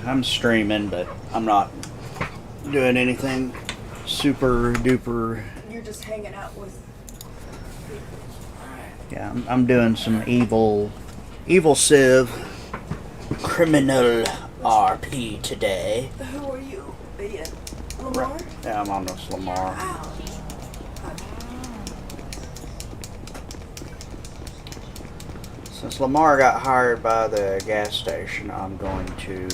I'm streaming, but I'm not doing anything super duper. You're just hanging out with people. Yeah, I'm doing some evil Civ criminal RP today. Who are you? Ian? Lamar? Yeah, I'm on this Lamar. Wow. Since Lamar got hired by the gas station, I'm going to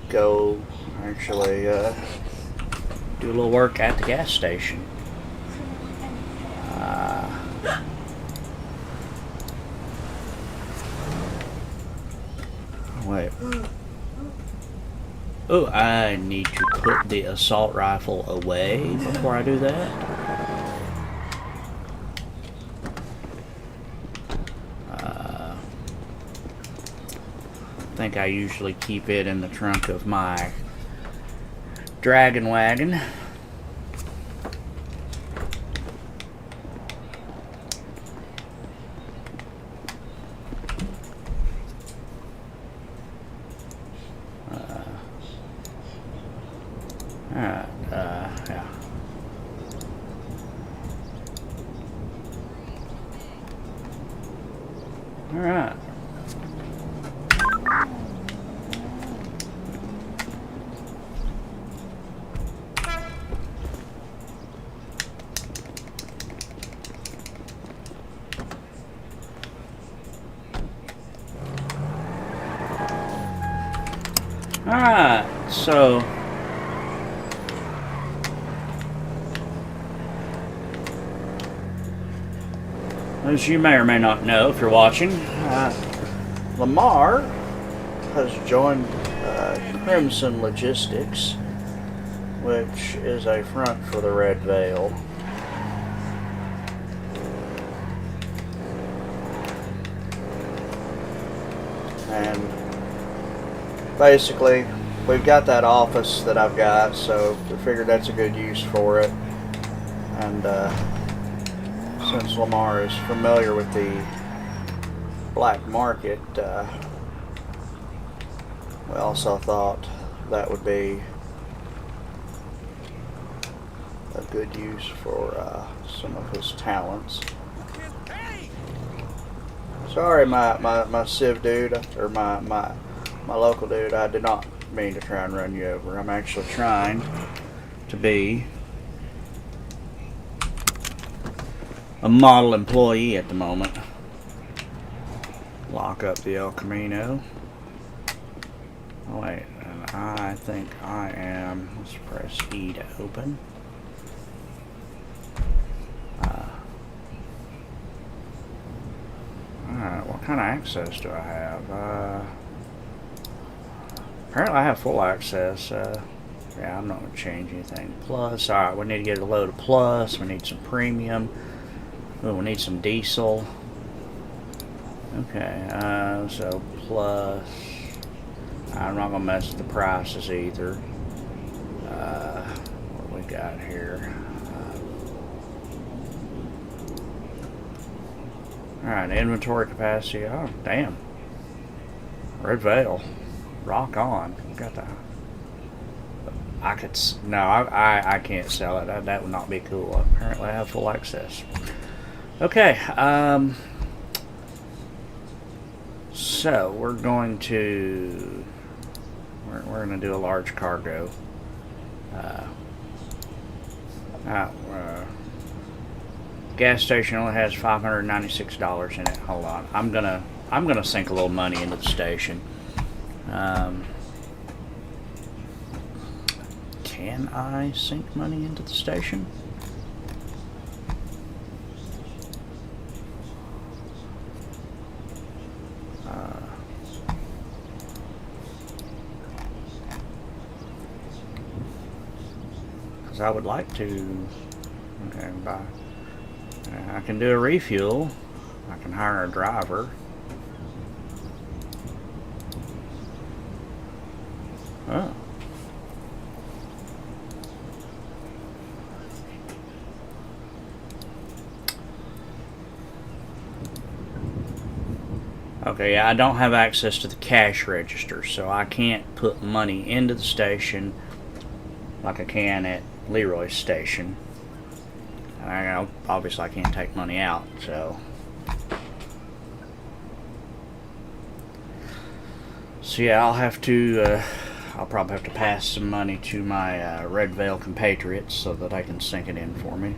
go actually do a little work at the gas station. Wait. Oh, I need to put the assault rifle away before I do that. I think I usually keep it in the trunk of my dragon wagon. Alright, yeah. Alright. Alright, so as you may or may not know if you're watching, Lamar has joined Crimson Logistics, which is a front for the Red Veil. And basically, we've got that office that I've got, so we figured that's a good use for it. And since Lamar is familiar with the black market, we also thought that would be a good use for some of his talents. Sorry, my Civ dude, or my local dude, I did not mean to try and run you over. I'm actually trying to be a model employee at the moment. Lock up the El Camino. Oh wait, and I think I am. Let's press E to open. Alright, what kind of access do I have? Apparently I have full access. Yeah, I'm not going to change anything. Plus, alright, we need to get a load of plus. We need some premium. Oh, we need some diesel. Okay, so plus. I'm not going to mess with the prices either. What we got here? Alright, inventory capacity. Oh, damn. Red Veil. Rock on. Got the. I could. No, I can't sell it. That would not be cool. Apparently, I have full access. Okay. So we're going to. We're going to do a large cargo. Gas station only has $596 in it. Hold on. I'm gonna sink a little money into the station. Can I sink money into the station? Because I would like to. Okay, bye. I can do a refuel. I can hire a driver. Oh. Okay, Okay, yeah, I don't have access to the cash register, so I can't put money into the station like I can at Leroy's station. I know, obviously I can't take money out, so. So yeah, I'll probably have to pass some money to my Red Veil compatriots so that I can sink it in for me.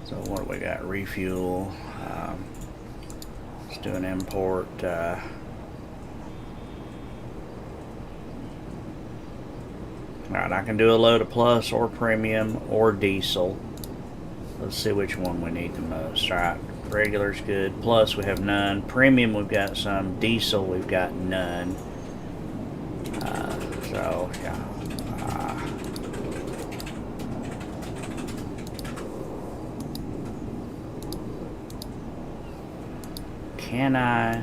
So what do we got? Refuel. Let's do an import. Alright, I can do a load of plus or premium or diesel. Let's see which one we need the most. Alright, regular's good. Plus we have none. Premium we've got some. Diesel we've got none. So, yeah. Can I?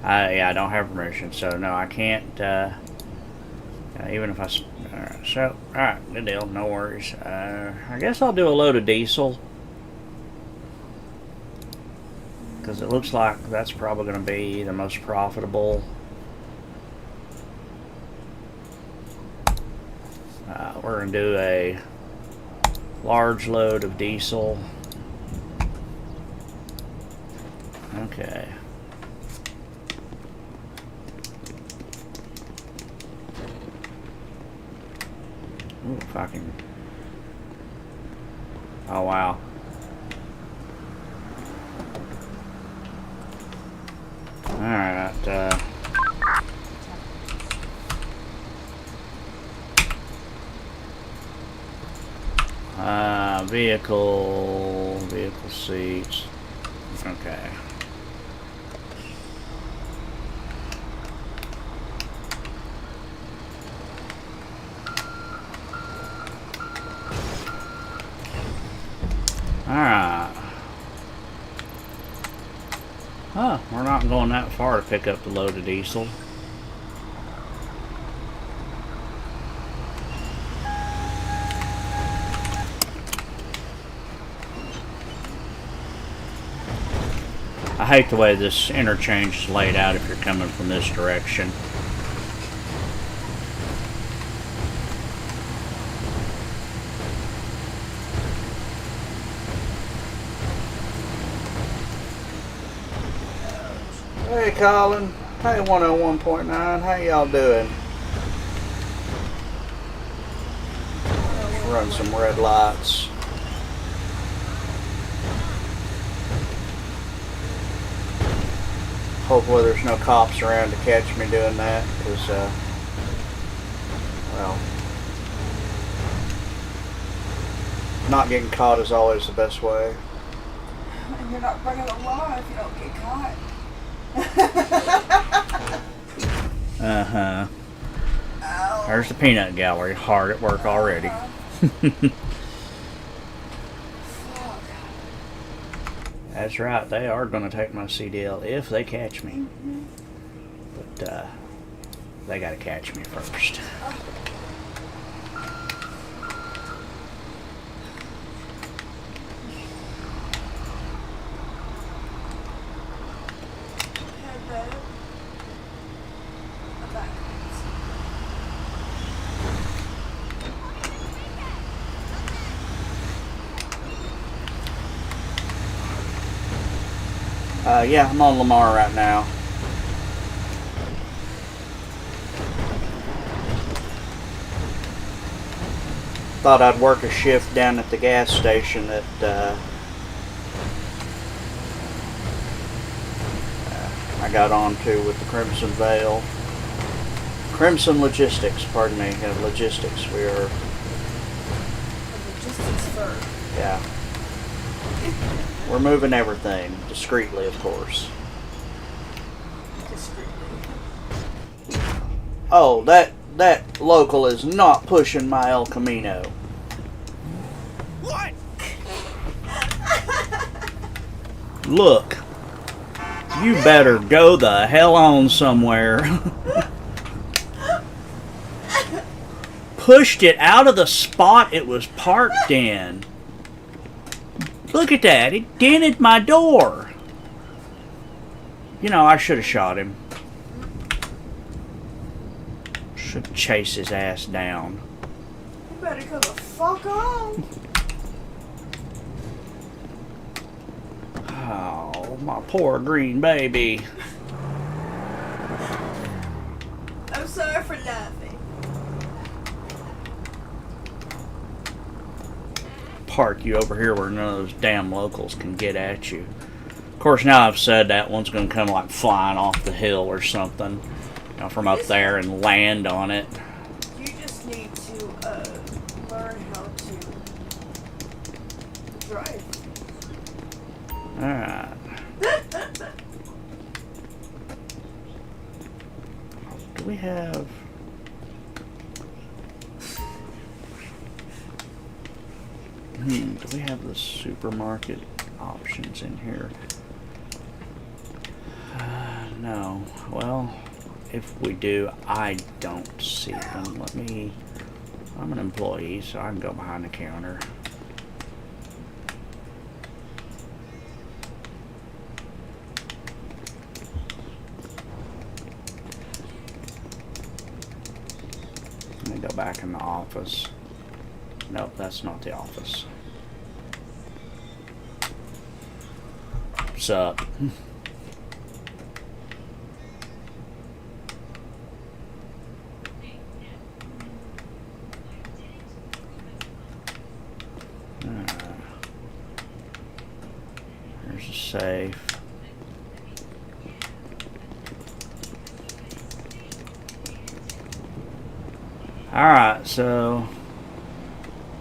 Yeah, I don't have permission, so no, I can't. Even if I. Alright, so, alright, good deal, no worries. I guess I'll do a load of diesel. Because it looks like that's probably going to be the most profitable. We're going to do a large load of diesel. Okay. Ooh, if I can. Oh, wow. Alright, vehicle seats. Okay. Alright. Huh, we're not going that far to pick up the load of diesel. I hate the way this interchange is laid out if you're coming from this direction. Hey Colin, hey 101.9, how y'all doing? Let's run some red lights. Hopefully there's no cops around to catch me doing that, because, well, not getting caught is always the best way. And you're not bringing the law if you don't get caught. Uh-huh. Oh. There's the peanut gallery, hard at work already. That's right, they are going to take my CDL if they catch me. Mm-hmm. But, they got to catch me first. Yeah, I'm on Lamar right now. Thought I'd work a shift down at the gas station that I got onto with the Crimson Veil. Crimson Logistics, pardon me, logistics. We are. Logistics first. Yeah. We're moving everything, discreetly, of course. Discreetly. Oh, that local is not pushing my El Camino. What? Look, you better go the hell on somewhere. Pushed it out of the spot it was parked in. Look at that. It dented my door. You know, I should have shot him. Should have chased his ass down. You better go the fuck on. Oh, my poor green baby. I'm sorry for laughing. Park you over here where none of those damn locals can get at you. Of course, now I've said that, one's going to come like flying off the hill or something, you know, from up there and land on it. You just need to learn how to drive. Alright. Do we have... do we have the supermarket options in here? No. Well, if we do, I don't see them. Let me... I'm an employee, so I can go behind the counter. Let me go back in the office. Nope, that's not the office. What's up? There's a safe. Alright, so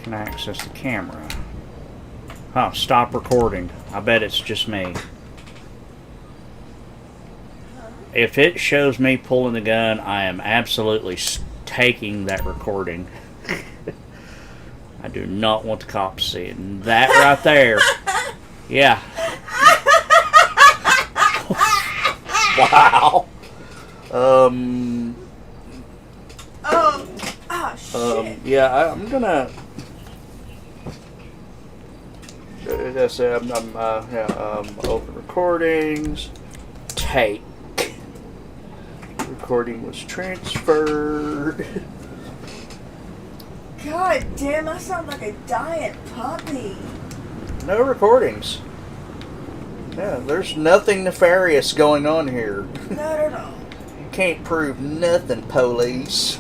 can I access the camera? Oh, stop recording. I bet it's just me. If it shows me pulling the gun, I am absolutely taking that recording. I do not want the cops seeing that right there. Yeah. Wow. Shit. Yeah, I'm gonna. I said, open recordings. Take. Recording was transferred. God damn, I sound like a dying puppy. No recordings. Yeah, there's nothing nefarious going on here. No. You can't prove nothing, police.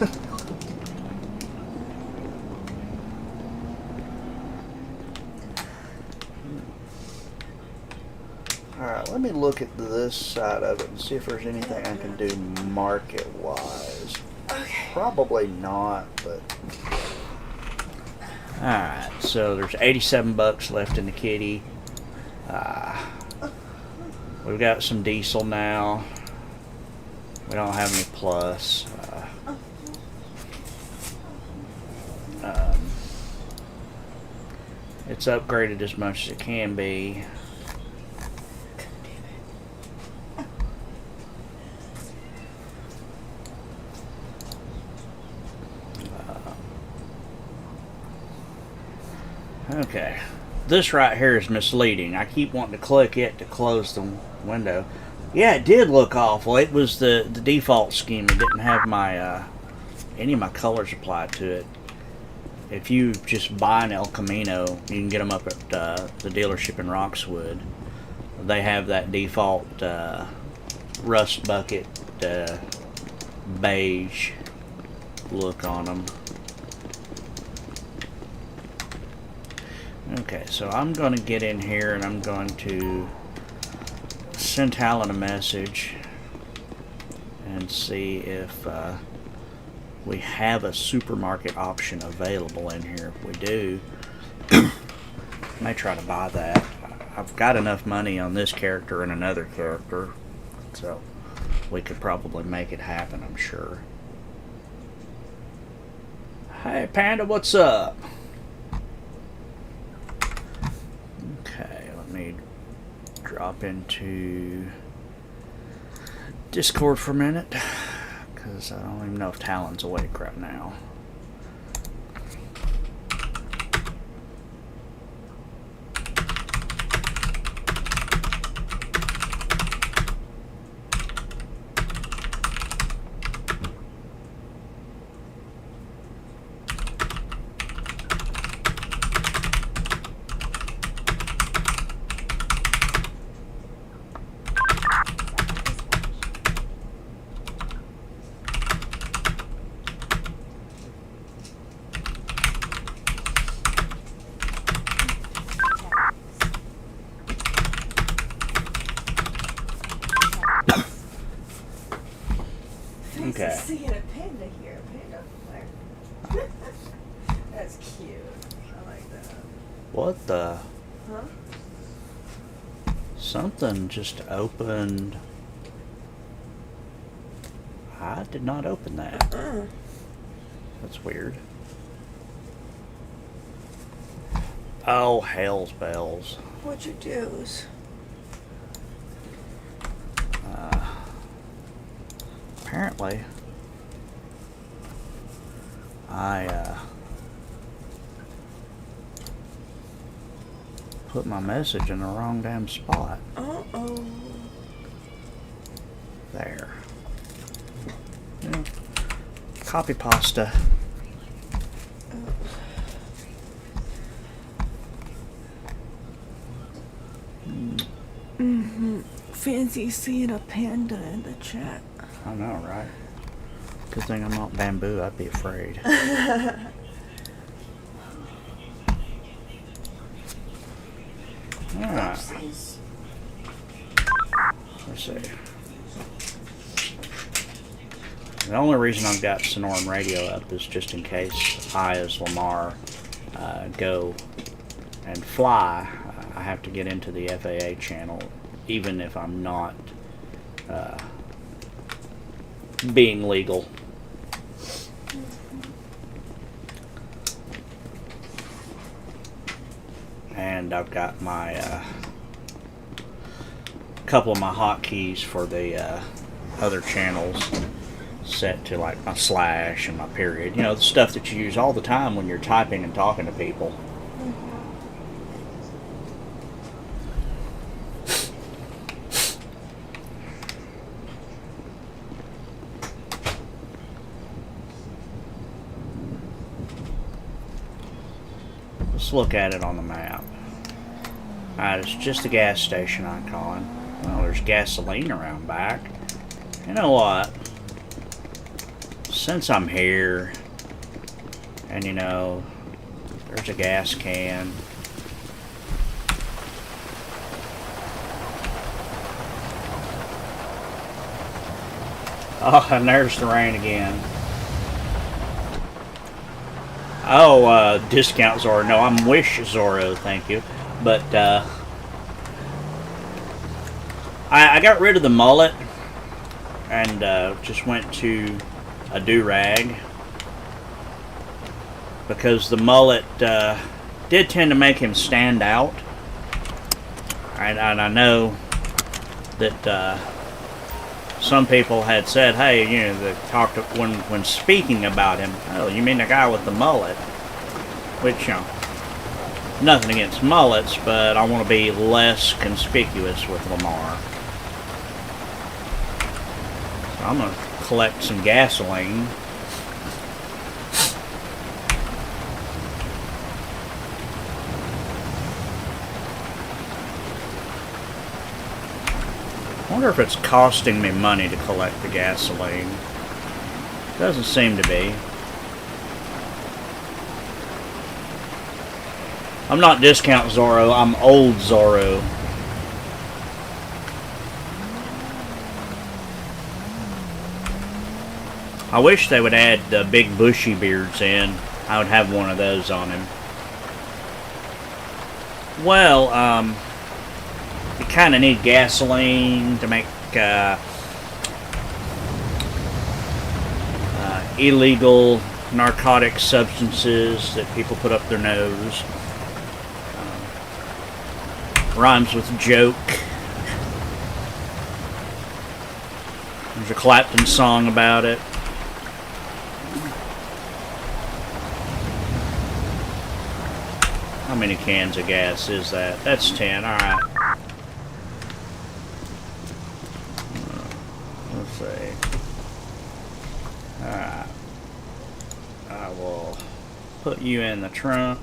Alright, let me look at this side of it and see if there's anything I can do market-wise. Okay. Probably not, but... Alright, so there's 87 bucks left in the kitty. We've got some diesel now. We don't have any plus. It's upgraded as much as it can be. Okay, this right here is misleading. I keep wanting to click it to close the window. Yeah, it did look awful. It was the default scheme. It didn't have my any of my colors applied to it. If you just buy an El Camino, you can get them up at the dealership in Roxwood. They have that default rust bucket beige look on them. Okay, so I'm going to get in here and I'm going to send Talon a message and see if we have a supermarket option available in here. If we do, I may try to buy that. I've got enough money on this character and another character, so we could probably make it happen, I'm sure. Hey Panda, what's up? Drop into Discord for a minute, because I don't even know if Talon's awake right now. What the? Huh? Something just opened. I did not open that. That's weird. Oh, hell's bells. What'd you do? Apparently, I put my message in the wrong damn spot. Uh-oh. There. Yeah. Copy pasta. Fancy seeing a panda in the chat. I know, right? Good thing I'm not bamboo. I'd be afraid. Alright. Oopsies. Let's see. The only reason I've got Sonoran Radio up is just in case I, as Lamar, go and fly. I have to get into the FAA channel, even if I'm not being legal. And I've got my couple of my hotkeys for the other channels set to like my slash and my period. You know, the stuff that you use all the time when you're typing and talking to people. Let's look at it on the map. Alright, it's just a gas station icon. Well, there's gasoline around back. You know what? Since I'm here, and you know, there's a gas can. Oh, and there's the rain again. Oh, discount Zorro. No, I'm Wish Zorro, thank you. But, I got rid of the mullet and just went to a do-rag because the mullet did tend to make him stand out. And I know that some people had said, hey, you know, they talked when speaking about him, oh, you mean the guy with the mullet? Which, you know, nothing against mullets, but I want to be less conspicuous with Lamar. So I'm going to collect some gasoline. I wonder if it's costing me money to collect the gasoline. Doesn't seem to be. I'm not discount Zorro, I'm old Zorro. I wish they would add the big bushy beards in. I would have one of those on him. Well, you kind of need gasoline to make illegal narcotic substances that people put up their nose. Rhymes with joke. There's a Clapton song about it. How many cans of gas is that? That's 10, alright. Let's see. Alright. I will put you in the trunk.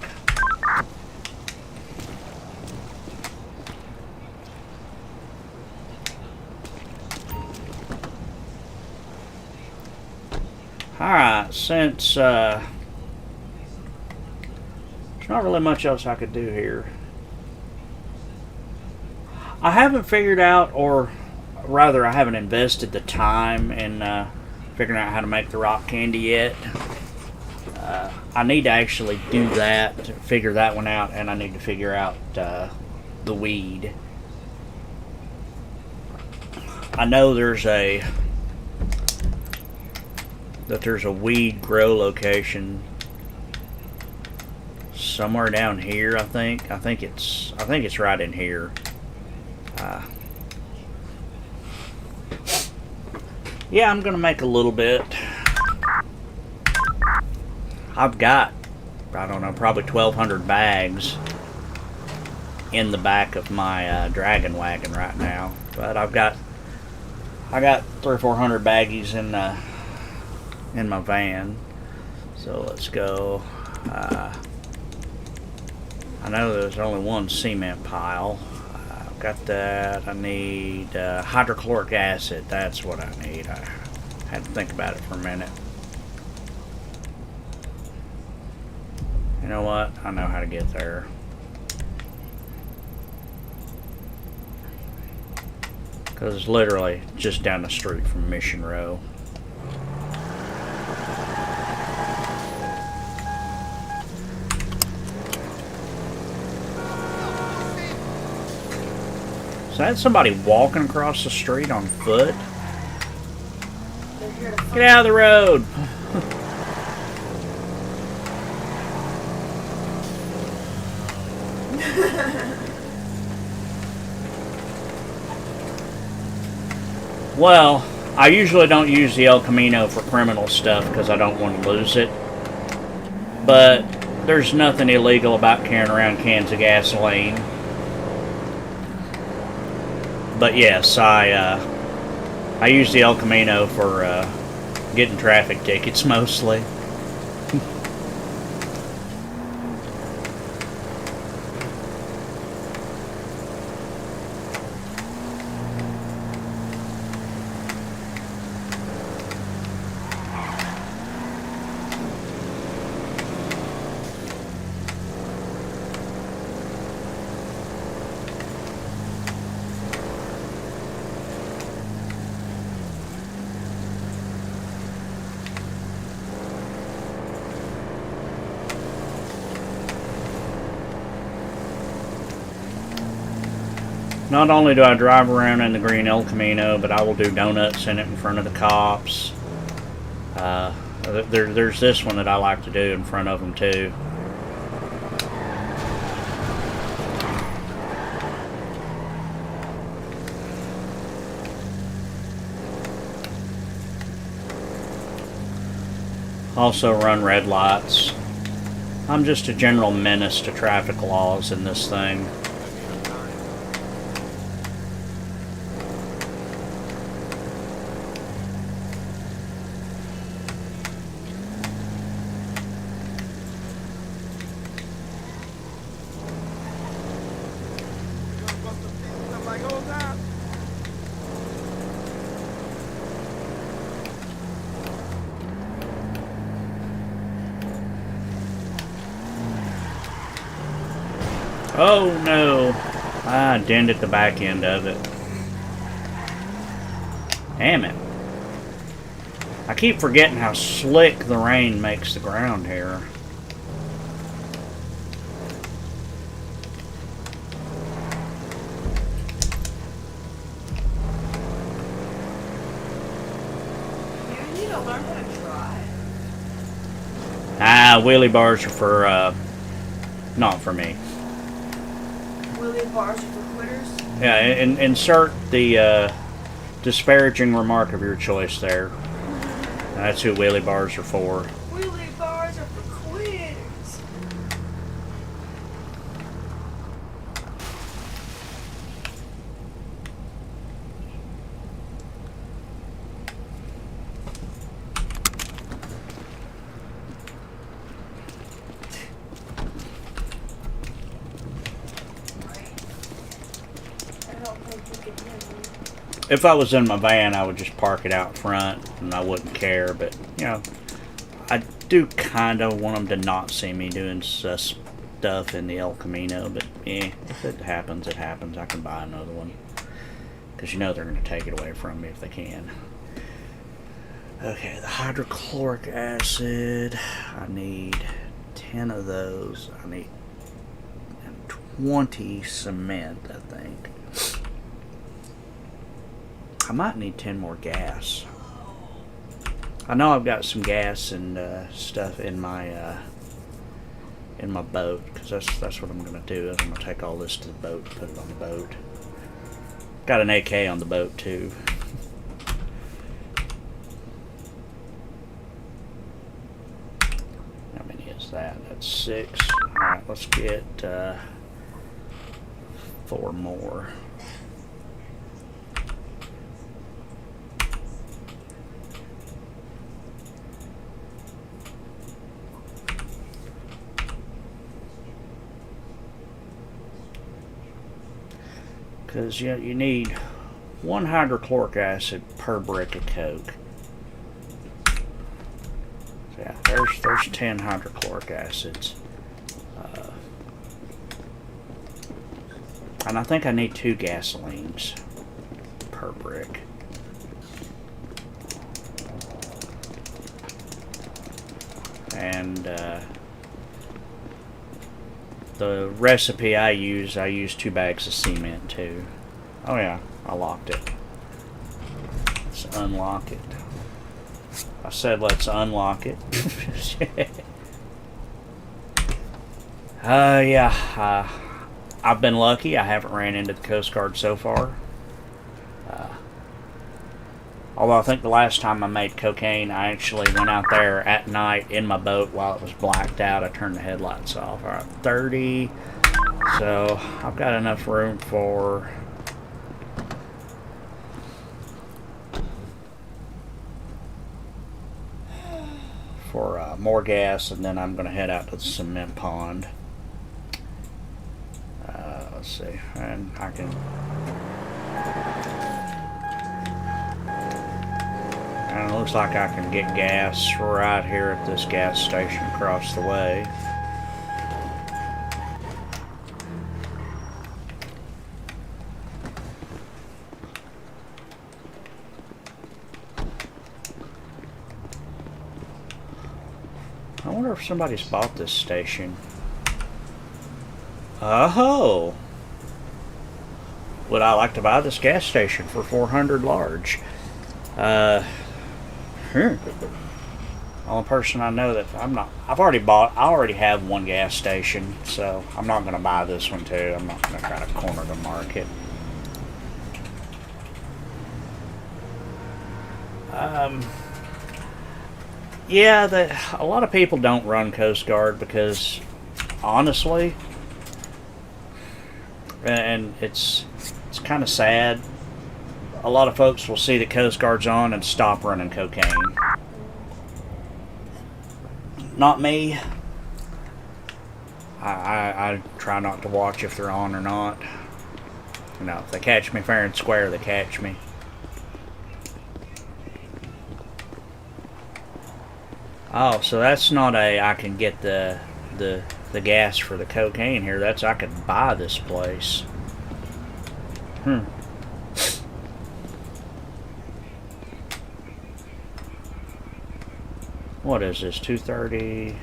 Alright, since there's not really much else I could do here. I haven't figured out, or rather I haven't invested the time in figuring out how to make the rock candy yet. I need to actually do that, to figure that one out, and I need to figure out the weed. I know there's a weed grow location somewhere down here. I think it's right in here. Yeah, I'm gonna make a little bit. I've got, I don't know, probably 1,200 bags in the back of my dragon wagon right now. But I got 300 or 400 baggies in my van. So let's go. I know there's only one cement pile. I've got that. I need hydrochloric acid. That's what I need. I had to think about it for a minute. You know what? I know how to get there. Because it's literally just down the street from Mission Row. Is that somebody walking across the street on foot? Get out of the road! Well, I usually don't use the El Camino for criminal stuff because I don't want to lose it. But there's nothing illegal about carrying around cans of gasoline. But yes, I use the El Camino for getting traffic tickets mostly. Not only do I drive around in the green El Camino, but I will do donuts in it in front of the cops. There's this one that I like to do in front of them too. Also run red lights. I'm just a general menace to traffic laws in this thing. Oh no, I dented the back end of it. Damn it. I keep forgetting how slick the rain makes the ground here. You need to learn how to drive. Wheelie bars are for, not for me. Wheelie bars are for quitters. Yeah, insert the disparaging remark of your choice there. That's who wheelie bars are for. Wheelie bars are for quitters. If I was in my van, I would just park it out front and I wouldn't care, but, you know, I do kind of want them to not see me doing stuff in the El Camino, but, if it happens, it happens. I can buy another one, because you know they're going to take it away from me if they can. Okay, the hydrochloric acid, I need 10 of those. I need 20 cement, I think. I might need 10 more gas. I know I've got some gas and stuff in my boat, because that's what I'm gonna do. Is I'm gonna take all this to the boat, put it on the boat. Got an AK on the boat too. How many is that? That's 6. All right, let's get 4 more. Because you need 1 hydrochloric acid per brick of coke. So yeah, there's 10 hydrochloric acids. And I think I need 2 gasolines per brick. And the recipe I use 2 bags of cement too. Oh yeah, I locked it. Let's unlock it. I said let's unlock it. Yeah, I've been lucky. I haven't ran into the Coast Guard so far. Although I think the last time I made cocaine, I actually went out there at night in my boat while it was blacked out. I turned the headlights off. Alright, 30. So I've got enough room for more gas, and then I'm going to head out to the cement pond. Let's see, and I can. And it looks like I can get gas right here at this gas station across the way. I wonder if somebody's bought this station. Oh! Would I like to buy this gas station for 400 large? Only person I know that I already have 1 gas station, so I'm not going to buy this one too. I'm not going to try to corner the market. Yeah, a lot of people don't run Coast Guard because, honestly, and it's kind of sad, a lot of folks will see the Coast Guard's on and stop running cocaine. Not me. I try not to watch if they're on or not. You know, if they catch me fair and square, they catch me. Oh, so that's not I can get the gas for the cocaine here. That's I could buy this place. What is this? 230.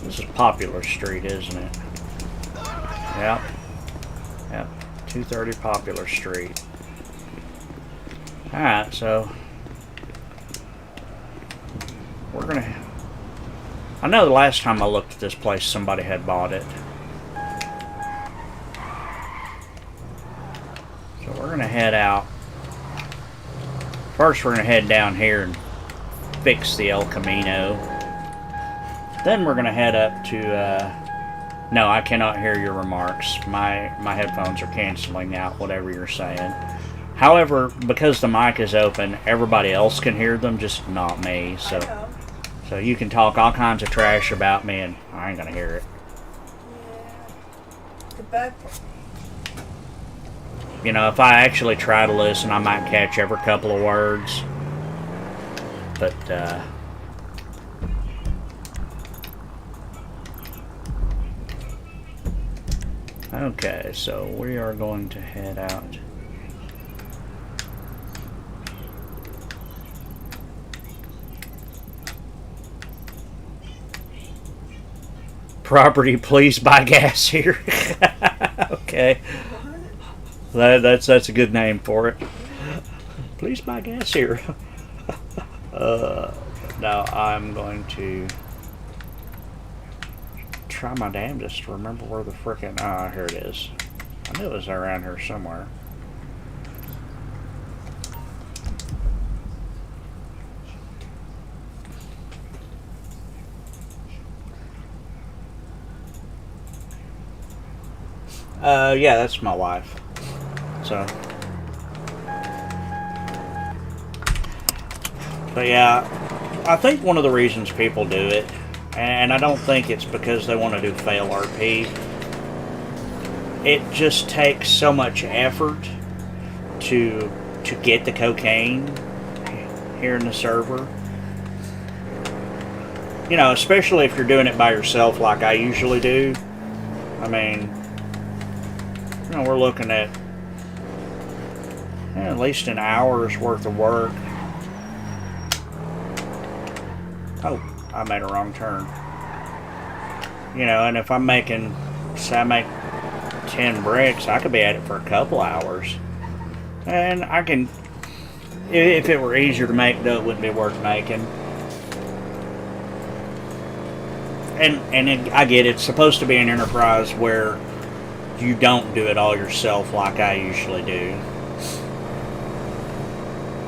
This is Popular Street, isn't it? Yep. Yep. 230 Popular Street. Alright, so we're gonna. I know the last time I looked at this place, somebody had bought it. So we're gonna head out. First, we're gonna head down here and fix the El Camino. Then we're gonna head up to. No, I cannot hear your remarks. My headphones are canceling out whatever you're saying. However, because the mic is open, everybody else can hear them, just not me. So you can talk all kinds of trash about me, and I ain't gonna hear it. Yeah. The bug. You know, if I actually try to listen, I might catch every couple of words. But, okay, so we are going to head out. Property, please buy gas here. Okay, that's a good name for it. Please buy gas here. Now I'm going to try my damnedest to remember where the frickin' here it is. I knew it was around here somewhere. Yeah, that's my wife. So, but yeah, I think one of the reasons people do it, and I don't think it's because they want to do fail RP, it just takes so much effort to get the cocaine here in the server. You know, especially if you're doing it by yourself like I usually do. I mean, you know, we're looking at at least an hour's worth of work. Oh, I made a wrong turn. You know, and if I'm making, say I make 10 bricks, I could be at it for a couple hours. And I can, if it were easier to make, though, it wouldn't be worth making. And I get it, it's supposed to be an enterprise where you don't do it all yourself like I usually do.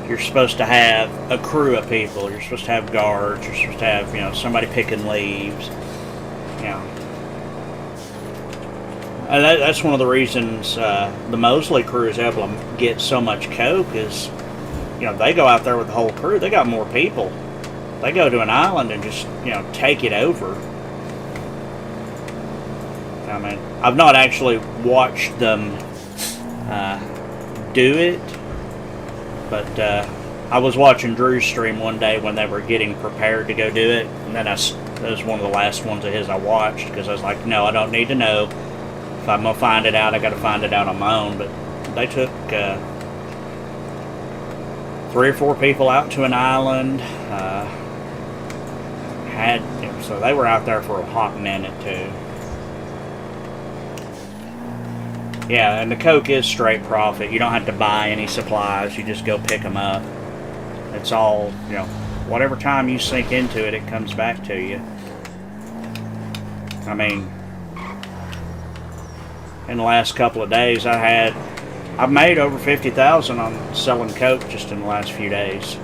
You're supposed to have a crew of people. You're supposed to have guards. You're supposed to have, you know, somebody picking leaves. You know. And that's one of the reasons the Mosley crew is able to get so much coke is, you know, they go out there with the whole crew. They got more people. They go to an island and just, you know, take it over. I mean, I've not actually watched them do it, but I was watching Drew's stream one day when they were getting prepared to go do it, and then that was one of the last ones of his I watched, because I was like, no, I don't need to know. If I'm going to find it out, I got to find it out on my own. But they took 3 or 4 people out to an island, so they were out there for a hot minute too. Yeah, and the coke is straight profit. You don't have to buy any supplies. You just go pick them up. It's all, you know, whatever time you sink into it, it comes back to you. I mean, in the last couple of days, I've made over 50,000 on selling coke just in the last few days.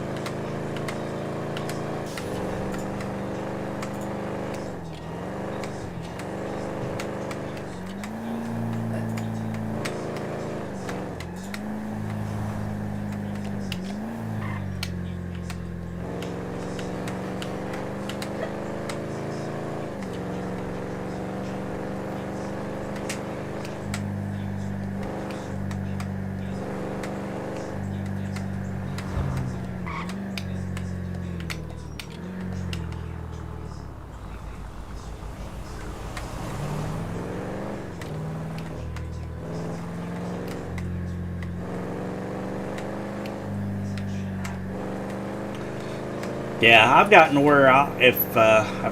Yeah, I've gotten to where if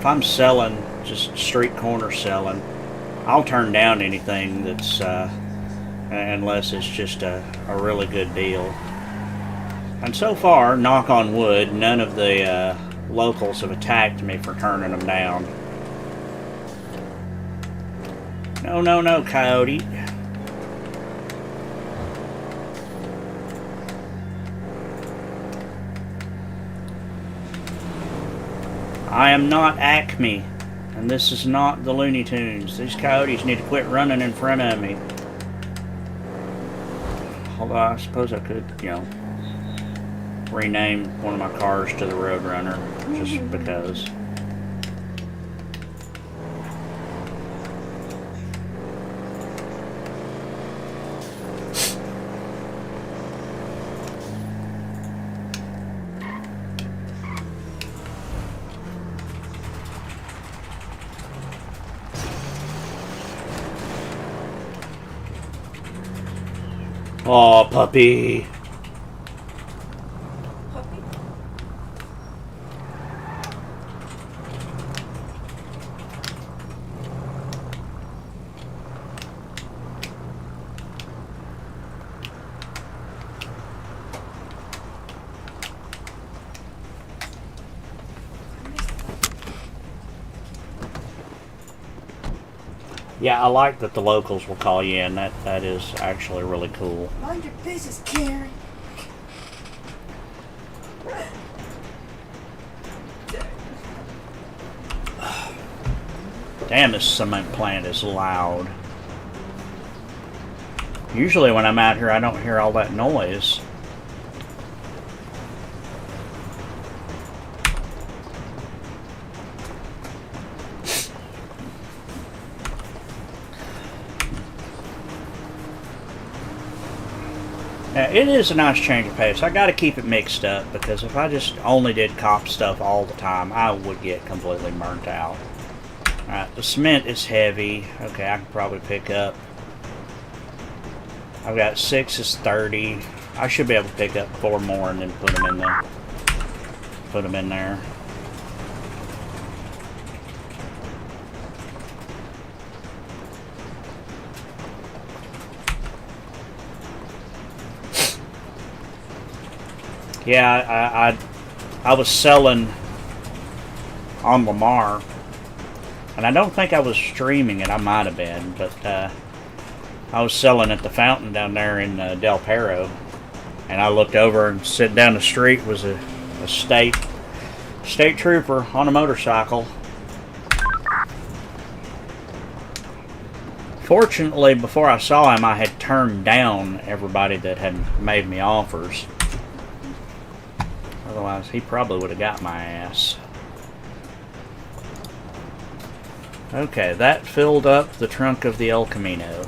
I'm selling, just street corner selling, I'll turn down anything that's unless it's just a really good deal. And so far, knock on wood, none of the locals have attacked me for turning them down. No, Coyote. I am not Acme, and this is not the Looney Tunes. These coyotes need to quit running in front of me. Although I suppose I could, you know, rename one of my cars to the Roadrunner, just because. Aw, puppy. Puppy? Yeah, I like that the locals will call you in. That is actually really cool. Mind your business, Karen. Damn, this cement plant is loud. Usually when I'm out here, I don't hear all that noise. Now, it is a nice change of pace. I got to keep it mixed up because if I just only did cop stuff all the time, I would get completely burnt out. Alright, the cement is heavy. Okay, I can probably pick up. I've got 6 is 30. I should be able to pick up 4 more and then put them in there. Put them in there. Yeah, I was selling on Lamar, and I don't think I was streaming it. I might have been, but I was selling at the fountain down there in Del Perro, and I looked over and sitting down the street was a state trooper on a motorcycle. Fortunately, before I saw him, I had turned down everybody that had made me offers. Otherwise, he probably would have got my ass. Okay, that filled up the trunk of the El Camino.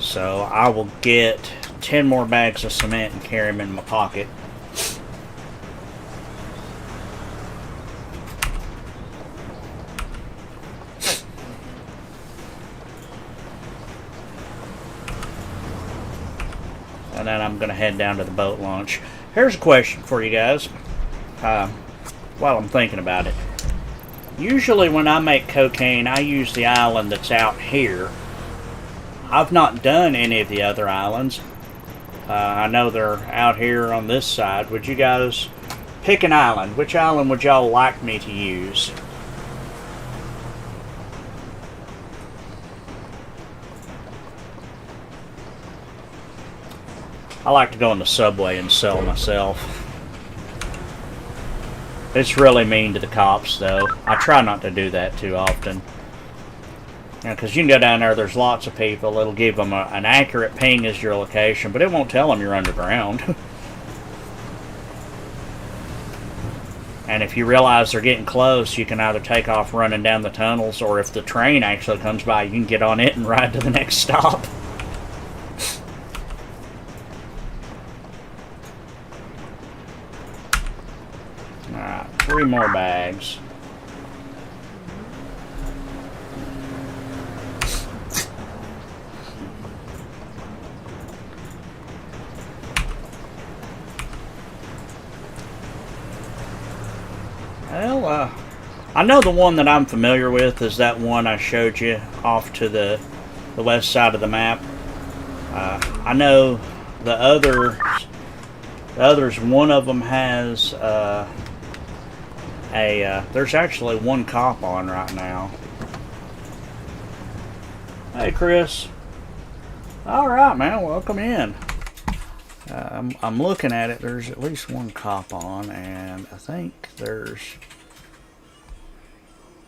So I will get 10 more bags of cement and carry them in my pocket. And then I'm going to head down to the boat launch. Here's a question for you guys while I'm thinking about it. Usually when I make cocaine, I use the island that's out here. I've not done any of the other islands. I know they're out here on this side. Would you guys pick an island? Which island would y'all like me to use? I like to go on the subway and sell myself. It's really mean to the cops, though. I try not to do that too often. Because you can go down there, there's lots of people. It'll give them an accurate ping as your location, but it won't tell them you're underground. And if you realize they're getting close, you can either take off running down the tunnels, or if the train actually comes by, you can get on it and ride to the next stop. Alright, 3 more bags. Well, I know the one that I'm familiar with is that one I showed you off to the west side of the map. I know the others, one of them has there's actually one cop on right now. Hey, Chris. All right, man. Welcome in. I'm looking at it. There's at least one cop on, and I think there's...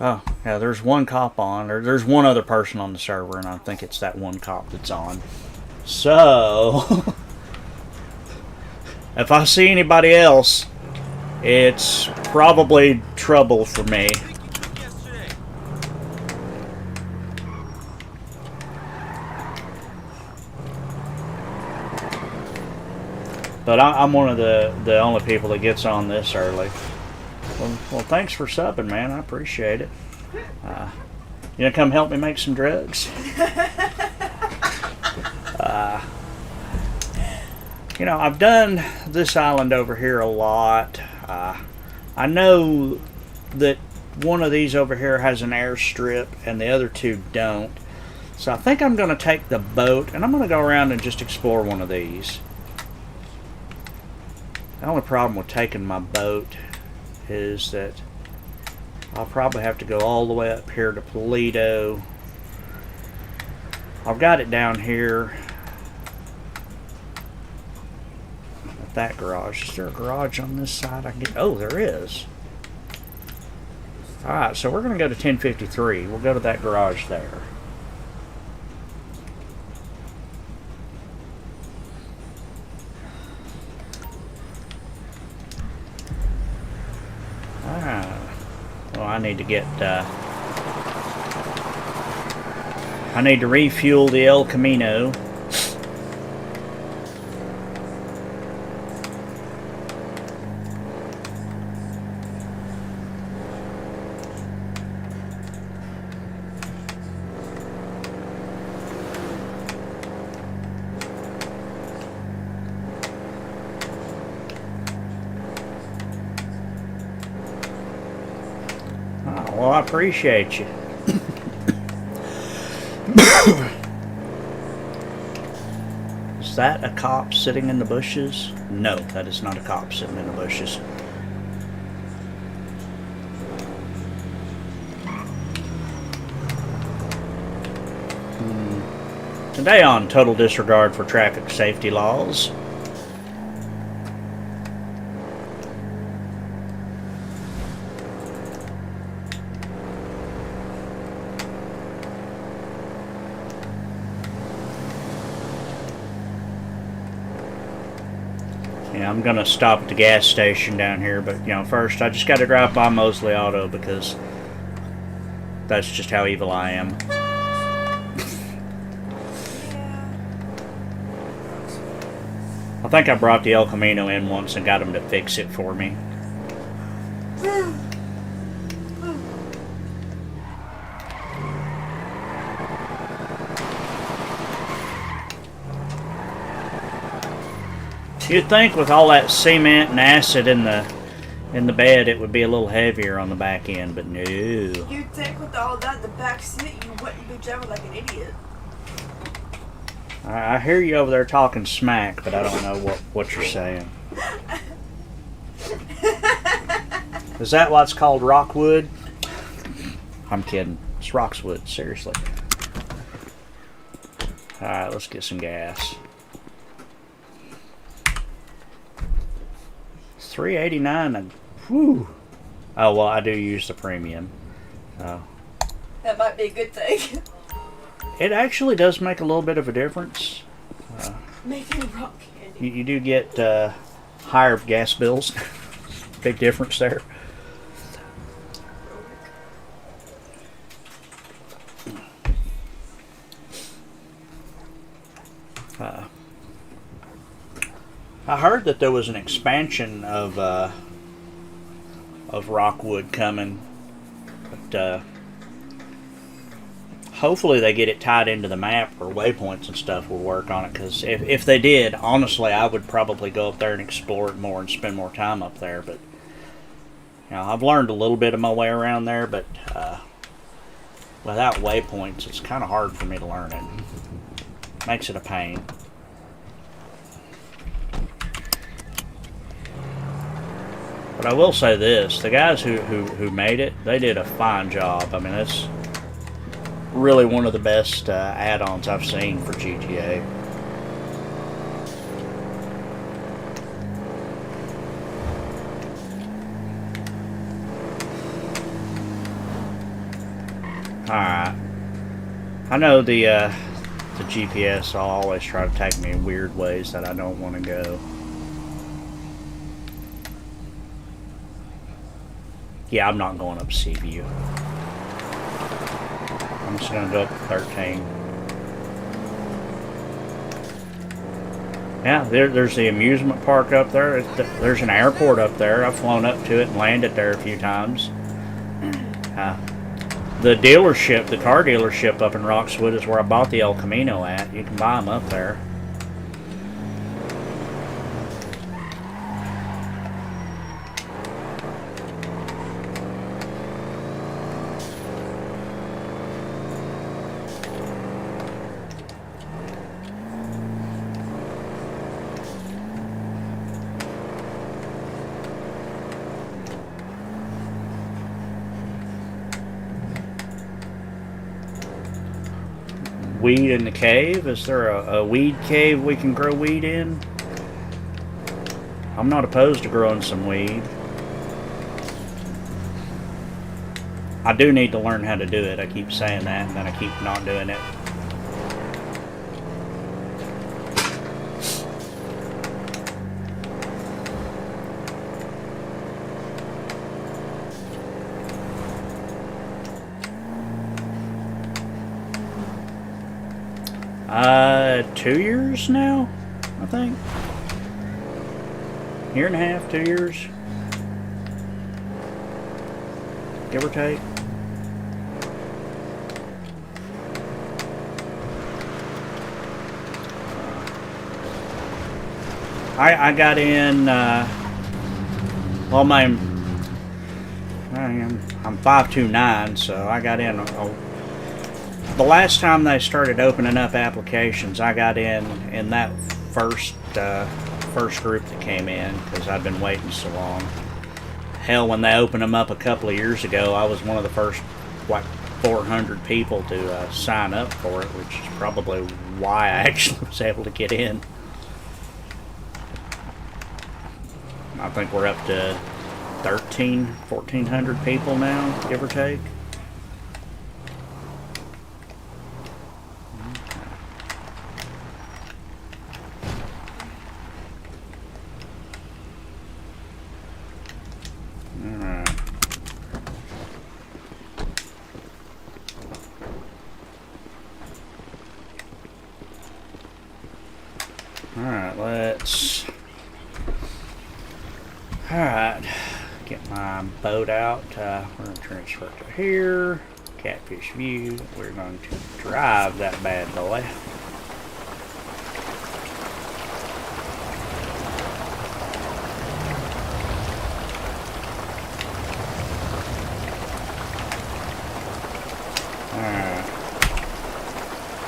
Oh, yeah, there's one cop on. There's one other person on the server, and I think it's that one cop that's on. So, if I see anybody else, it's probably trouble for me. But I'm one of the only people that gets on this early. Well, thanks for subbing, man. I appreciate it. You gonna come help me make some drugs? You know, I've done this island over here a lot. I know that one of these over here has an airstrip and the other two don't. So I think I'm going to take the boat and I'm going to go around and just explore one of these. The only problem with taking my boat is that I'll probably have to go all the way up here to Toledo. I've got it down here at that garage. Is there a garage on this side I can get? Oh, there is. Alright, so we're going to go to 1053. We'll go to that garage there. Well, I need to get, I need to refuel the El Camino. Well, I appreciate you. Is that a cop sitting in the bushes? No, that is not a cop sitting in the bushes. Today on Total Disregard for Traffic Safety Laws. Yeah, I'm gonna stop at the gas station down here, but first I just got to drive by Mosley Auto because that's just how evil I am. I think I brought the El Camino in once and got him to fix it for me. You'd think with all that cement and acid in the bed it would be a little heavier on the back end, but no. You'd think with all that in the back seat you wouldn't be driving like an idiot. I hear you over there talking smack, but I don't know what you're saying. Is that what's called rockwood? I'm kidding. It's roxwood, seriously. Alright, let's get some gas. $3.89 and whew. Oh well, I do use the premium. That might be a good thing. It actually does make a little bit of a difference. Making rock candy. You do get higher gas bills. Big difference there. I heard that there was an expansion of Rockwood coming, but hopefully they get it tied into the map or waypoints and stuff will work on it. Because if they did, honestly, I would probably go up there and explore it more and spend more time up there. But I've learned a little bit of my way around there, but without waypoints, it's kind of hard for me to learn it. Makes it a pain. But I will say this, the guys who made it, they did a fine job. I mean, it's really one of the best add-ons I've seen for GTA. Alright. I know the GPS will always try to take me in weird ways that I don't want to go. Yeah, I'm not going up Seaview. I'm just going to go up to 13. Yeah, there's the amusement park up there. There's an airport up there. I've flown up to it and landed there a few times. The dealership, the car dealership up in Roxwood is where I bought the El Camino at. You can buy them up there. weed in the cave? Is there a weed cave we can grow weed in? I'm not opposed to growing some weed. I do need to learn how to do it. I keep saying that, and then I keep not doing it. 2 years now, I think. Year and a half, 2 years. Give or take. I got in, well, I'm 5'2", so I got in the last time they started opening up applications. I got in that first group that came in, because I'd been waiting so long. Hell, when they opened them up a couple of years ago, I was one of the first, like, 400 people to sign up for it, which is probably why I actually was able to get in. I think we're up to 1,400 people now, give or take. Alright. Alright, let's... Alright, get my boat out. We're going to transfer it to here. Catfish view. We're going to drive that bad boy.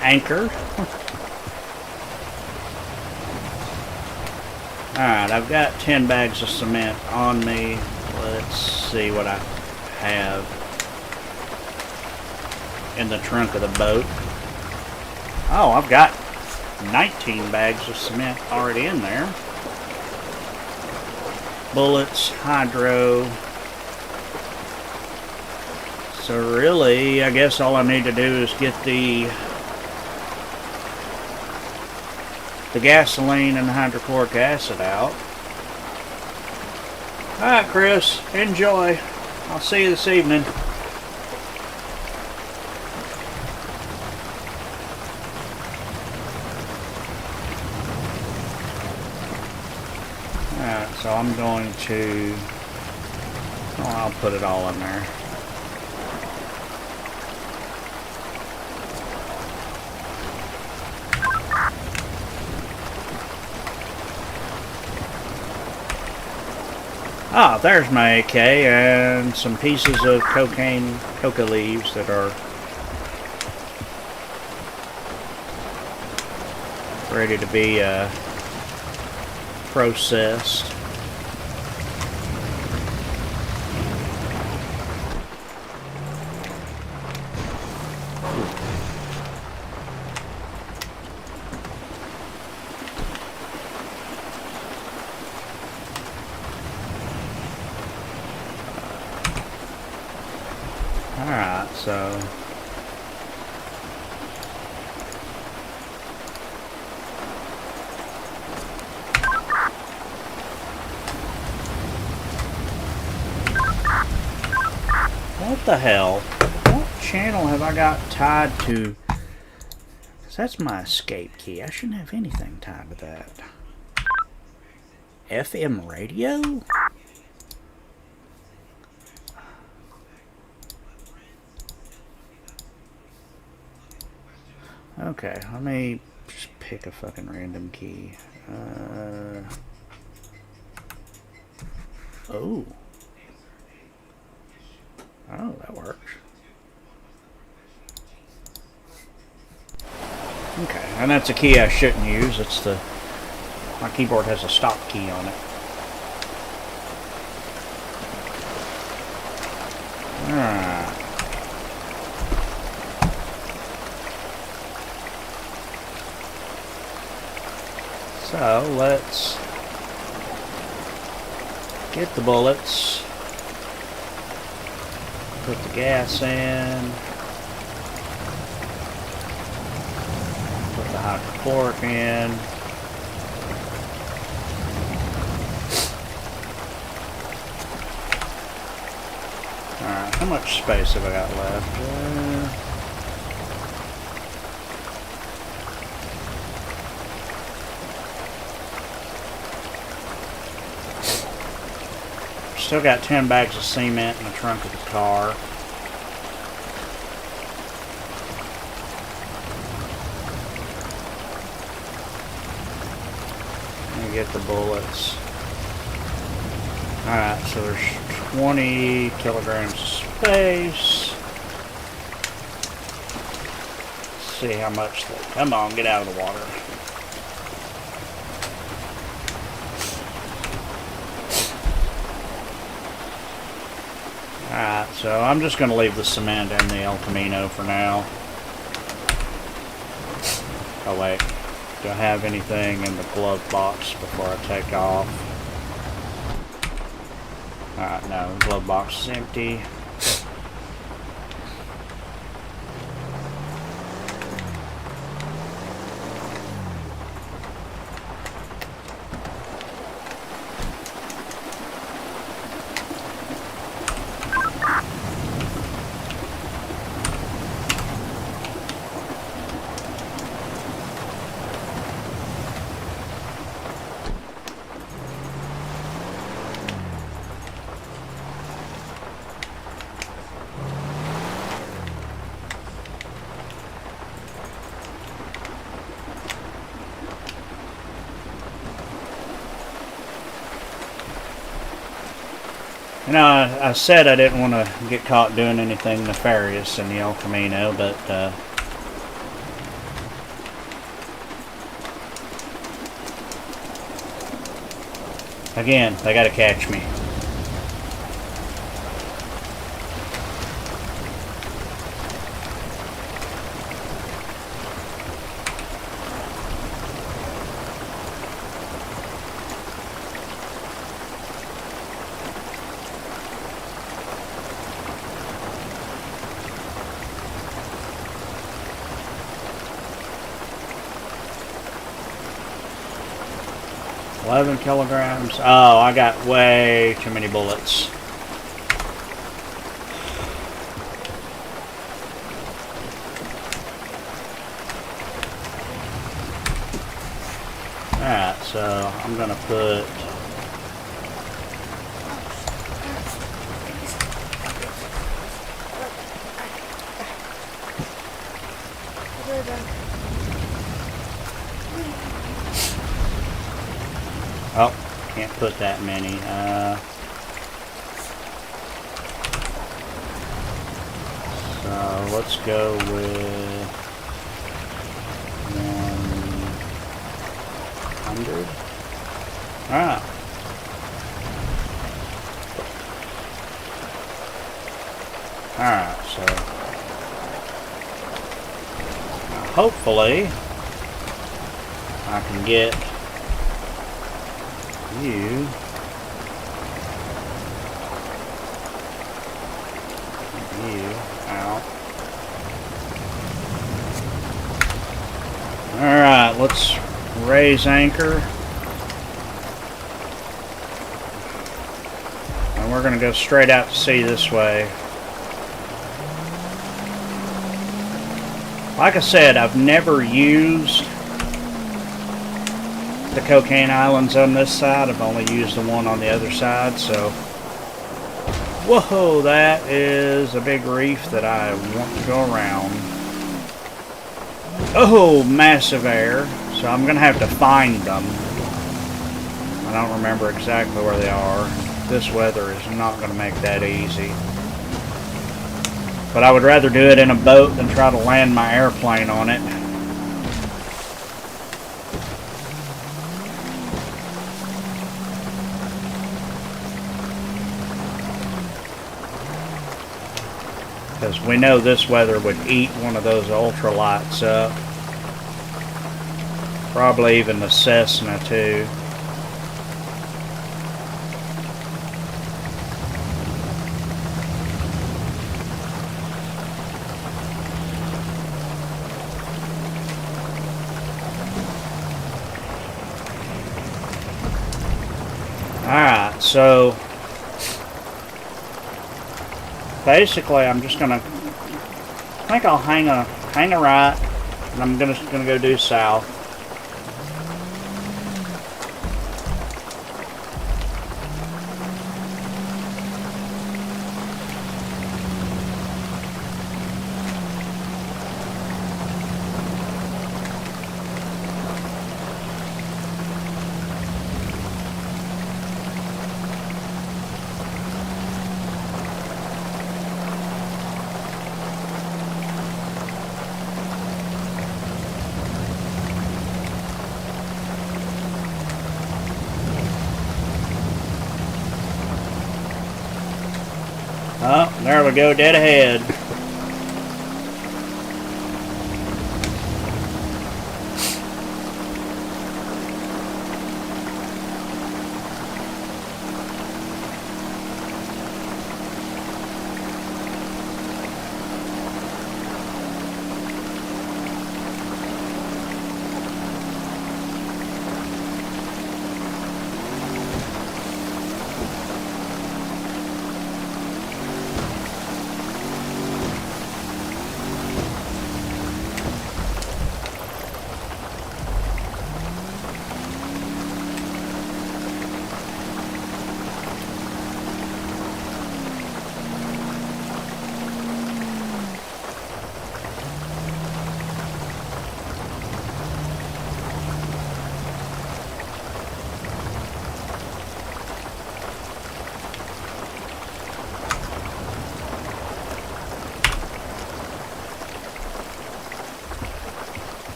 Anchor. Alright, I've got 10 bags of cement on me. Let's see what I have in the trunk of the boat. Oh, I've got 19 bags of cement already in there. Bullets, hydro. So really, I guess all I need to do is get the gasoline and the hydrochloric acid out. Alright, Chris, enjoy. I'll see you this evening. Alright, so I'm going to... Oh, I'll put it all in there. Ah, there's my AK and some pieces of coca leaves that are ready to be processed. Alright, so what the hell? What channel have I got tied to? Because that's my escape key. I shouldn't have anything tied to that. FM radio? Okay, let me just pick a fucking random key. Oh, that works. Okay, and that's a key I shouldn't use. It's my keyboard has a stop key on it. Alright. So let's get the bullets, put the gas in, put the hydrochloric in. Alright, how much space have I got left? Still got 10 bags of cement in the trunk of the car. Let me get the bullets. Alright, so there's 20 kilograms of space. Let's see how much they... Come on, get out of the water. Alright, so I'm just going to leave the cement in the El Camino for now. Oh wait, do I have anything in the glove box before I take off? Alright, no, the glove box is empty. You know, I said I didn't want to get caught doing anything nefarious in the El Camino, but again, they got to catch me. $11 kilograms. Oh, I got way too many bullets. Alright, so I'm gonna put oh, can't put that many. So let's go with 100. Alright. Alright, so now hopefully I can get you out. Alright, let's raise anchor. And we're going to go straight out to sea this way. Like I said, I've never used the Cocaine Islands on this side. I've only used the one on the other side, so whoa, that is a big reef that I want to go around. Oh, massive air. So I'm gonna have to find them. I don't remember exactly where they are. This weather is not gonna make that easy. But I would rather do it in a boat than try to land my airplane on it. Because we know this weather would eat one of those ultralights up. Probably even the Cessna too. Alright, so basically I'm just gonna, I think I'll hang a right, and I'm gonna go due south. Oh, there we go, dead ahead.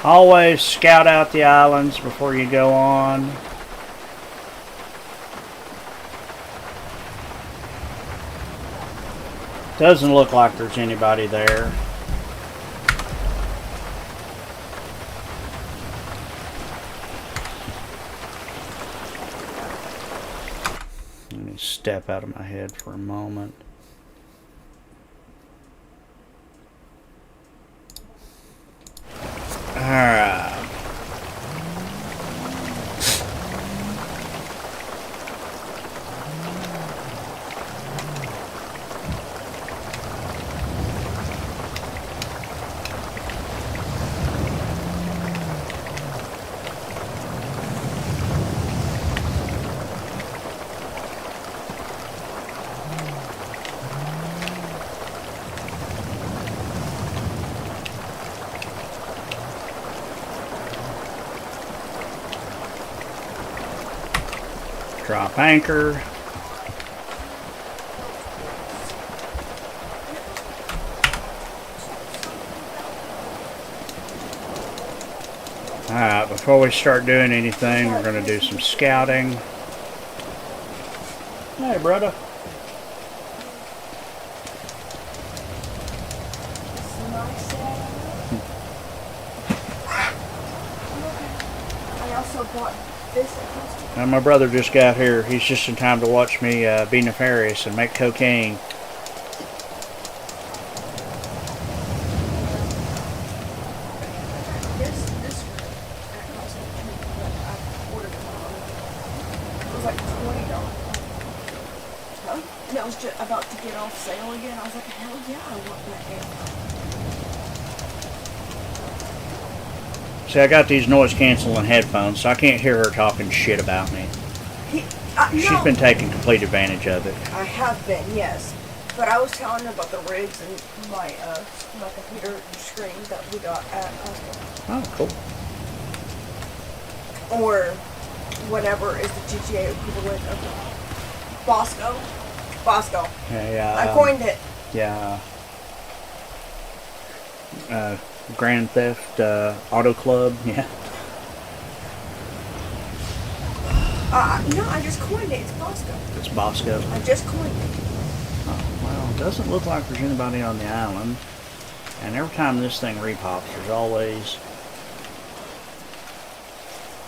Always scout out the islands before you go on. Doesn't look like there's anybody there. Let me step out of my head for a moment. Alright. Drop anchor. Alright, before we start doing anything, we're going to do some scouting. Hey, brother. I also bought this. And my brother just got here. He's just in time to watch me be nefarious and make cocaine. This I ordered it was like $20. Huh? And it was just about to get off sale again. I was like, hell yeah, I want that game. See, I got these noise canceling headphones, so I can't hear her talking shit about me. She's No. been taking complete advantage of it. I have been, yes. But I was telling her about the rigs and my computer screen that we got at Costco. Oh, cool. Or whatever is the GTA equivalent of Bosco. Bosco. Yeah, I coined it. Yeah. Grand Theft Auto Club. Yeah. No, I just coined it. It's Bosco. It's Bosco. I just coined it. Oh, well, it doesn't look like there's anybody on the island. And every time this thing repops, there's always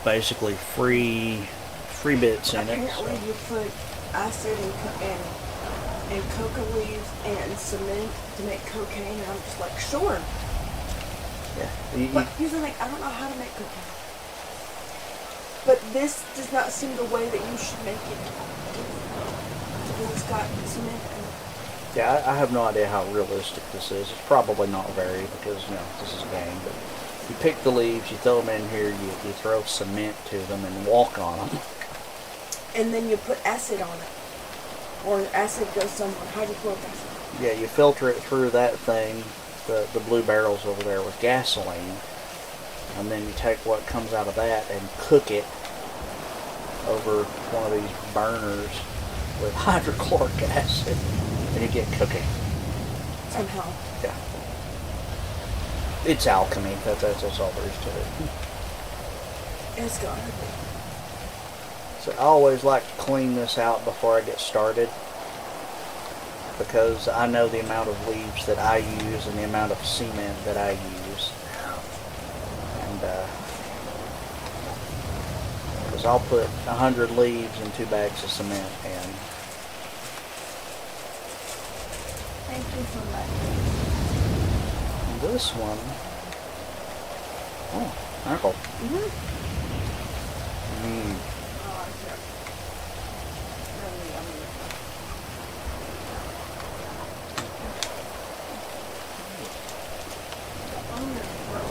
basically free bits in it. Apparently, you put acid and coca leaves and cement to make cocaine, and I'm just like, sure. Yeah. But here's the thing, I don't know how to make cocaine. But this does not seem the way that you should make it. It's got cement in it. Yeah, I have no idea how realistic this is. It's probably not very, because, this is a game. But you pick the leaves, you throw them in here, you throw cement to them and walk on them. And then you put acid on it. Or acid goes somewhere, hydrochloric acid. Yeah, you filter it through that thing, the blue barrels over there, with gasoline. And then you take what comes out of that and cook it over one of these burners with hydrochloric acid. And you get cooking. Somehow. Yeah. It's alchemy. That's all there is to it. It's gotta be. So I always like to clean this out before I get started, because I know the amount of leaves that I use and the amount of cement that I use. And because I'll put 100 leaves in 2 bags of cement, and Thank you for that. this one, oh, apple. Mm-hmm. Mm. I like it. Really yummy.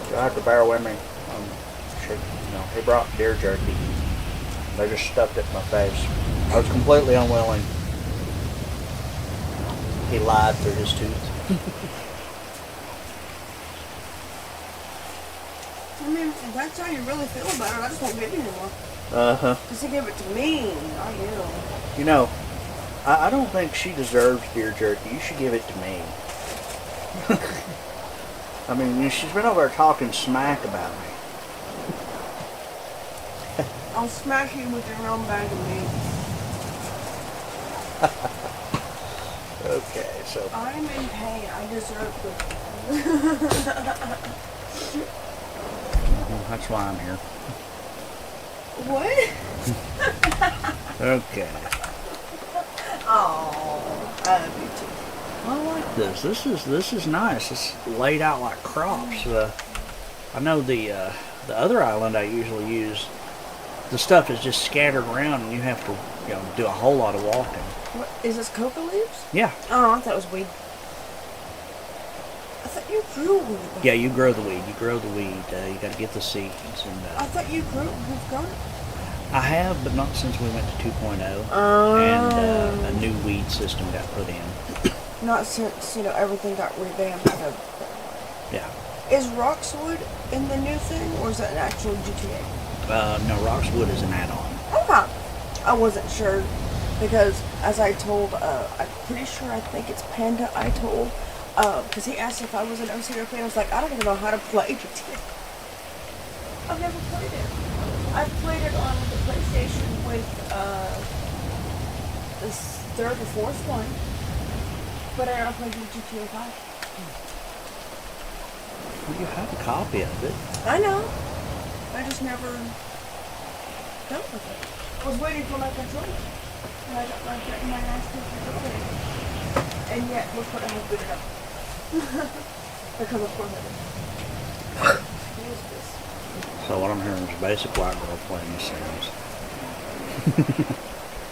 You'll have to bear with me. He brought deer jerky. They just stuffed it in my face. I was completely unwilling. He lied through his tooth. I mean, if that's how you really feel about it, I just won't get it anymore. Uh-huh. Because he gave it to me, not you. I don't think she deserves deer jerky. You should give it to me. I mean, she's been over there talking smack about me. I'll smash you with your own bag of meat. Okay, so I'm in pain. I deserve this. that's why I'm here. What? Okay. Oh, I love you too. I like this. This is nice. It's laid out like crops. I know the other island I usually use, the stuff is just scattered around, and you have to do a whole lot of walking. What, is this coca leaves? Yeah. Oh, I thought it was weed. I thought you grew weed. Yeah, you grow the weed. You grow the weed. You got to get the seeds. And I thought you've grown it. I have, but not since we went to 2.0. Oh. And a new weed system got put in. Not since, everything got revamped. Yeah. Is Roxwood in the new thing, or is that an actual GTA? No, Roxwood is an add-on. Okay. I wasn't sure, because as I told, I'm pretty sure I think it's Panda I told, because he asked if I was an OCRP, and I was like, I don't even know how to play GTA. I've never played it. I've played it on the PlayStation with the 3rd or 4th one, but I never played with GTA 5. Well, you have a copy of it. I know. I just never dealt with it. I was waiting for my controller. And I got my last two controller. And yet, look what I have booted up. Because of course I did. What is this? So what I'm hearing is a basic white girl playing The Sims.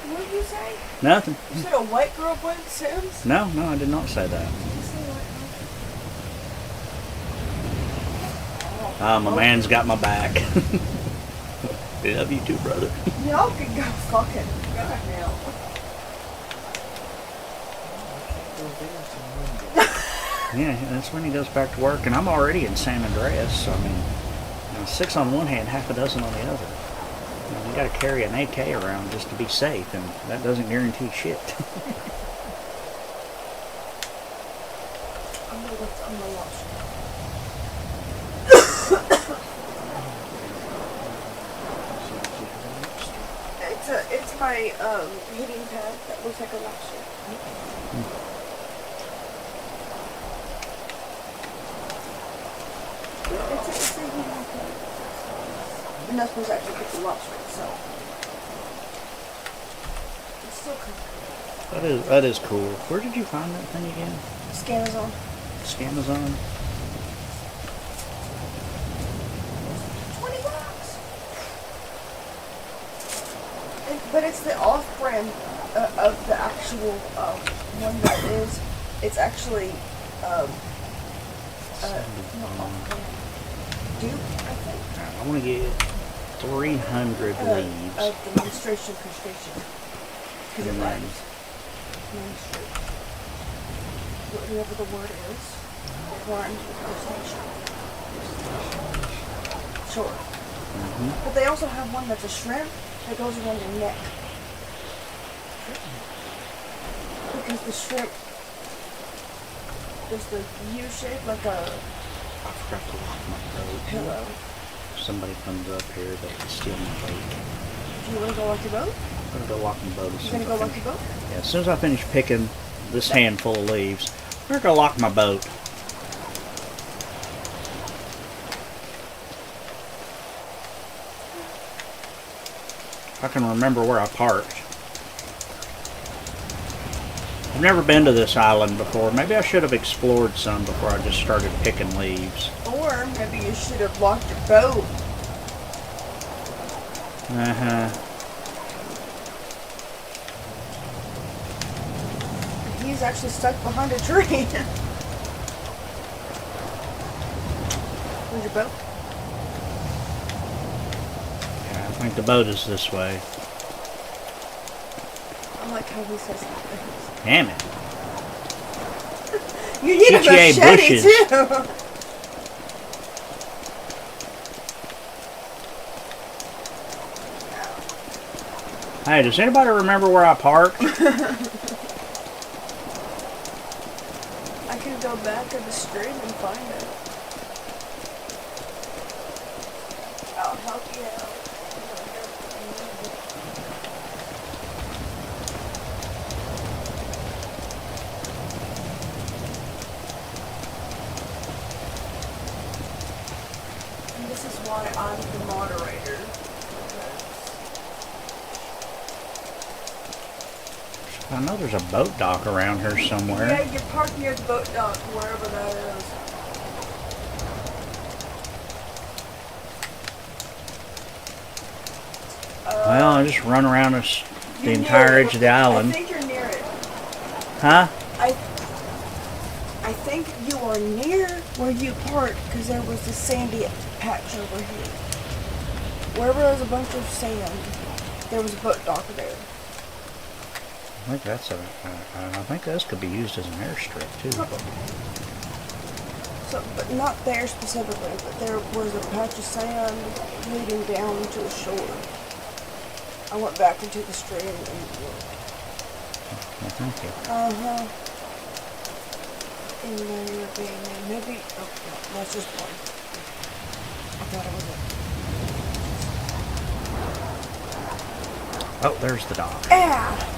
What did you say? Nothing. You said a white girl playing Sims? No, I did not say that. Did you say white My man's got my back. Love you too, brother. girl? Y'all can go fucking God now. Yeah, that's when he goes back to work, and I'm already in San Andreas, so I mean, 6 on one hand, half a dozen on the other. You got to carry an AK around just to be safe, and that doesn't guarantee shit. I'm gonna watch. It's a my heating pad that looks like a lobster. It's a heating pad. You're not supposed to actually get the lobster itself. It's still comfortable. That is cool. Where did you find that thing again? Scamazon. Scamazon? $20. But it's the off-brand of the actual one that is. It's actually not off-brand. Dupe, I think. I want to get 300 leaves. Of the menstruation crustacean. Because it rhymes. Menstruate. Whatever the word is, it rhymes with crustacean. Sure. But they also have one that's a shrimp that goes around your neck. Because the shrimp is the U shape, like a I forgot to lock my boat. pillow. If somebody comes up here, they can steal my boat. Do you want to go lock your boat? I'm going to go lock my boat. You gonna go lock your boat? Yeah, as soon as I finish picking this handful of leaves, I'm going to go lock my boat. I can remember where I parked. I've never been to this island before. Maybe I should have explored some before I just started picking leaves. Or maybe you should have locked your boat. He's actually stuck behind a tree. Where's your boat? Yeah, I think the boat is this way. I like how he says that. Damn it. You need a GTA machete bushes. too. Hey, does anybody remember where I parked? I could go back to the stream and find it. I'll help you out. And this is why I'm the moderator. I know there's a boat dock around here somewhere. Yeah, you're parked near the boat dock, wherever that is. Well, I just run around the You're entire near it. edge of the island. I think you're near it. Huh? I think you are near where you parked because there was this sandy patch over here. Wherever there's a bunch of sand, there was a boat dock there. I think that's I think this could be used as an airstrip too. So, but not there specifically, but there was a patch of sand leading down to the shore. I went back into the stream and looked. Well, thank you. And then you're being maybe. Oh, no, that's just one. I thought it was it. Oh, there's the dock. Ah!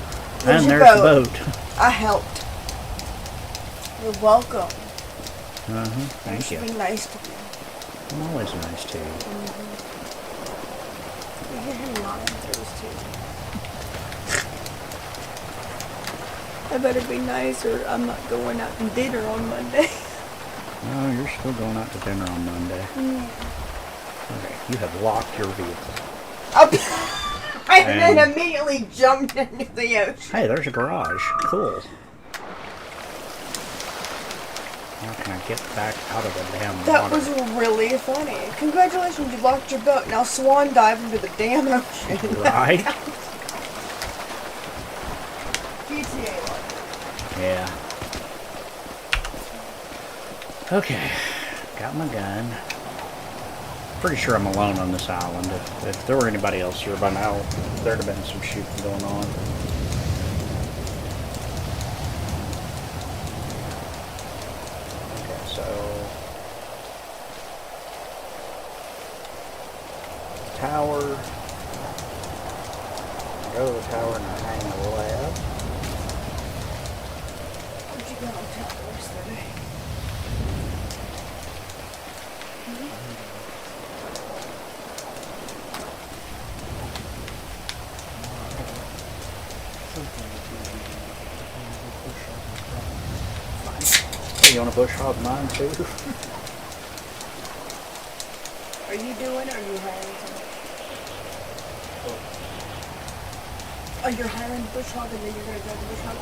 Where's And your there's the boat. I helped. You're welcome. Thank you. Be nice to you. I'm always nice to you. You hear him lying through too. I better be nice or I'm not going out to dinner on Monday. Oh, you're still going out to dinner on Monday. Okay, you have locked your vehicle. And then immediately jumped into the ocean. Hey, there's a garage. Cool. How can I get back out of the damn water? That was really funny. Congratulations, you locked your boat. Now swan dive into the damn ocean. Right? GTA like Yeah. Okay. Got my gun. Pretty sure I'm alone on this island. If there were anybody else here by now, there'd have been some shooting going on. Okay, so tower. go to the tower and hang a left. Where'd you go on top yesterday? Hey, you want to bush hog mine too? Are you doing it or are you hiring somebody? Oh, you're hiring the bush hog and then you're going to drive the bush hog?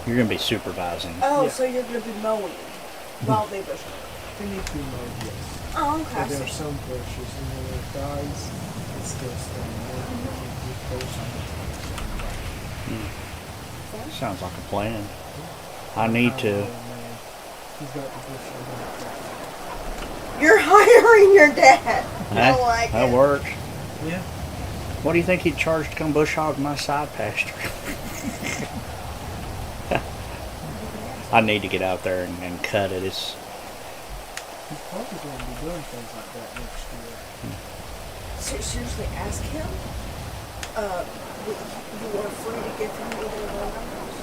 You're going to be supervising. Oh, Yeah. so you're going to be mowing while they bush hog. They need to be mowed, yes. Oh, So okay. there are some bushes, and when it dies, it's still standing there. You can keep those on the Sounds like a plan. I need to. Oh, man. He's got the bush on the You're hiring your dad. I That, like that it. works. Yeah. What do you think he'd charge to come bush hog my side pasture? I need to get out there and cut it. It's He's probably going to be doing things like that next year. Seriously, ask him. You want a free to give him either one of those?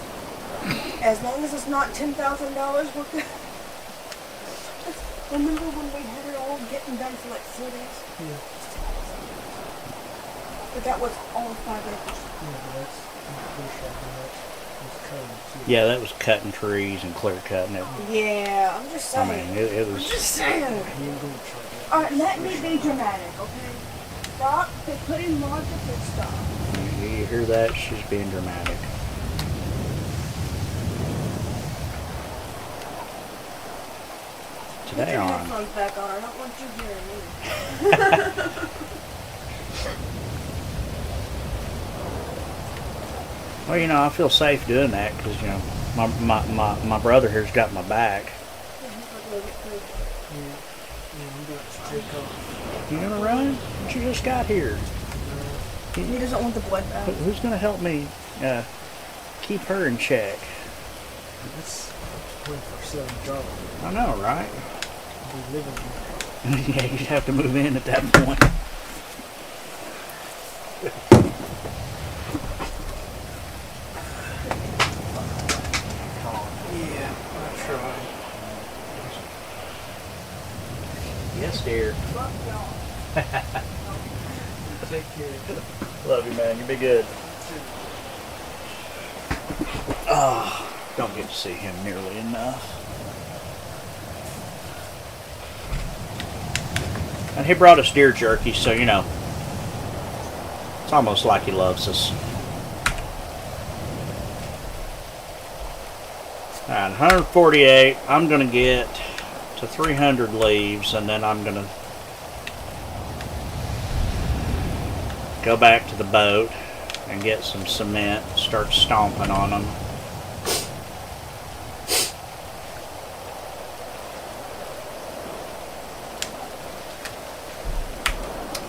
As long as it's not $10,000, we're good. Remember when we had it all getting done for like 4 days? Yeah. But that was all 5 acres. Yeah, but that's bush hog, and that was cutting too. yeah, that was cutting trees and clear cutting it. Yeah, I'm just I saying. mean, it I'm was. just saying. He ain't going to try that. Alright, let me be dramatic, okay? Stop putting logic and stuff. You hear that? She's being dramatic. Put Today your on. headphones back on. I don't want you hearing me. Well, you know, I feel safe doing that because, you know, my brother here's got my back. Yeah, I'm going to take off. You gonna run? You just got here. He doesn't want the blood bath. Who's gonna help me keep her in check? That's a 24/7 job. I know, right? Be living here. Yeah, you'd have to move in at that point. Yeah, I try. Yes, dear. Fuck y'all. Take care. Love you, man. You be good. Oh, don't get to see him nearly enough. And he brought us deer jerky, so you know, it's almost like he loves us. Alright, 148. I'm gonna get to 300 leaves, and then I'm gonna go back to the boat and get some cement, start stomping on them.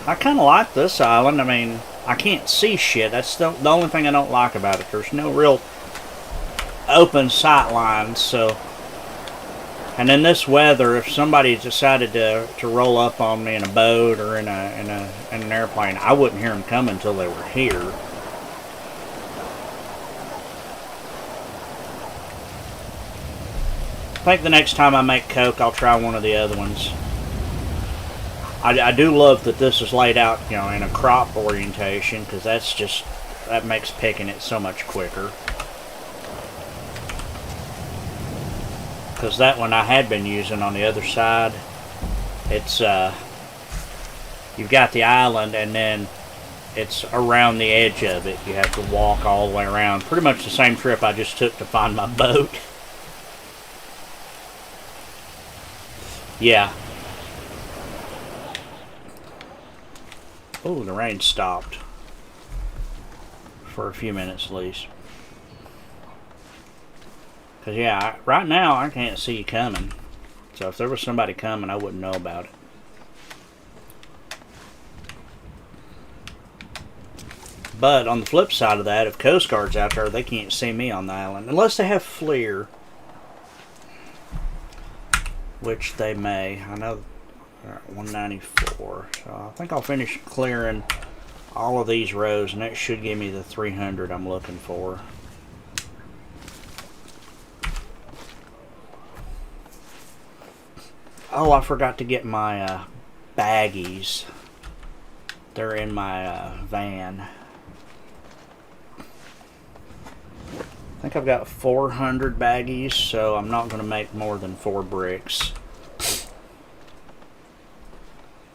I kind of like this island. I mean, I can't see shit. That's the only thing I don't like about it. There's no real open sight lines, so. And in this weather, if somebody decided to roll up on me in a boat or in an airplane, I wouldn't hear them coming until they were here. I think the next time I make Coke, I'll try one of the other ones. I do love that this is laid out, you know, in a crop orientation, because that makes picking it so much quicker. Because that one I had been using on the other side, it's you've got the island and then it's around the edge of it. You have to walk all the way around. Pretty much the same trip I just took to find my boat. Yeah. Oh, the rain stopped for a few minutes at least. Because, yeah, right now I can't see you coming. So if there was somebody coming, I wouldn't know about it. But on the flip side of that, if Coast Guard's out there, they can't see me on the island. Unless they have FLIR. which they may. I know they're at 194. So I think I'll finish clearing all of these rows, and that should give me the 300 I'm looking for. Oh, I forgot to get my baggies. They're in my van. I think I've got 400 baggies, so I'm not going to make more than 4 bricks.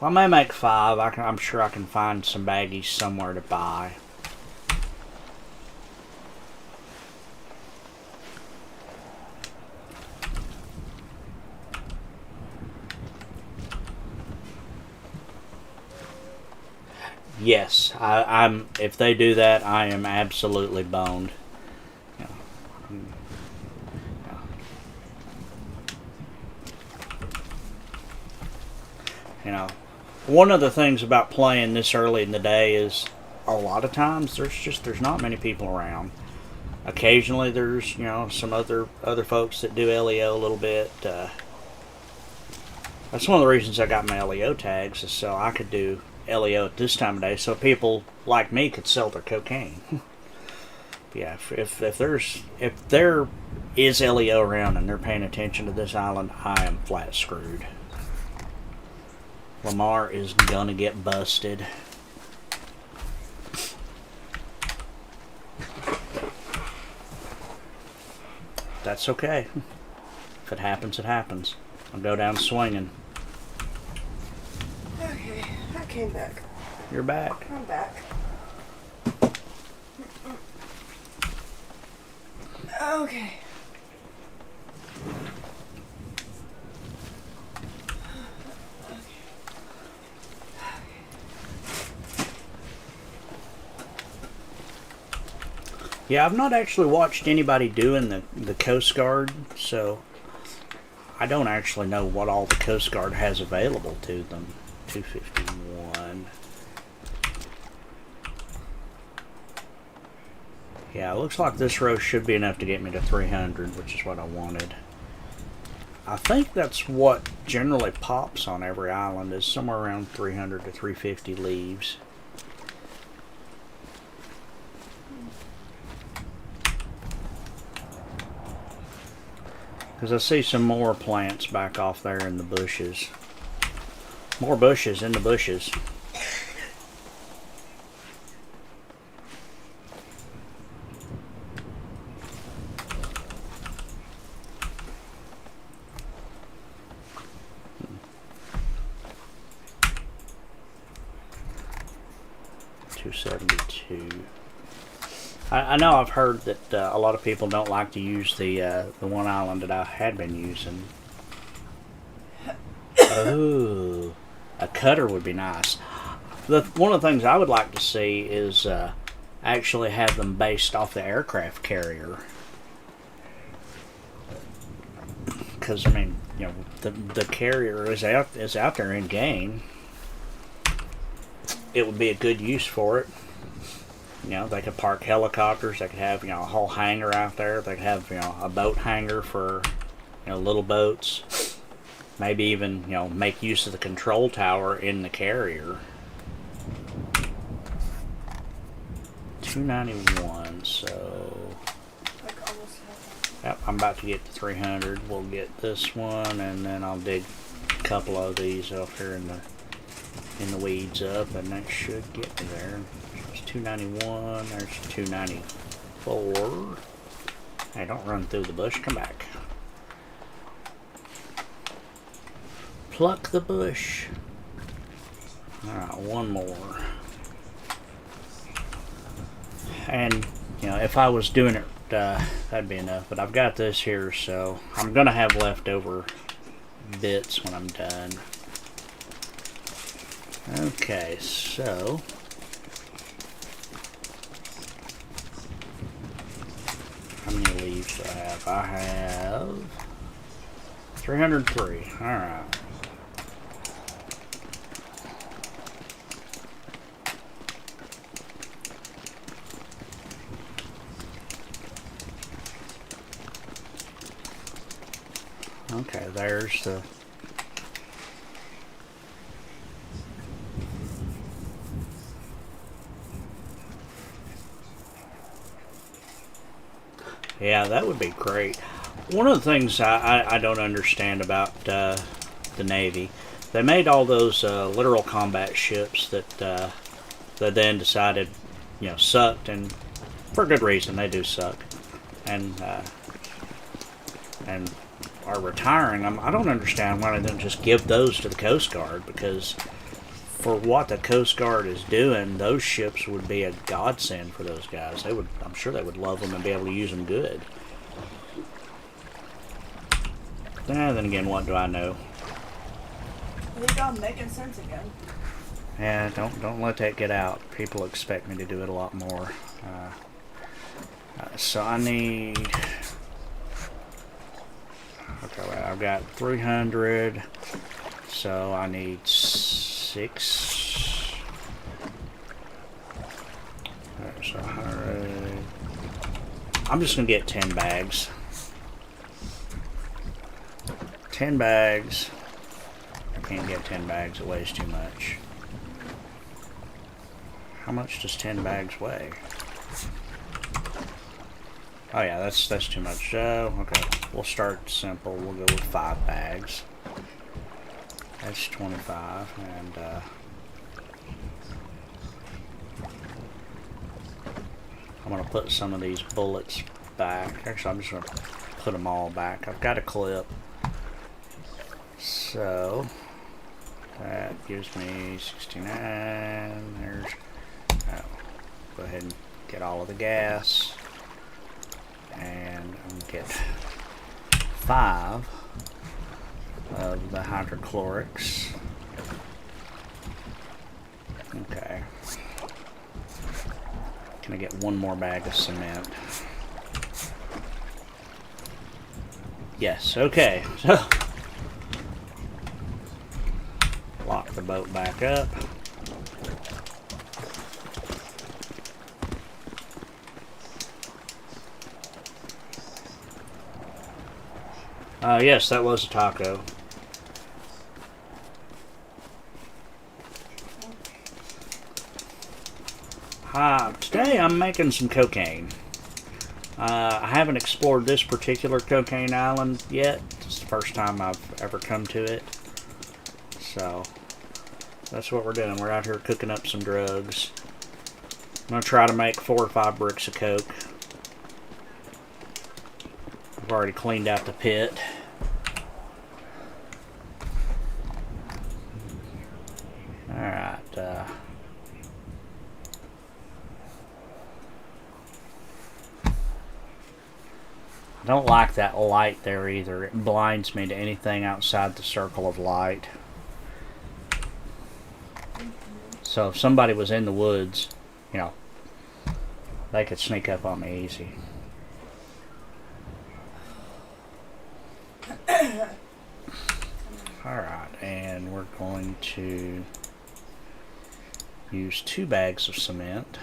Well, I may make 5. I'm sure I can find some baggies somewhere to buy. Yes, I'm. If they do that, I am absolutely boned. You know, one of the things about playing this early in the day is a lot of times there's not many people around. Occasionally there's some other folks that do LEO a little bit. That's one of the reasons I got my LEO tags, is so I could do LEO at this time of day, so people like me could sell their cocaine. Yeah, if there is LEO around and they're paying attention to this island, I am flat screwed. Lamar is gonna get busted. That's okay. If it happens, it happens. I'll go down swinging. Okay, I came back. You're back. I'm back. Okay. Yeah, I've not actually watched anybody doing the Coast Guard, so I don't actually know what all the Coast Guard has available to them. 251. Yeah, it looks like this row should be enough to get me to 300, which is what I wanted. I think that's what generally pops on every island, is somewhere around 300 to 350 leaves. Because I see some more plants back off there in the bushes. More bushes in the bushes. $272. I know I've heard that a lot of people don't like to use the one island that I had been using. Oh, a cutter would be nice. One of the things I would like to see is actually have them based off the aircraft carrier. Because I mean, the carrier is out there in game. It would be a good use for it. They could park helicopters. They could have, a whole hangar out there. They could have, a boat hangar for, little boats. Maybe even, make use of the control tower in the carrier. 291, so... Yep, I'm about to get to 300. We'll get this one, and then I'll dig a couple of these up here in the weeds up, and that should get me there. 291, there's 294. Hey, don't run through the bush, come back. Pluck the bush. Alright, one more. And, if I was doing it, that'd be enough. But I've got this here, so I'm gonna have leftover bits when I'm done. Okay, so... how many leaves do I have? I have 303. Alright. Okay, there's the Yeah, that would be great. One of the things I don't understand about the Navy, they made all those literal combat ships that then decided, sucked, and for good reason, they do suck, and are retiring them. I don't understand why they don't just give those to the Coast Guard, because for what the Coast Guard is doing, those ships would be a godsend for those guys. I'm sure they would love them and be able to use them good. Then again, what do I know? I think I'm making sense again. Yeah, don't let that get out. People expect me to do it a lot more. So I need. Okay, well, I've got 300. So I need 6. Alright, so 100. I'm just gonna get 10 bags. 10 bags. I can't get 10 bags, it weighs too much. How much does 10 bags weigh? Oh yeah, that's too much. Okay, we'll start simple. We'll go with 5 bags. That's 25, and I'm gonna put some of these bullets back. Actually, I'm just gonna put them all back. I've got a clip. So that gives me 69. There's go ahead and get all of the gas, and I'm gonna get 5 of the hydrochlorics. Okay. Can I get one more bag of cement? Yes. Okay. So lock the boat back up. Yes, that was a taco. Today I'm making some cocaine. I haven't explored this particular cocaine island yet. It's the first time I've ever come to it. So that's what we're doing. We're out here cooking up some drugs. I'm going to try to make 4 or 5 bricks of coke. I've already cleaned out the pit. Alright, I don't like that light there either. It blinds me to anything outside the circle of light. So if somebody was in the woods, they could sneak up on me easy. Alright, and we're going to use 2 bags of cement.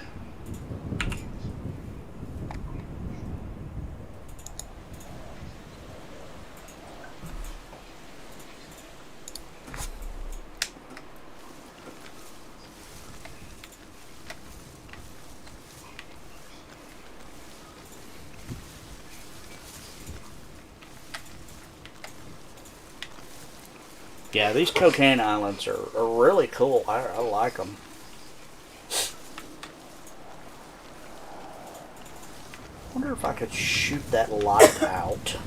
Yeah, these cocaine islands are really cool. I like them. Wonder if I could shoot that light out.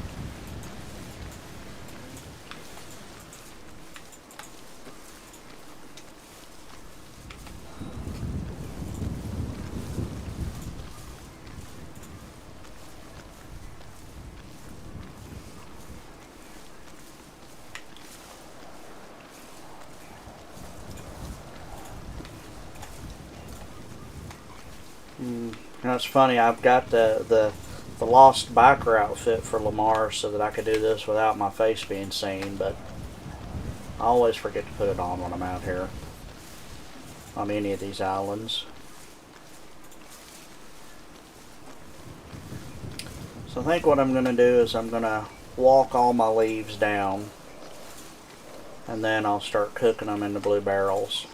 It's funny, I've got the lost biker outfit for Lamar so that I could do this without my face being seen, but I always forget to put it on when I'm out here on any of these islands. So I think what I'm going to do is I'm going to walk all my leaves down, and then I'll start cooking them in the blue barrels.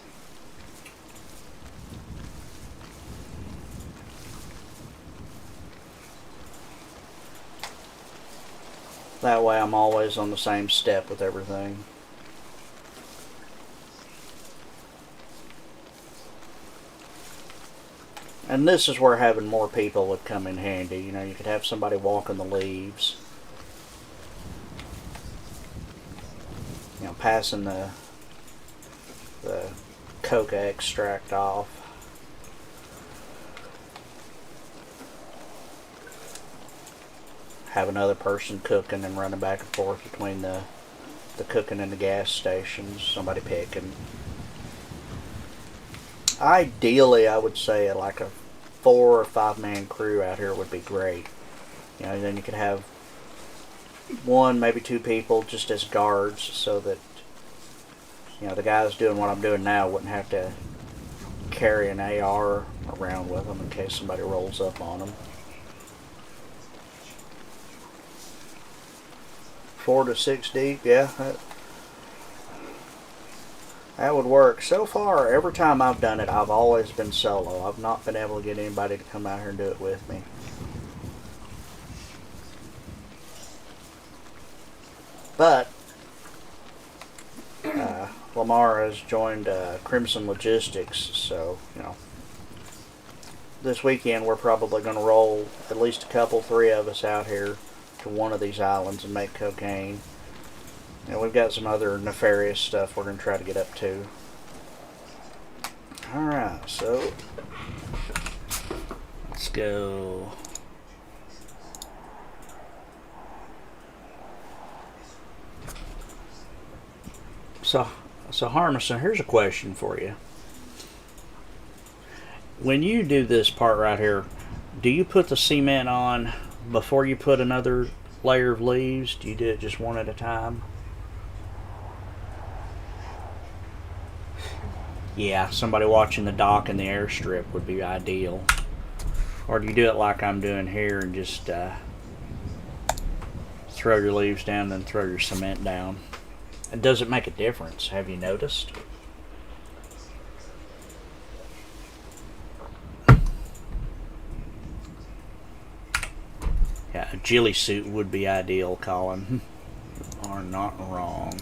That way I'm always on the same step with everything. And this is where having more people would come in handy. You know, you could have somebody walking the leaves. You know, passing the coca extract off. Have another person cooking and running back and forth between the cooking and the gas stations. Somebody picking. Ideally, I would say like a 4 or 5 man crew out here would be great. You know, then you could have 1, maybe 2 people just as guards, so that, you know, the guys doing what I'm doing now wouldn't have to carry an AR around with them in case somebody rolls up on them. 4 to 6 deep, yeah. That would work. So far, every time I've done it, I've always been solo. I've not been able to get anybody to come out here and do it with me. But Lamar has joined Crimson Logistics, so, you know, this weekend we're probably going to roll at least a couple, 3 of us out here to one of these islands and make cocaine. And we've got some other nefarious stuff we're going to try to get up to. Alright, so let's go. So Harmison, here's a question for you. When you do this part right here, do you put the cement on before you put another layer of leaves? Do you do it just one at a time? Yeah, somebody watching the dock and the airstrip would be ideal. Or do you do it like I'm doing here and just throw your leaves down and throw your cement down? It doesn't make a difference. Have you noticed? Yeah, a ghillie suit would be ideal, Colin. You are not wrong.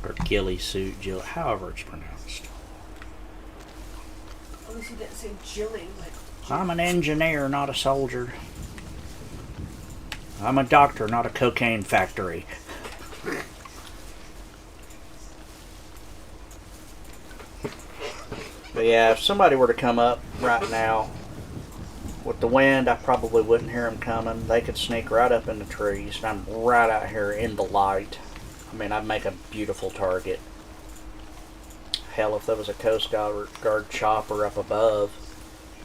Or ghillie suit, Jill, however it's pronounced. At least he didn't say Jilly. Like, I'm an engineer, not a soldier. I'm a doctor, not a cocaine factory. But yeah, if somebody were to come up right now with the wind, I probably wouldn't hear them coming. They could sneak right up in the trees, and I'm right out here in the light. I mean, I'd make a beautiful target. Hell, if there was a Coast Guard chopper up above,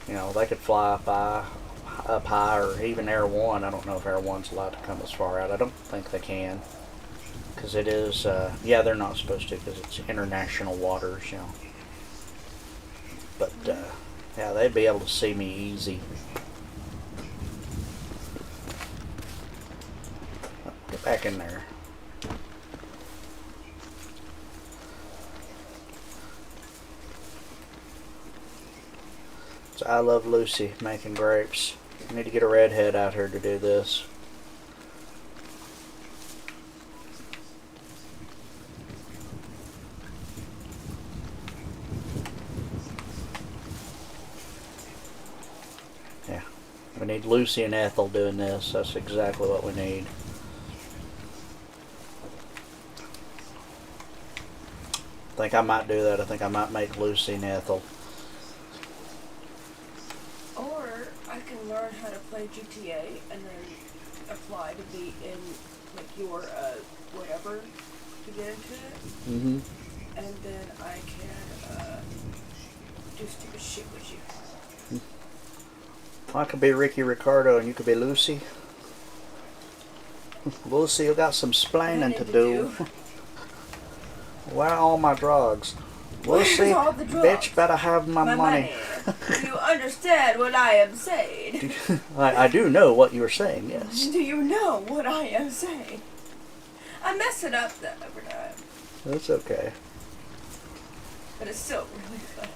you know, they could fly up high, or even Air 1. I don't know if Air 1's allowed to come as far out. I don't think they can. Because it is, yeah, they're not supposed to because it's international waters, you know. But, yeah, they'd be able to see me easy. Get back in there. So I Love Lucy making grapes. I need to get a redhead out here to do this. Yeah, we need Lucy and Ethel doing this. That's exactly what we need. I think I might do that. I think I might make Lucy and Ethel. I can learn how to play GTA and then apply to be in like your whatever to get into it. Mm-hmm. And then I can do stupid shit with you. I could be Ricky Ricardo and you could be Lucy. Lucy, you got some splaining to do. Where are all my drugs? We'll Where's see. all the drugs? Bitch better have my money. Do you understand what I am saying? I do know what you were saying, yes. Do you know what I am saying? I mess it up though every time. That's okay. But it's still really fun.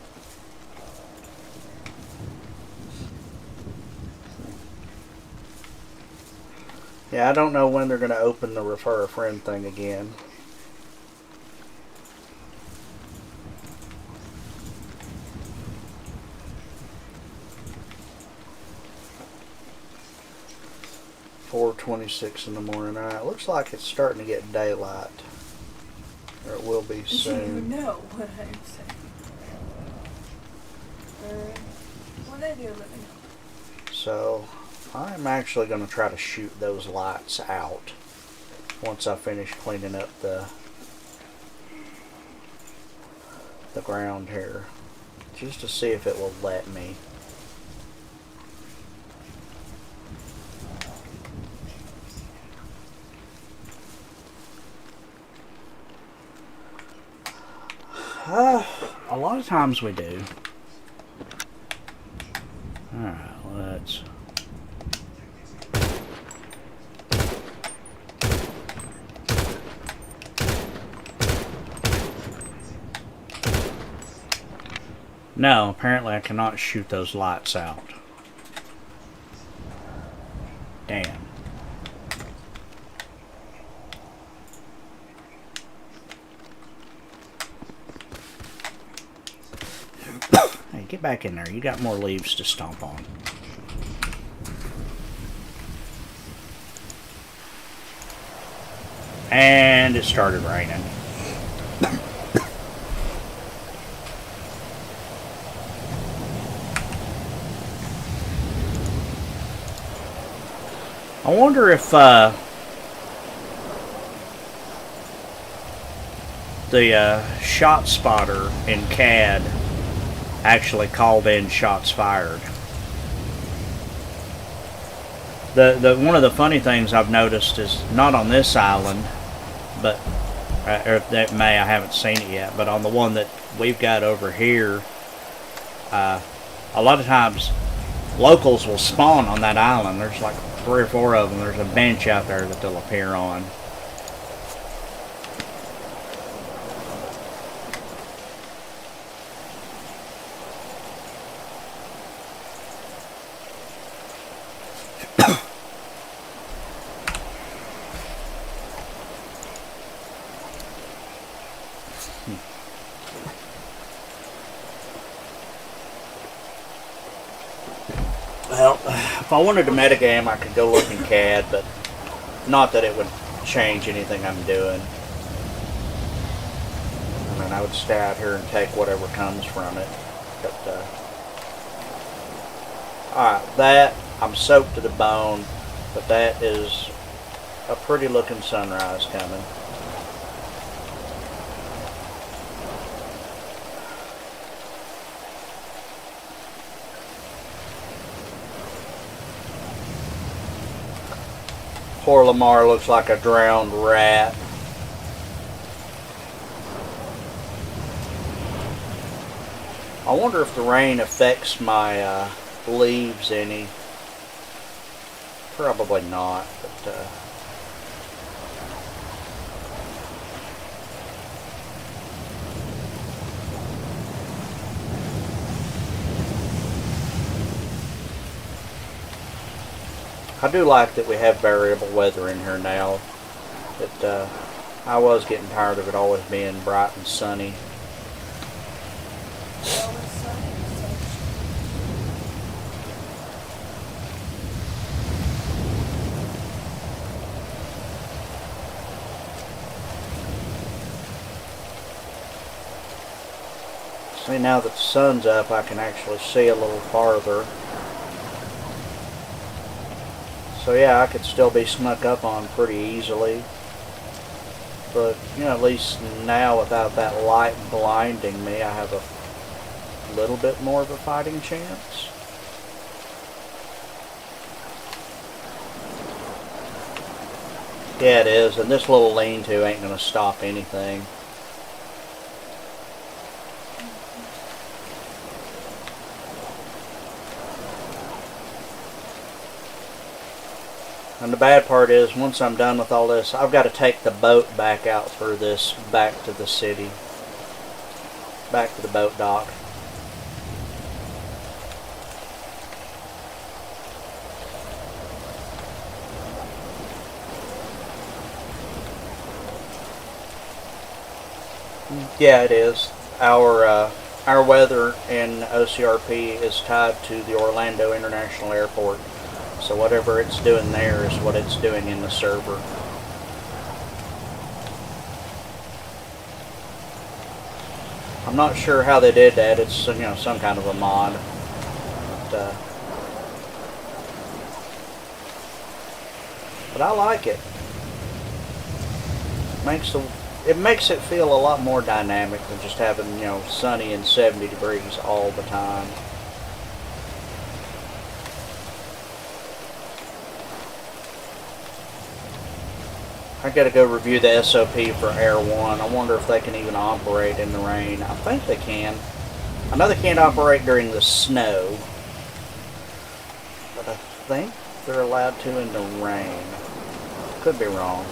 Yeah, I don't know when they're going to open the refer a friend thing again. $4:26 in the morning. All right, looks like it's starting to get daylight, or it will be soon. Do you know what I am saying? What I do, let me know. So I'm actually going to try to shoot those lights out once I finish cleaning up the ground here, just to see if it will let me. A lot of times we do. Alright, let's... No, apparently I cannot shoot those lights out. Damn. Hey, get back in there. You got more leaves to stomp on. And it started raining. I wonder if the shot spotter in CAD actually called in shots fired. The one of the funny things I've noticed is not on this island, but or that I haven't seen it yet, but on the one that we've got over here, a lot of times locals will spawn on that island. There's like 3 or 4 of them. There's a bench out there that they'll appear on. Well, if I wanted to metagame, I could go look in CAD, but not that it would change anything I'm doing. I mean, I would stay out here and take whatever comes from it. But, alright, that, I'm soaked to the bone, but that is a pretty looking sunrise coming. Poor Lamar looks like a drowned rat. I wonder if the rain affects my leaves any. Probably not, but I do like that we have variable weather in here now. But I was getting tired of it always being bright and sunny. See, now that the sun's up, I can actually see a little farther. So yeah, I could still be snuck up on pretty easily. But, you know, at least now without that light blinding me, I have a little bit more of a fighting chance. Yeah, it is, and this little lean-to ain't gonna stop anything. And the bad part is, once I'm done with all this, I've got to take the boat back out through this, back to the city, back to the boat dock. Yeah, it is. Our weather in OCRP is tied to the Orlando International Airport. So whatever it's doing there is what it's doing in the server. I'm not sure how they did that. It's some kind of a mod. But I like it. It makes it feel a lot more dynamic than just having, sunny and 70 degrees all the time. I gotta go review the SOP for Air 1. I wonder if they can even operate in the rain. I think they can. I know they can't operate during the snow, but I think they're allowed to in the rain. Could be wrong.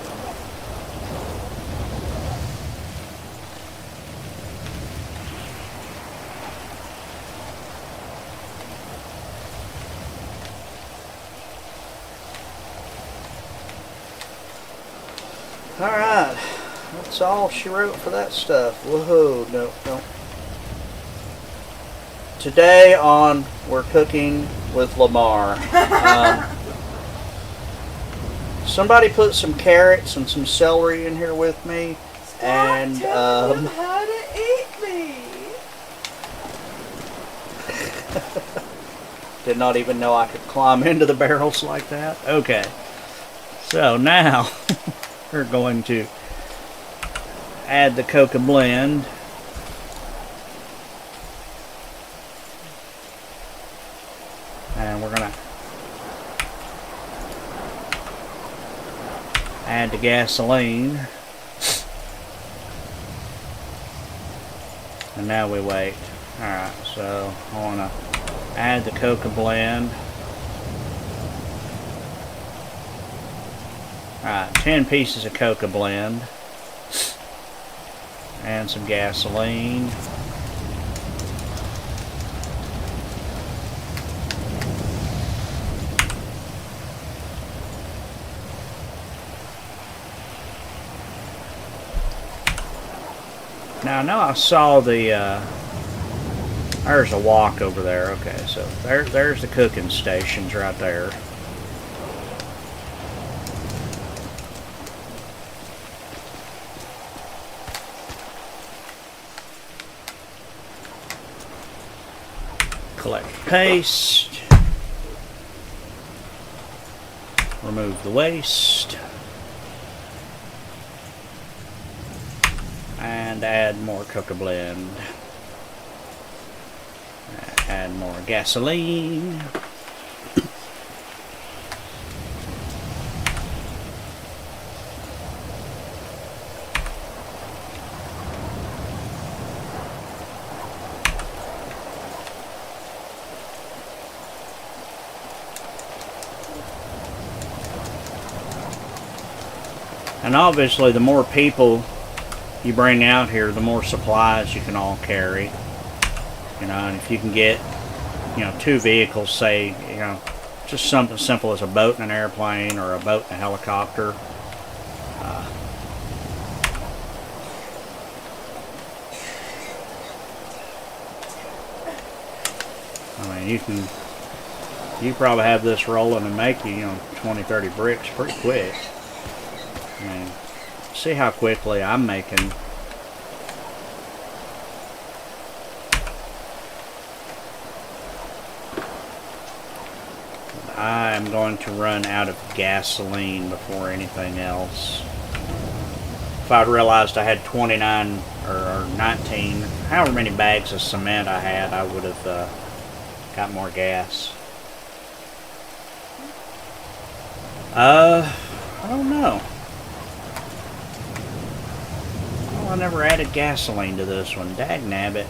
Alright, that's all she wrote for that stuff. Woohoo, no. Today on We're Cooking with Lamar. Somebody put some carrots and some celery in here with me. And Stop telling them how to eat me. Did not even know I could climb into the barrels like that. Okay, so now we're going to add the coca blend. And we're going to add the gasoline. And now we wait. Alright, so I want to add the coca blend. Alright, 10 pieces of coca blend. And some gasoline. Now I know I saw the there's a wok over there. Okay, so there's the cooking stations right there. Collect paste. Remove the waste. And add more coca blend. Add more gasoline. And obviously the more people you bring out here, the more supplies you can all carry. And if you can get, 2 vehicles, say, just something simple as a boat and an airplane or a boat and a helicopter. I mean, you probably have this rolling and make you, 20, 30 bricks pretty quick. I mean, see how quickly I'm making. I am going to run out of gasoline before anything else. If I'd realized I had 29 or 19, however many bags of cement I had, I would have got more gas. I don't know. I never added gasoline to this one. Dagnabbit.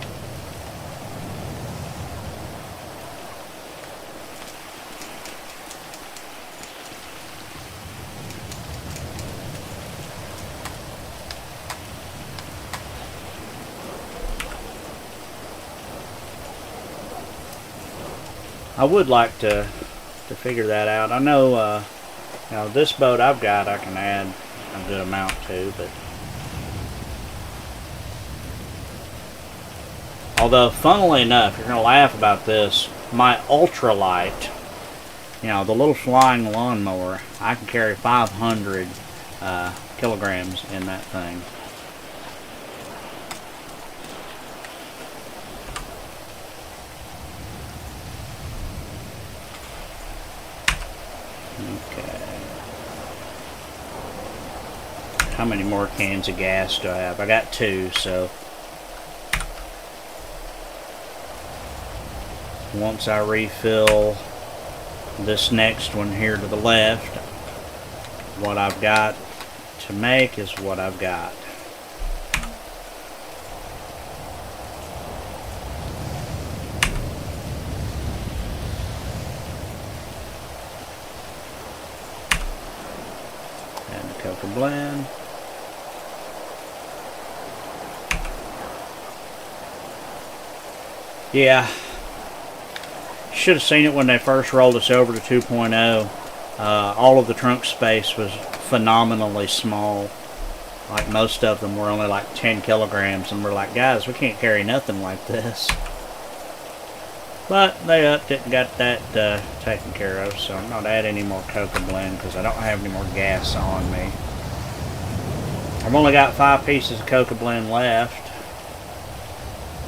I would like to figure that out. I know, this boat I've got I can add a good amount to, but although, funnily enough, you're going to laugh about this, my ultralight, the little flying lawnmower, I can carry 500 kilograms in that thing. Okay. How many more cans of gas do I have? I got 2, so once I refill this next one here to the left, what I've got to make is what I've got. And the Coca blend. Yeah. Should have seen it when they first rolled us over to 2.0. All of the trunk space was phenomenally small. Like most of them were only like 10 kilograms, and we're like, guys, we can't carry nothing like this. But they upped it and got that taken care of, so I'm not adding any more Coca blend because I don't have any more gas on me. I've only got 5 pieces of Coca blend left.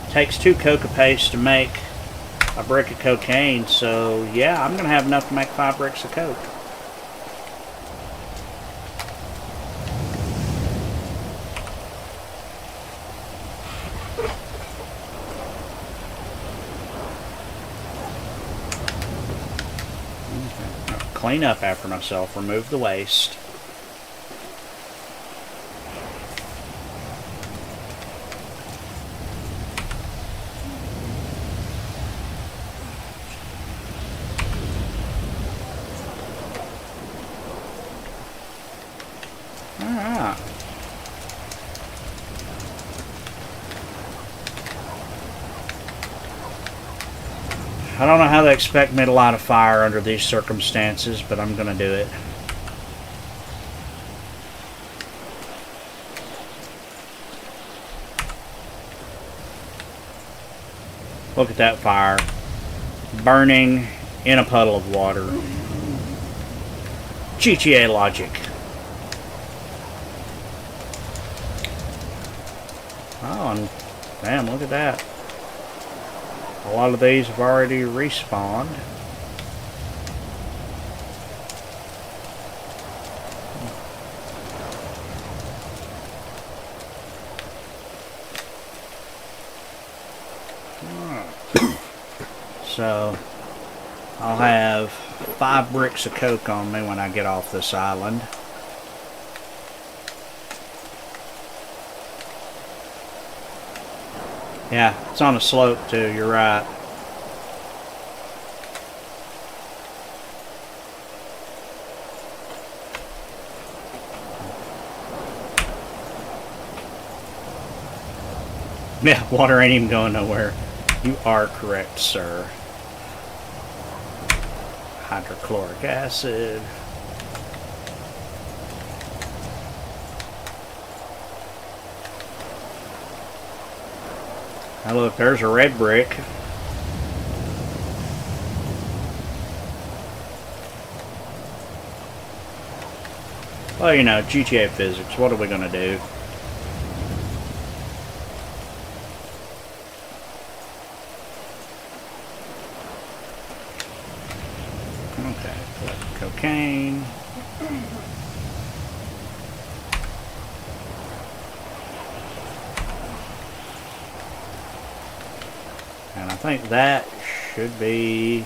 It takes 2 coca pastes to make a brick of cocaine, so yeah, I'm gonna have enough to make 5 bricks of coke. Okay. Clean up after myself, remove the waste. Alright. I don't know how they expect me to light a fire under these circumstances, but I'm gonna do it. Look at that fire. Burning in a puddle of water. GTA logic. Oh, and damn, look at that. A lot of these have already respawned. So, I'll have 5 bricks of coke on me when I get off this island. Yeah, it's on a slope too, you're right. Yeah, water ain't even going nowhere. You are correct, sir. Hydrochloric acid. Now look, there's a red brick. Well, you know, GTA physics, what are we gonna do? Okay, collect cocaine. And I think that should be...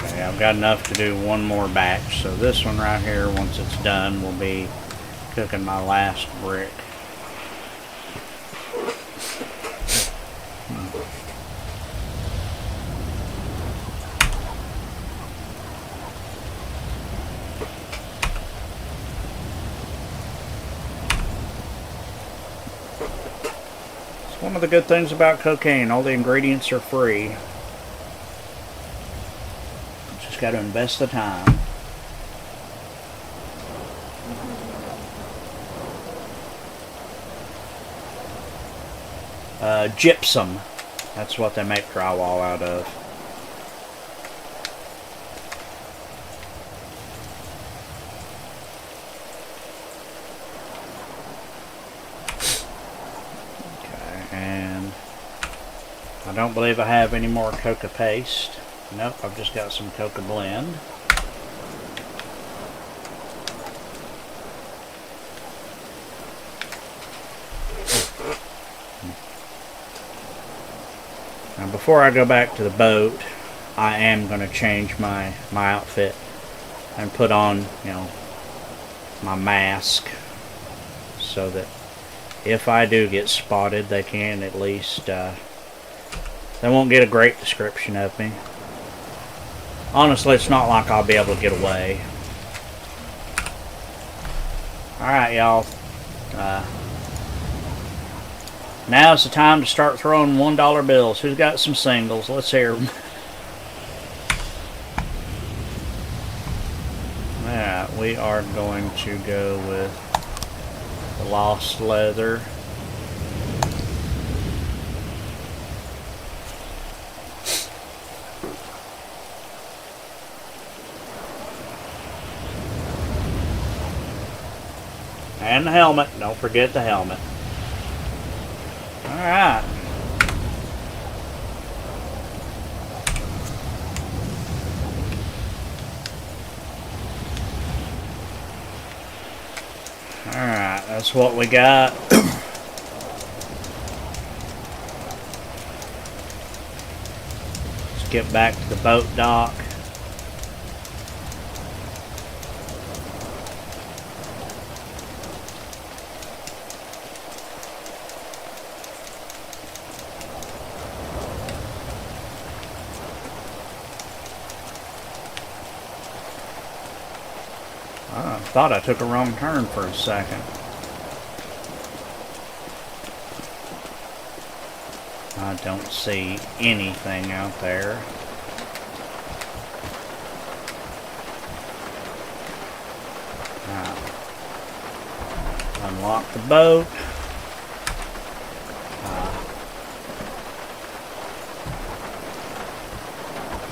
Okay, I've got enough to do one more batch. So this one right here, once it's done, will be cooking my last brick. One of the good things about cocaine, all the ingredients are free. Just got to invest the time. Gypsum. That's what they make drywall out of. Okay, and I don't believe I have any more coca paste. Nope, I've just got some coca blend. Now before I go back to the boat, I am going to change my outfit and put on, you know, my mask so that if I do get spotted, they can at least, they won't get a great description of me. Honestly, it's not like I'll be able to get away. Alright, y'all. Now's the time to start throwing $1 bills. Who's got some singles? Let's hear them. Alright, we are going to go with the Lost Leather. And the helmet. Don't forget the helmet. Alright. Alright, that's what we got. Let's get back to the boat dock. I thought I took a wrong turn for a second. I don't see anything out there. Now, unlock the boat.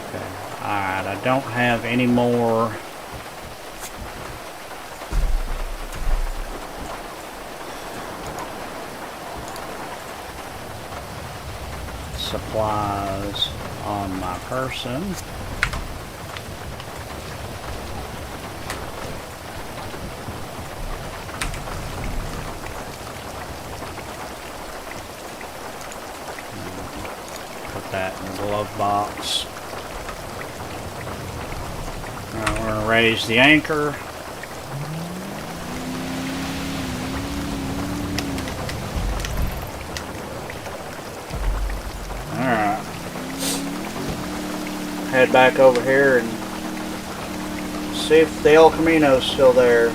Okay. Alright, I don't have any more supplies on my person. Put that in the glove box. Now we're going to raise the anchor. Alright. Head back over here and see if the El Camino's still there.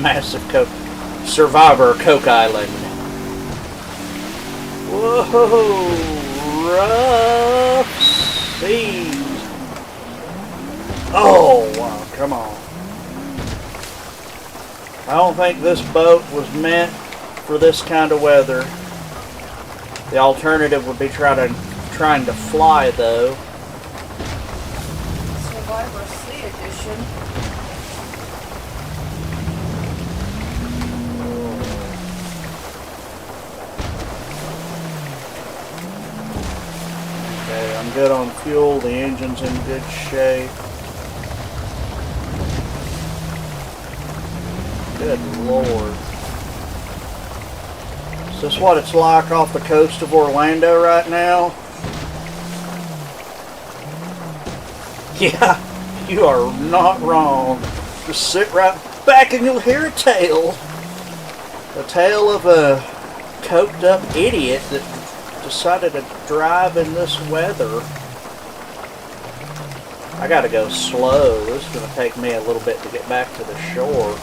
Massive Coke. Survivor Coke Island. Whoa! Rough seas. Oh, wow, come on. I don't think this boat was meant for this kind of weather. The alternative would be trying to fly, though. Survivor Sea Edition. Okay, I'm good on fuel. The engine's in good shape. Good Lord. Is this what it's like off the coast of Orlando right now? Yeah, you are not wrong. Just sit right back and you'll hear a tale. A tale of a coked up idiot that decided to drive in this weather. I gotta go slow. This is gonna take me a little bit to get back to the shore.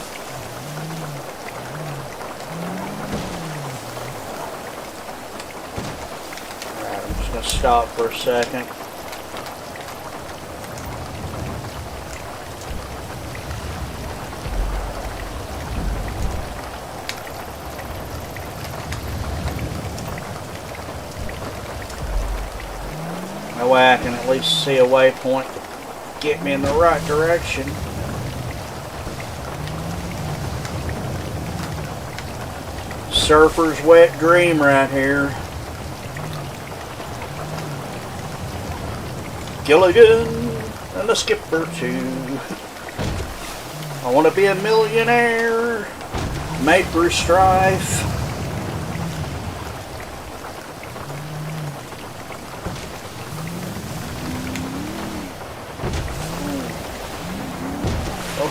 stop for a second. That way I can at least see a waypoint to get me in the right direction. Surfer's wet dream right here. Gilligan and the skipper too. I want to be a millionaire. Made through strife.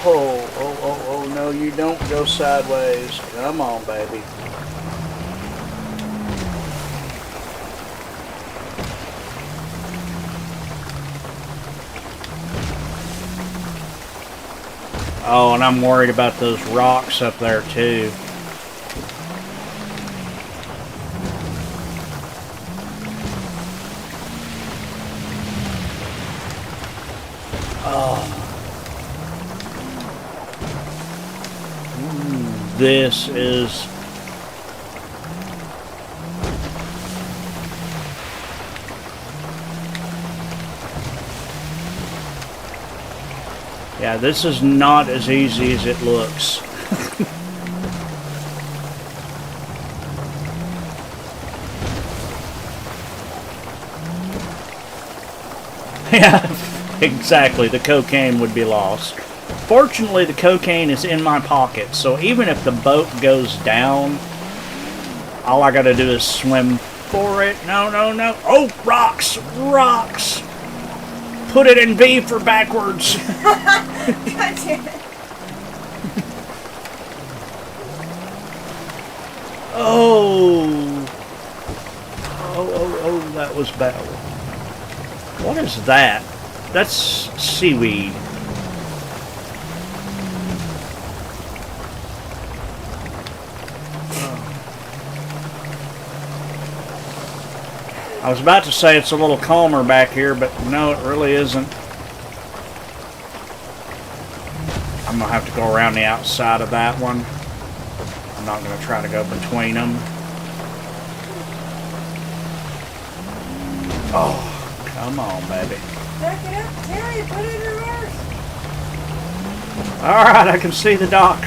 Oh, no, you don't go sideways. Come on, baby. Oh, and I'm worried about those rocks up there too. Oh. This is... Yeah, this is not as easy as it looks. Yeah, exactly. The cocaine would be lost. Fortunately, the cocaine is in my pocket, so even if the boat goes down, all I gotta do is swim for it. No. Oh, rocks! Rocks! Put it in V for backwards. God damn it. Oh, that was bad. What is that? That's seaweed. I was about to say it's a little calmer back here, but no, it really isn't. I'm going to have to go around the outside of that one. I'm not going to try to go between them. Oh, come on, baby. Back it up, Terry. Put it in reverse. Alright, I can see the dock.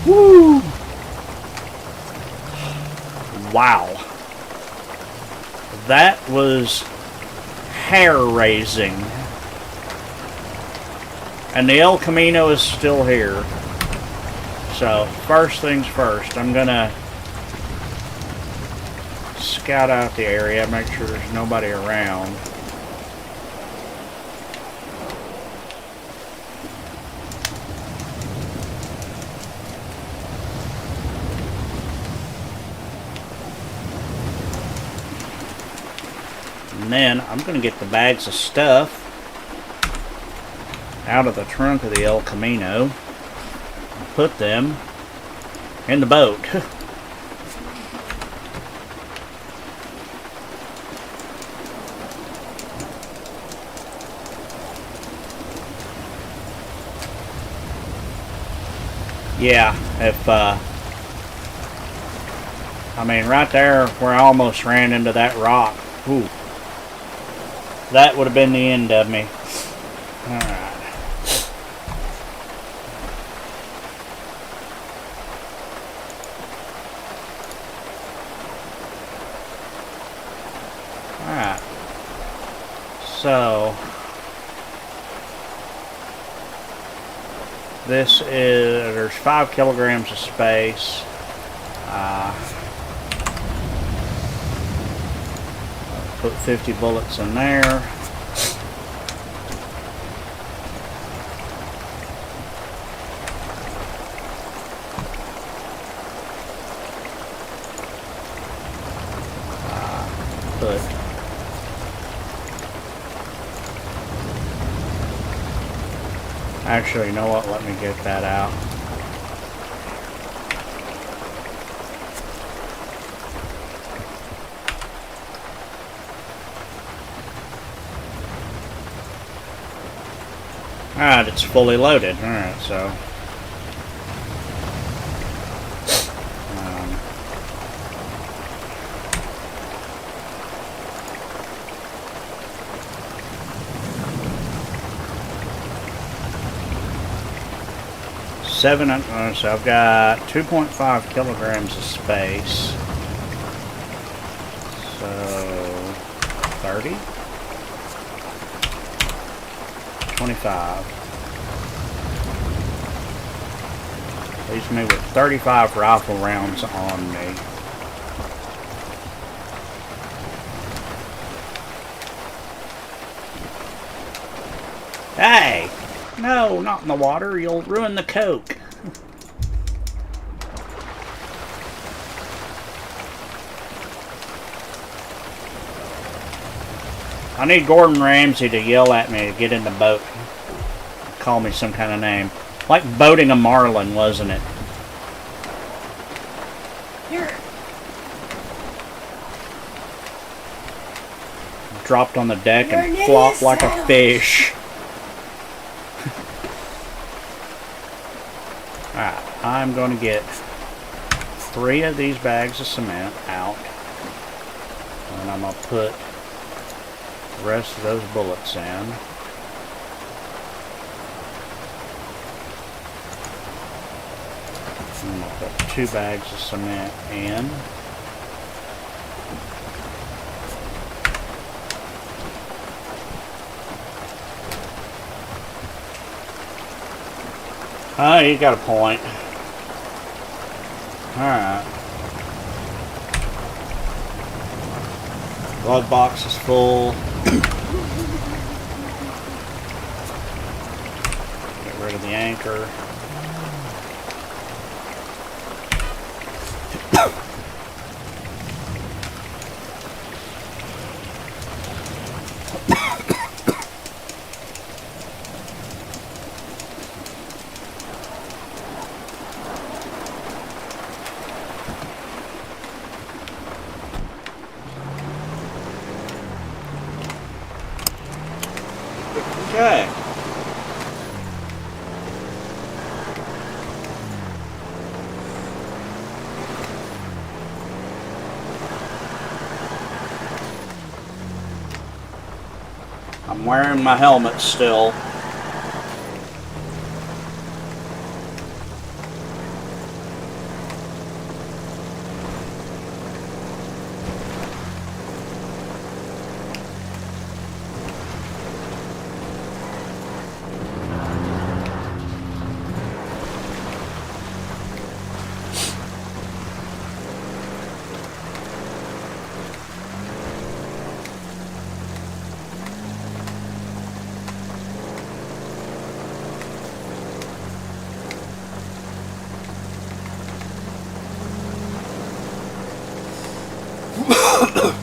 Woo! Wow. That was hair-raising. And the El Camino is still here. So, first things first, I'm gonna scout out the area, make sure there's nobody around. And then I'm going to get the bags of stuff out of the trunk of the El Camino and put them in the boat. Yeah, if I mean right there where I almost ran into that rock. Ooh. That would have been the end of me. Alright. Alright. So this is, there's 5 kilograms of space. Put 50 bullets in there. Actually, you know what? Let me get that out. Alright, it's fully loaded. Alright, so. Um, so I've got 2.5 kilograms of space. So 30, 25. Leaves me with 35 rifle rounds on me. Hey! No, not in the water. You'll ruin the Coke. I need Gordon Ramsay to yell at me to get in the boat. Call me some kind of name. Like boating a marlin, wasn't it? Here. Dropped on the deck Your and name flopped is like a Sally. fish. Alright, I'm going to get 3 of these bags of cement out. And I'm going to put the rest of those bullets in. I'm going to put 2 bags of cement in. Oh, you got a point. Alright. Glove box is full. Get rid of the anchor. Okay. I'm wearing my helmet still.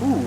Ooh.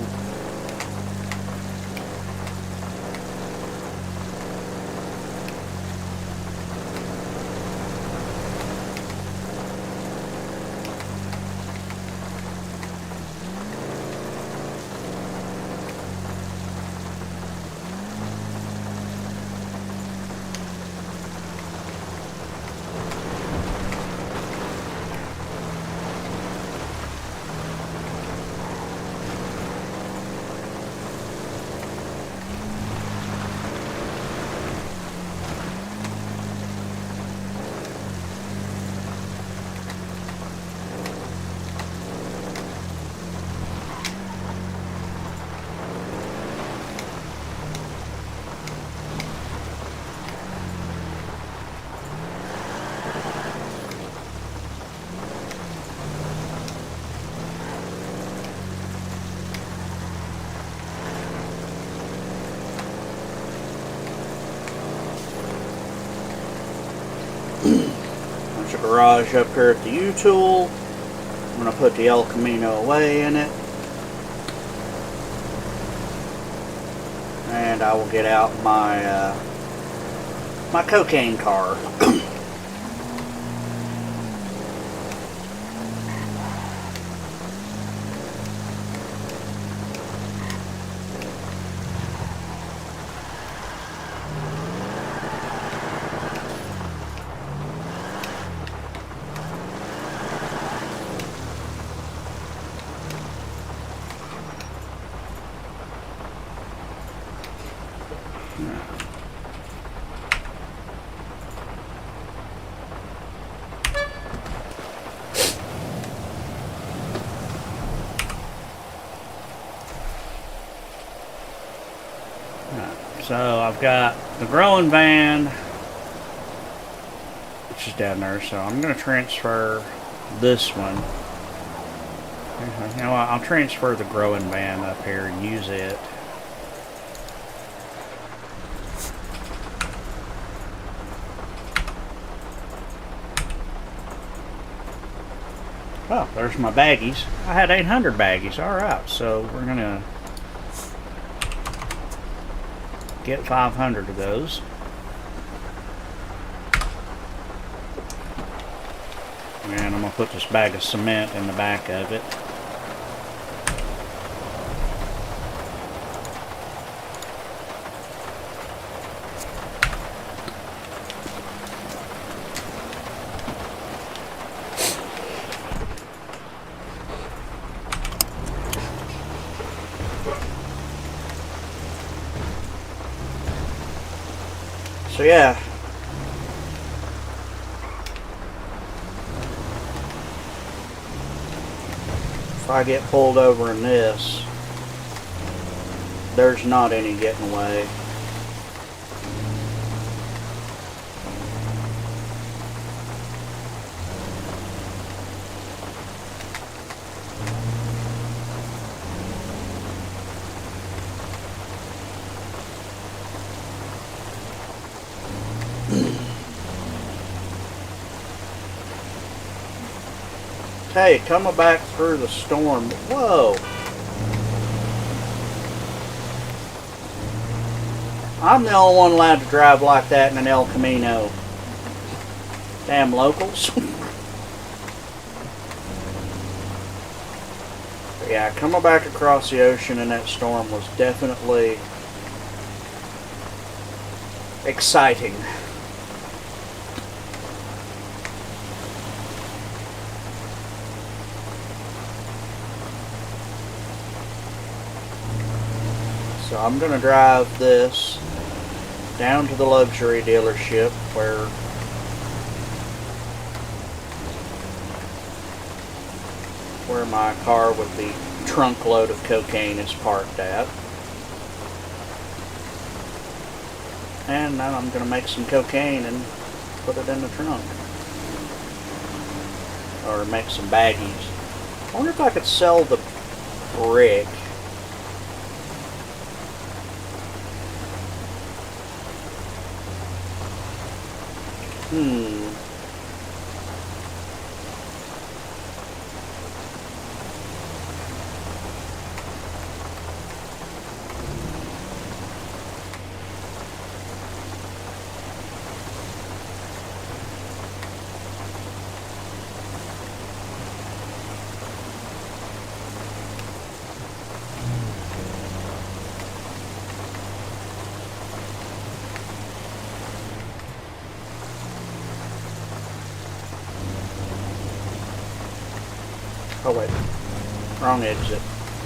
There's a garage up here at the U-Tool. I'm going to put the El Camino away in it. And I will get out my my cocaine car. So I've got the growing van, which is down there. So I'm going to transfer this one. You know, I'll transfer the growing van up here and use it. Oh, there's my baggies. I had 800 baggies. Alright, so we're going to get 500 of those. And I'm going to put this bag of cement in the back of it. So yeah, if I get pulled over in this, there's not any getting away. Hey, coming back through the storm. Whoa. I'm the only one allowed to drive like that in an El Camino. Damn locals. But yeah, coming back across the ocean in that storm was definitely exciting. So I'm going to drive this down to the luxury dealership where my car with the trunk load of cocaine is parked at. And now I'm going to make some cocaine and put it in the trunk. Or make some baggies. I wonder if I could sell the brick. Oh wait, wrong exit.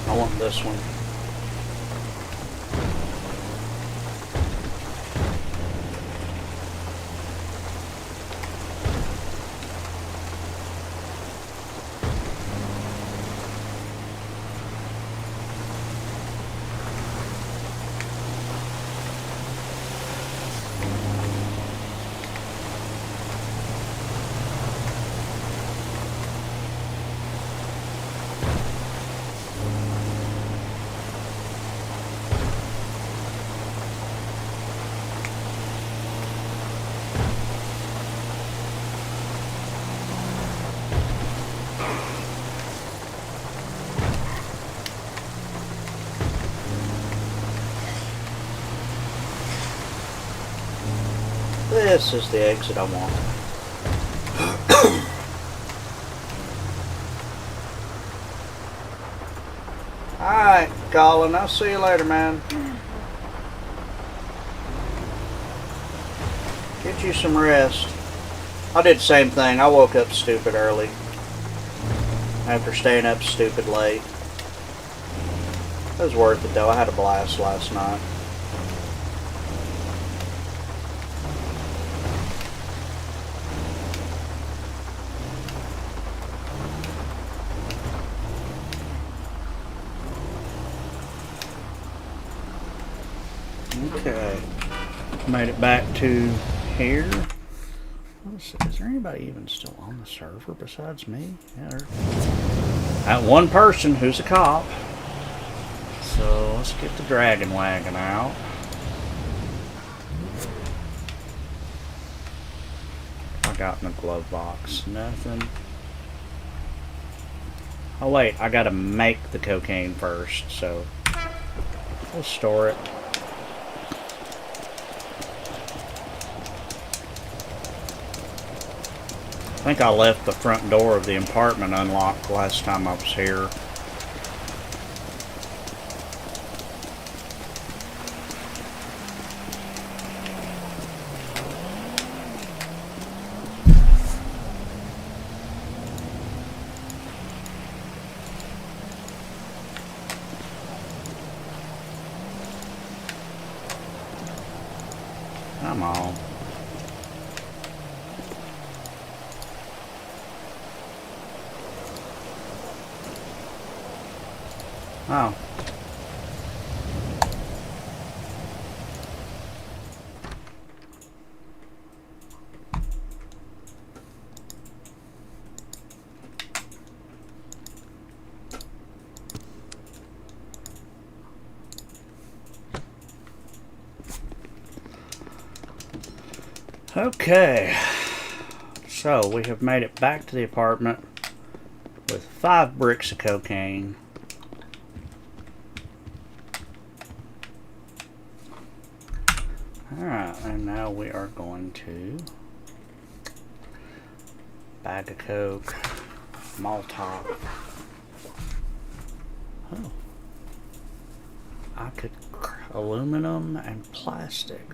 I want this one. This is the exit I want. Alright, Colin, I'll see you later, man. Get you some rest. I did the same thing. I woke up stupid early after staying up stupid late. It was worth it though. I had a blast last night. Okay. made it back to here. Let's see, is there anybody even still on the server besides me? Yeah, that one person who's a cop. So let's get the dragon wagon out. What I got in the glove box? Nothing. Oh wait, I gotta make the cocaine first, so we'll store it. I think I left the front door of the apartment unlocked last time I was here. Come on. Oh. Okay. So we have made it back to the apartment with 5 bricks of cocaine. Alright, and now we are going to bag of coke, Molotov. Oh. I could aluminum and plastic.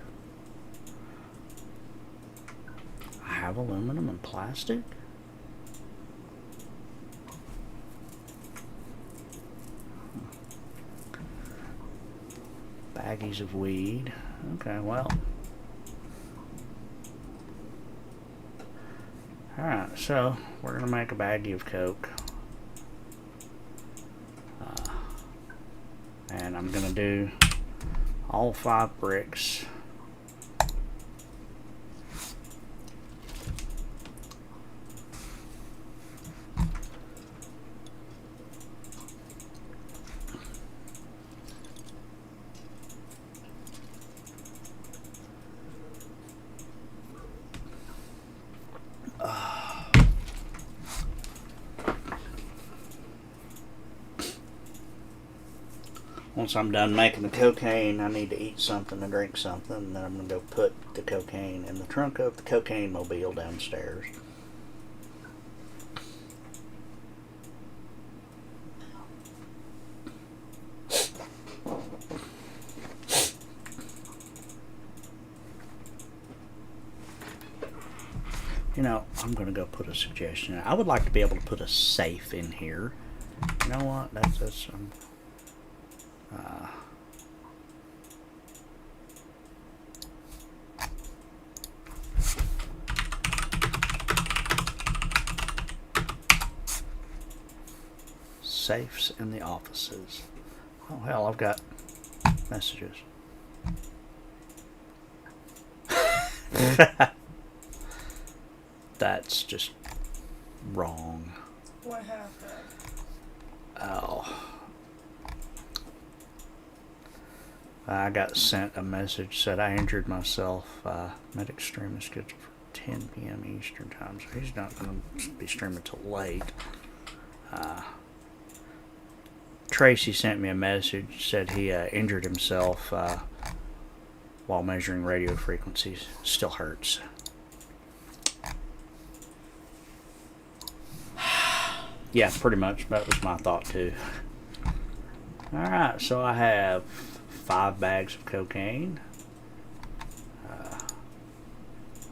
I have aluminum and plastic? Baggies of weed. Okay, well. Alright, so we're going to make a baggie of coke. And I'm going to do all 5 bricks. Once I'm done making the cocaine, I need to eat something and drink something, and then I'm going to go put the cocaine in the trunk of the cocaine mobile downstairs. You know, I'm going to go put a suggestion. I would like to be able to put a safe in here. You know what? That's safes in the offices. Oh hell, I've got messages. That's just wrong. What happened? Oh. I got sent a message said I injured myself. Medic stream is scheduled for 10 p.m. Eastern time, so he's not going to be streaming till late. Tracy sent me a message, said he injured himself while measuring radio frequencies. Still hurts. Yeah, pretty much. That was my thought too. Alright, so I have 5 bags of cocaine.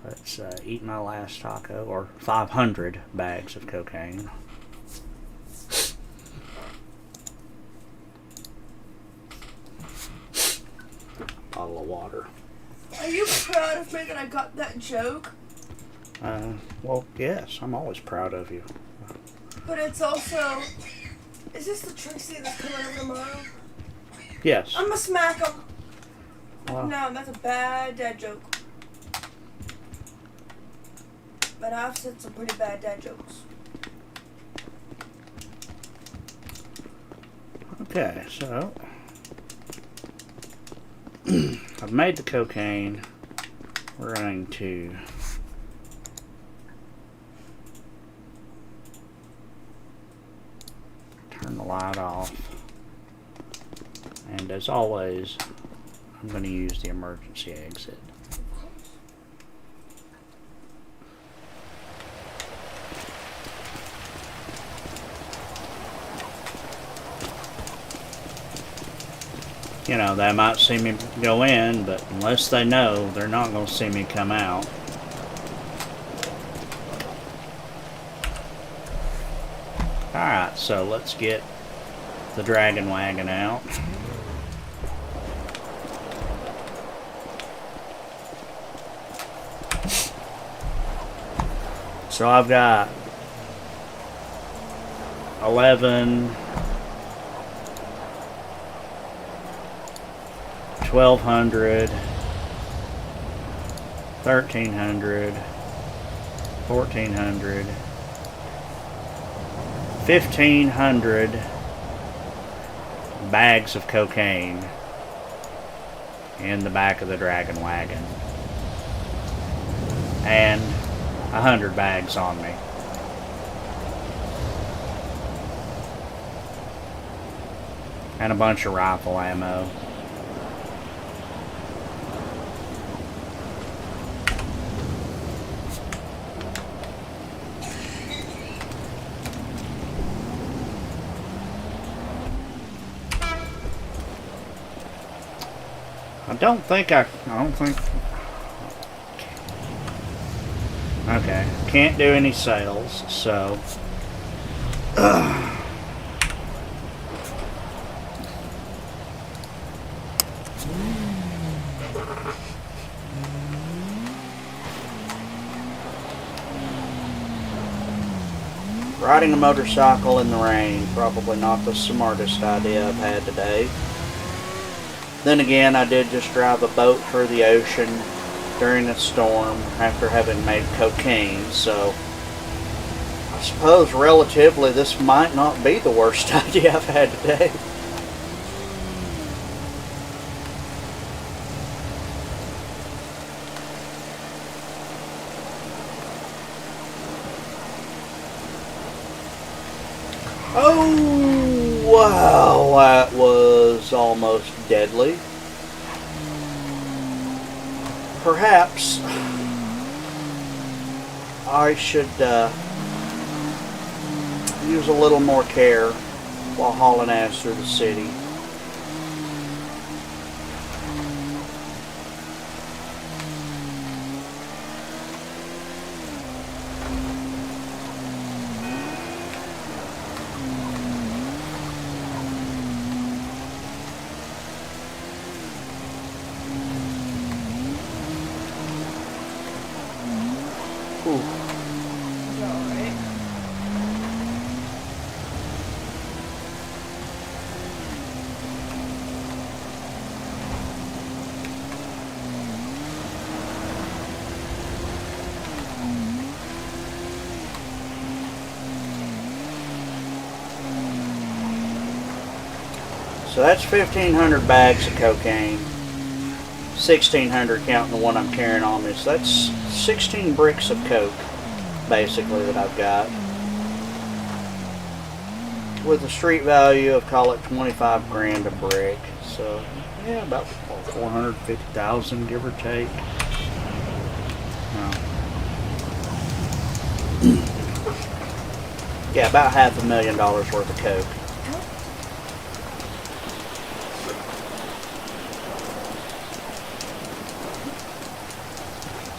Let's eat my last taco, or 500 bags of cocaine. Bottle of water. Are you proud of me that I got that joke? Well, yes, I'm always proud of you. But it's also... Is this the Tracy that's coming over tomorrow? Yes. I'm gonna smack him. Well, No, that's a bad dad joke. But I've said some pretty bad dad jokes. okay, so I've made the cocaine. We're going to turn the light off. And as always, I'm going to use the emergency exit. You know, they might see me go in, but unless they know, they're not going to see me come out. Alright, so let's get the dragon wagon out. So I've got 11, 1,200, 1,300, 1,400, 1,500 bags of cocaine in the back of the dragon wagon, and 100 bags on me. And a bunch of rifle ammo. I don't think. Okay, can't do any sales, so riding a motorcycle in the rain, probably not the smartest idea I've had today. Then again, I did just drive a boat through the ocean during a storm after having made cocaine, so I suppose relatively this might not be the worst idea I've had today. Oh, wow, that was almost deadly. Perhaps I should use a little more care while hauling ass through the city. So that's 1,500 bags of cocaine, 1,600 counting the one I'm carrying on me. So that's 16 bricks of coke, basically, that I've got. With a street value of, call it 25 grand a brick. So, yeah, about 450,000, give or take. Yeah, about $500,000 worth of coke.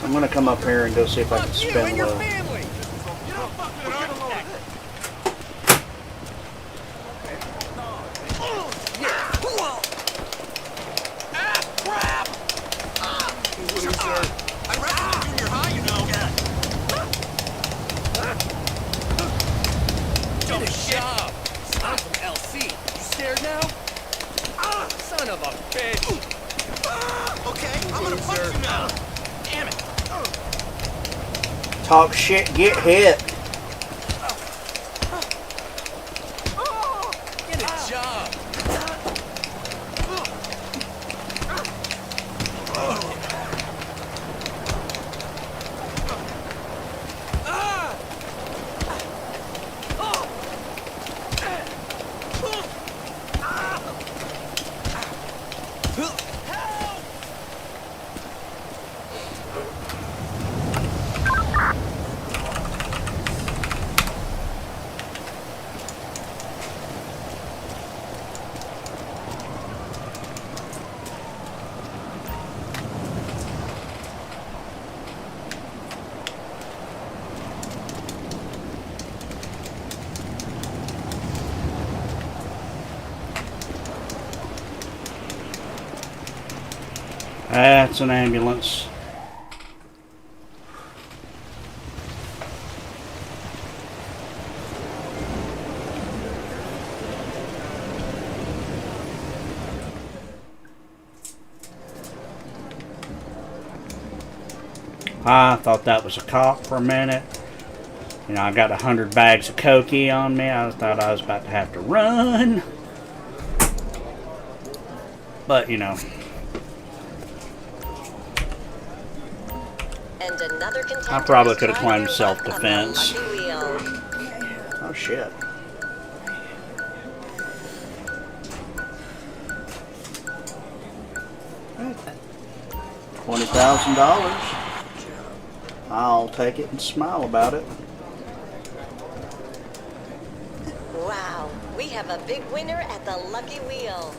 I'm gonna come up here and go see if I can spin a little. I'm from LC. You scared now? Son of a bitch! Talk shit, get hit. Get a job. That's an ambulance. I thought that was a cop for a minute. You know, I got 100 bags of cokey on me. I thought I was about to have to run. But, you know. And another I probably could have contender claimed is driving self-defense. on the lucky wheel. Oh, shit. $20,000. I'll take it and smile about it. Wow, we have a big winner at the lucky wheel.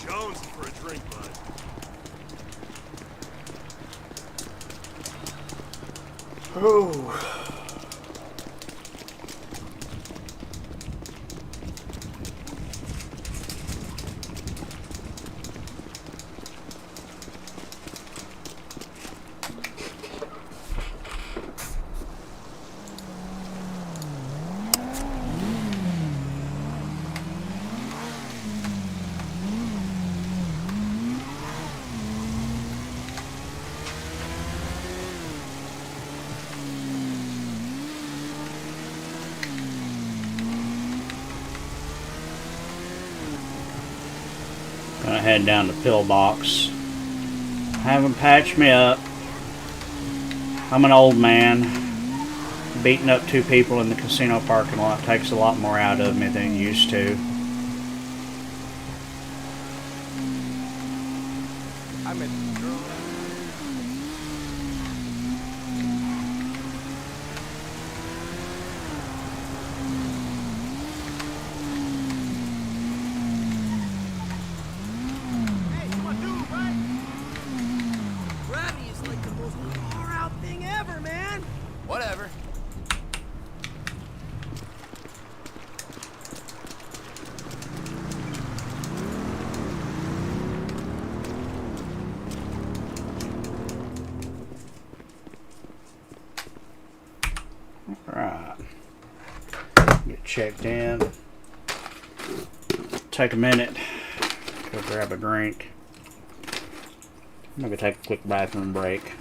Jones for a drink, bud. Oh. Gonna head down to Pillbox. Have them patch me up. I'm an old man. Beating up 2 people in the casino parking lot takes a lot more out of me than it used to. I met the girl. Hey, you my dude, right? Gravity is like the most far out thing ever, man. Whatever. Alright. Get checked in. Take a minute. Go grab a drink. Maybe take a quick bathroom break.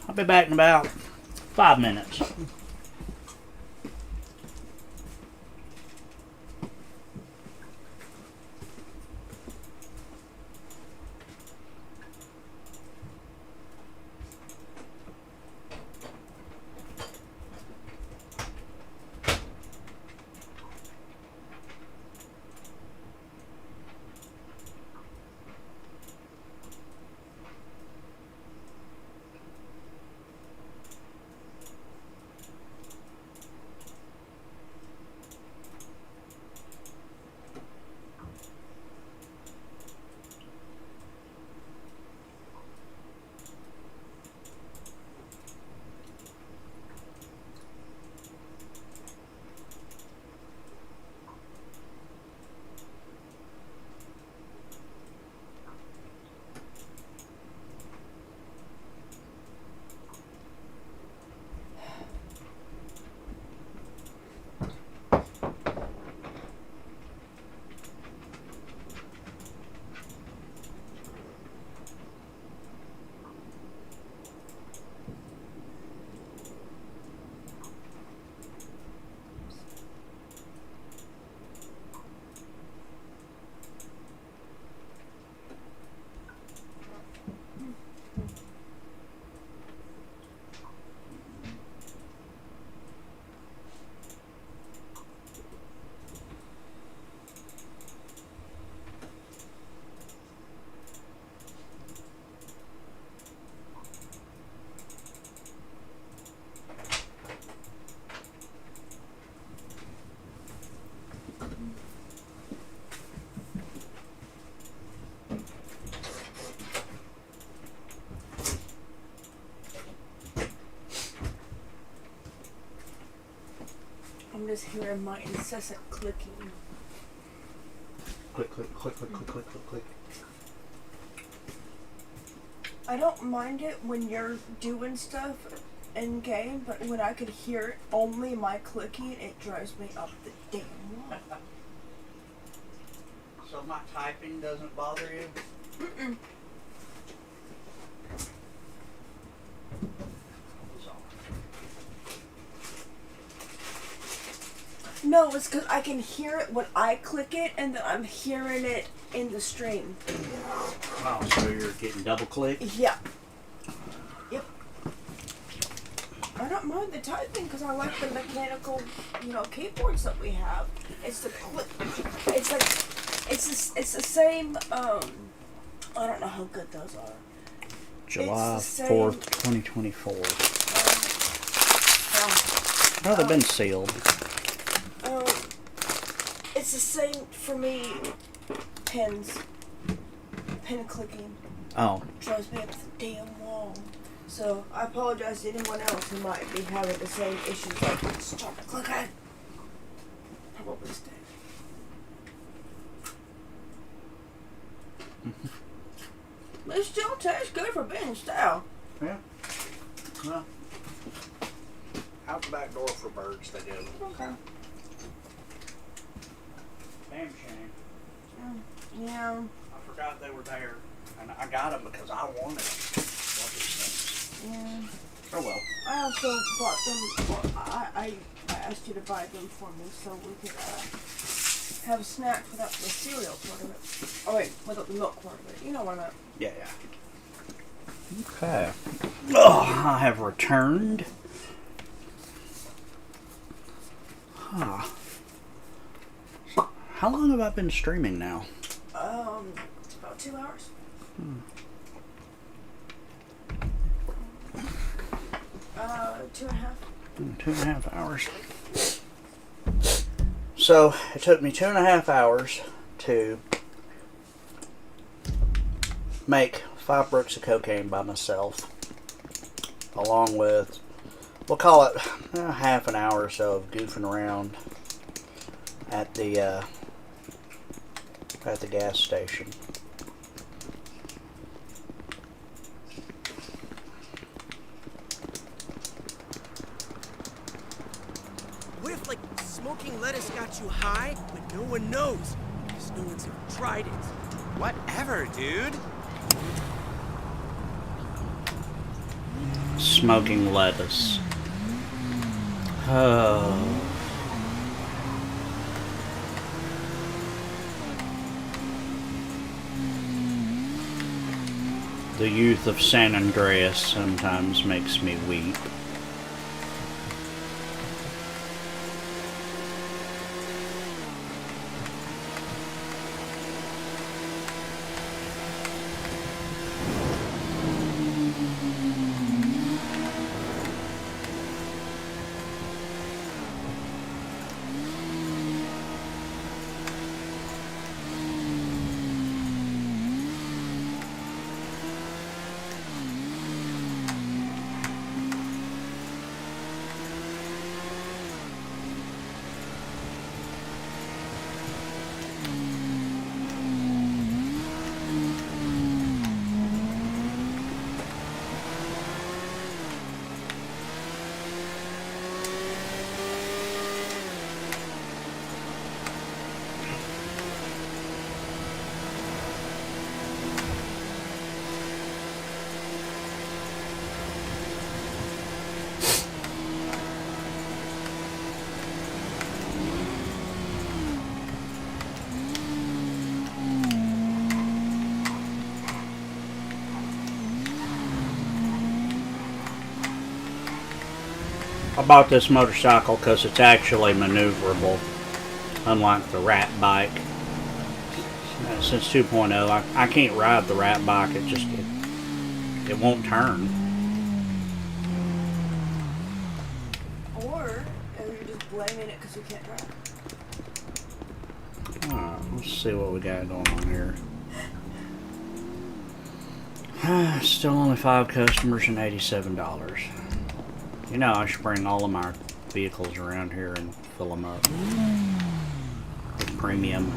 I'll be back in about 5 minutes. is hearing my incessant clicking. Click, click, click, click, click, click, click, click. I don't mind it when you're doing stuff in game, but when I could hear only my clicking, it drives me up the damn wall. So my typing doesn't bother you? Mm-mm. No, it's because I can hear it when I click it, and then I'm hearing it in the stream. Oh, so you're getting double clicked? Yeah. Yep. I don't mind the typing because I like the mechanical, keyboards that we have. It's the click. It's like, it's the same. I don't know how good those are. July It's the 4th, 2024. Oh, they've been sealed. It's the same for me. Pen clicking Oh, drives me up the damn wall. So I apologize to anyone else who might be having the same issues. Like, stop clicking. Probably stay. It still tastes good for being stale. yeah. Well, out the back door for birds, they do. Okay. Damn shame. Yeah. I forgot they were there, and I got them because I wanted them. Love these things. Yeah. Oh well. I also bought them. Well, I asked you to buy them for me so we could have a snack without the cereal part of it. Oh wait, without the milk part of it. You know what I meant. Yeah, yeah. Okay. Oh, I have returned. Huh. So, how long have I been streaming now? It's about 2 hours. 2.5. 2.5 hours. So it took me 2.5 hours to make 5 bricks of cocaine by myself, along with, we'll call it half an hour or so of goofing around at the gas station. What if, like, smoking lettuce got you high, but no one knows? Because no one's ever tried it. Whatever, dude. Smoking lettuce. Oh. The youth of San Andreas sometimes makes me weep. I bought this motorcycle because it's actually maneuverable, unlike the rat bike. Since 2.0, I can't ride the rat bike. It won't turn. Or you're just blaming it because you can't drive. Alright, let's see what we got going on here. Still only 5 customers and $87. You know, I should bring all of my vehicles around here in fill them up with premium.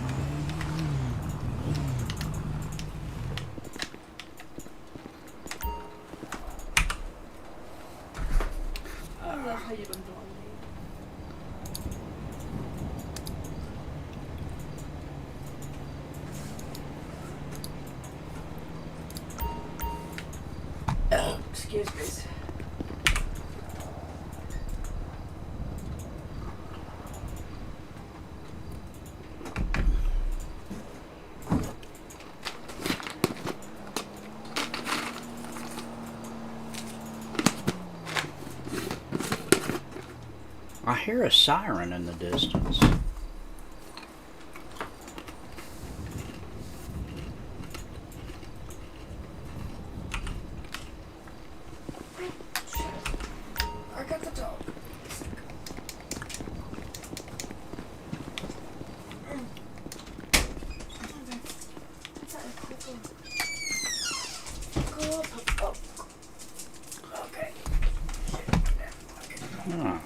I love how you've been blowing me. Excuse me. I hear a siren in the distance. I got the dog. Go up. Okay. Oh.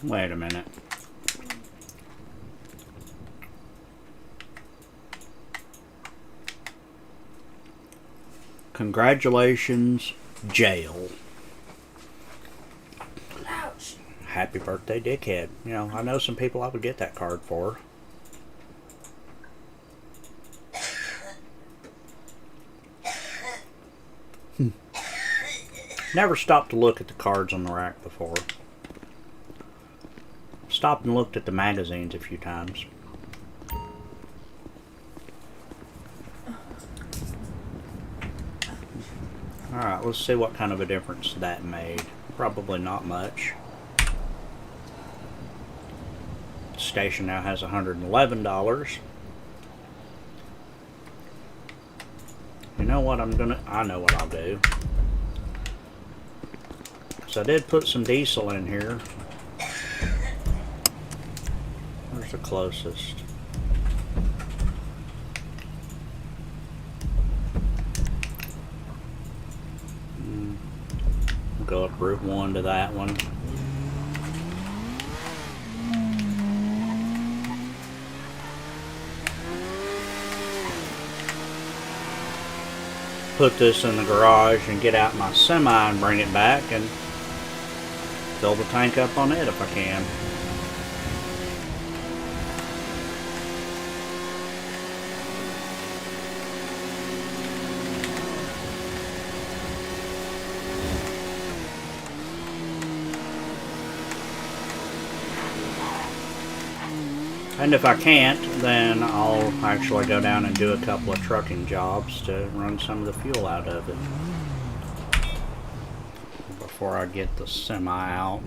Wait a minute. Congratulations, jail. Ouch. Happy birthday, dickhead. You know, I know some people I would get that card for. Never stopped to look at the cards on the rack before. Stopped and looked at the magazines a few times. Alright, let's see what kind of a difference that made. Probably not much. The station now has $111. You know what I know what I'll do. So I did put some diesel in here. Where's the closest? Go up Route 1 to that one. Put this in the garage and get out my semi and bring it back and fill the tank up on it if I can. And if I can't, then I'll actually go down and do a couple of trucking jobs to run some of the fuel out of it before I get the semi out.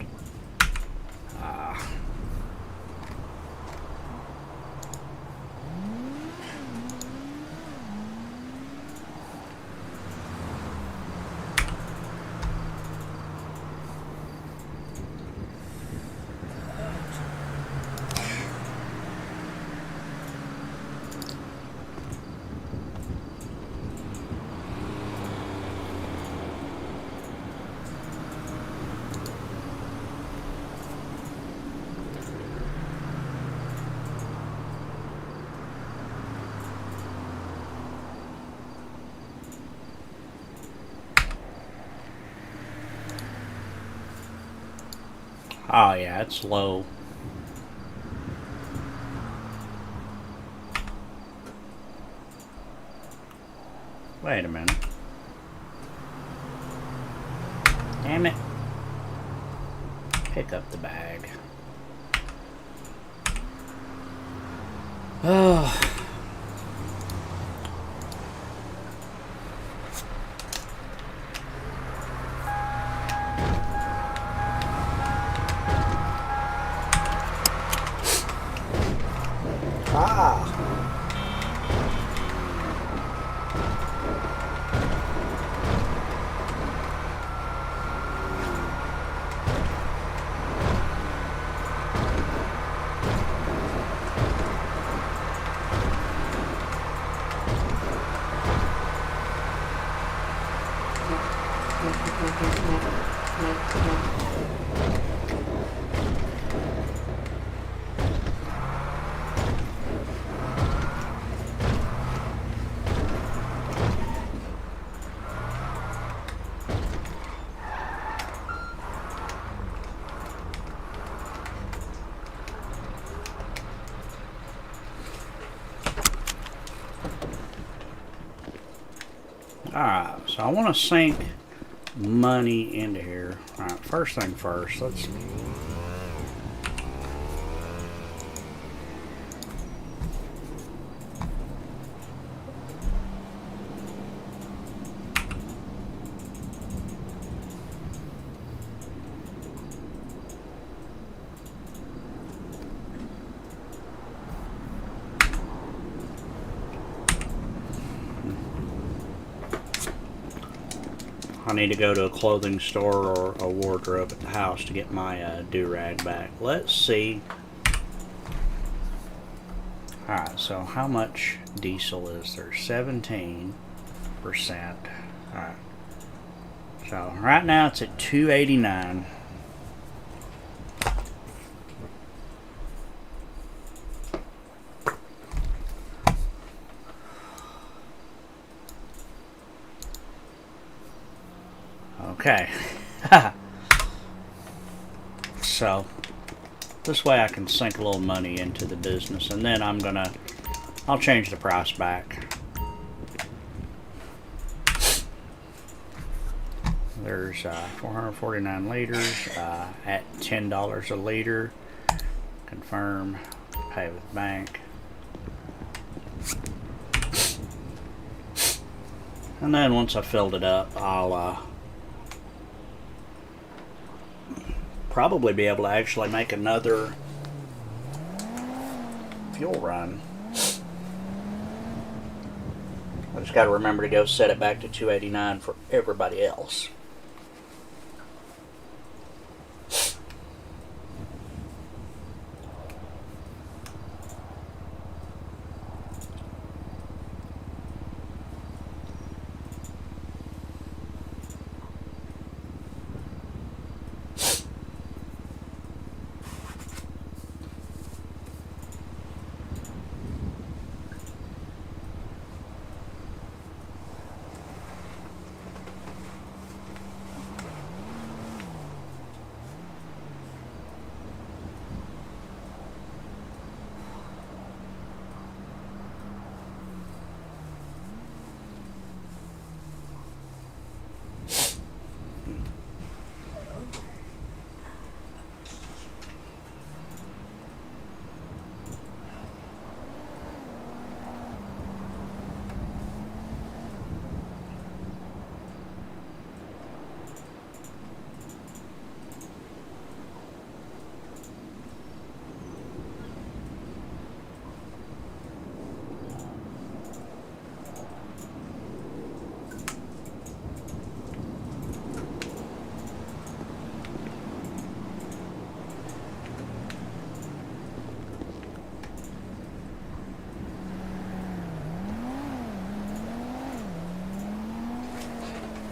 Oh yeah, it's low. Wait a minute. Damn it. Pick up the bag. Oh. Ah! Alright, so I want to sink money into here. Alright, first thing first, let's... I need to go to a clothing store or a wardrobe at the house to get my do-rag back. Let's see. Alright, so how much diesel is there? 17%. Alright. So right now it's at 289. Okay. So this way I can sink a little money into the business, and then I'll change the price back. There's 449 liters at $10 a liter. Confirm, pay with bank. And then once I filled it up, I'll probably be able to actually make another fuel run. I just got to remember to go set it back to 289 for everybody else.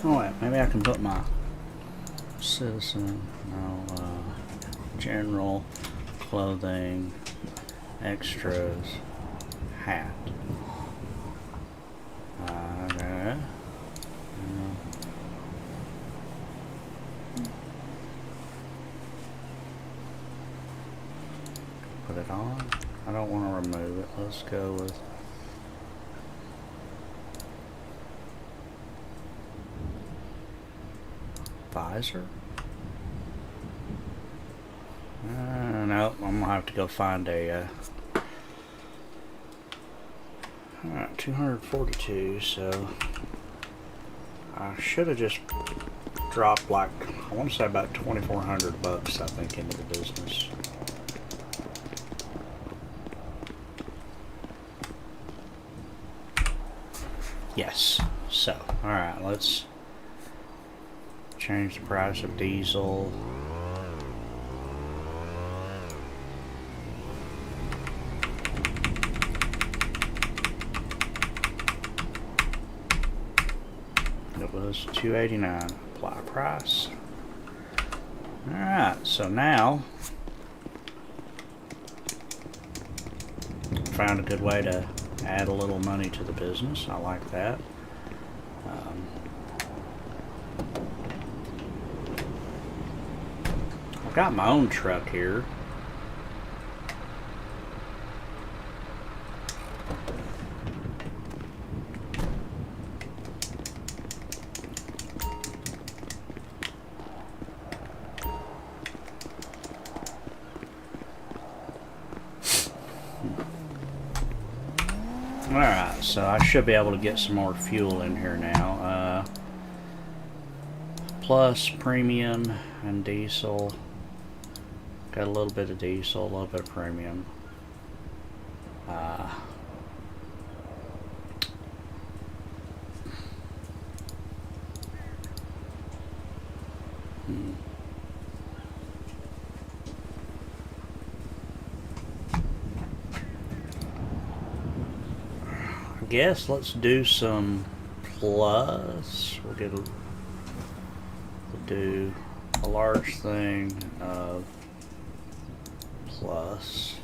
Oh wait, maybe I can put my citizen, general, clothing, extras, hat. Okay. Put it on. I don't want to remove it. Let's go with visor. Nope, I'm gonna have to go find a 242, so I should have just dropped like, I want to say about 2,400 bucks, I think, into the business. Yes. So, alright, let's change the price of diesel. It was $2.89. Apply price. Alright, so now found a good way to add a little money to the business. I like that. I've got my own truck here. Alright, so I should be able to get some more fuel in here now. Plus premium and diesel. Got a little bit of diesel, a little bit of premium. I guess let's do some plus. We'll do a large thing of plus.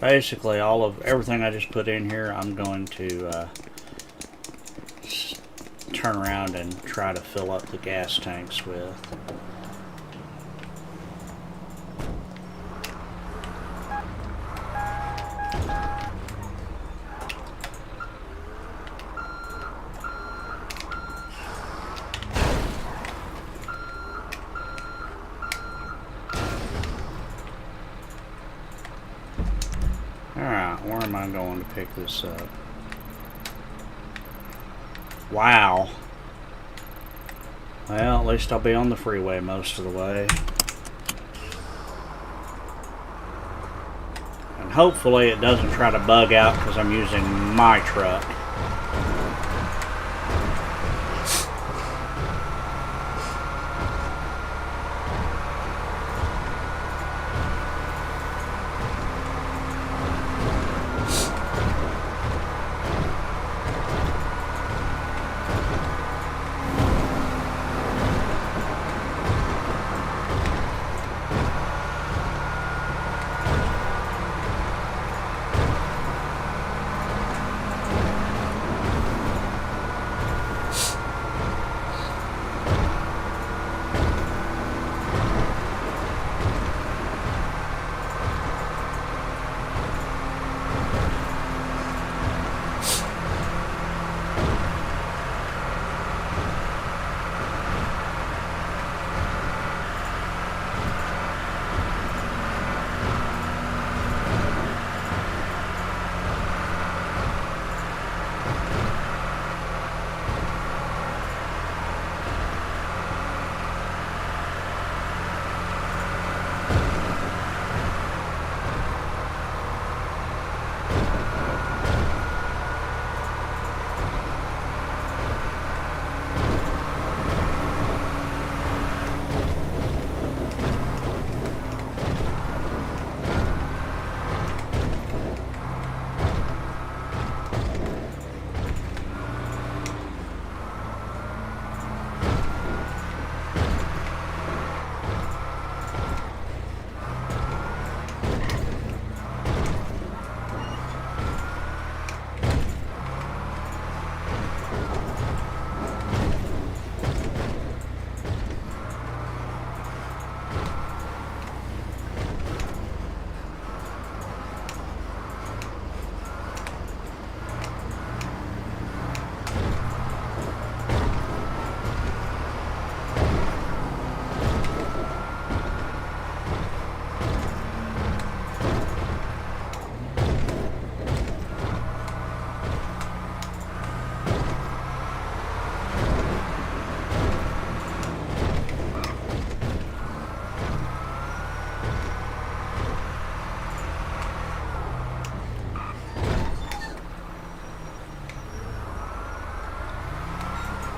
Basically, everything I just put in here, I'm going to turn around and try to fill up the gas tanks with. Alright, where am I going to pick this up? Wow. Well, at least I'll be on the freeway most of the way. And hopefully it doesn't try to bug out because I'm using my truck.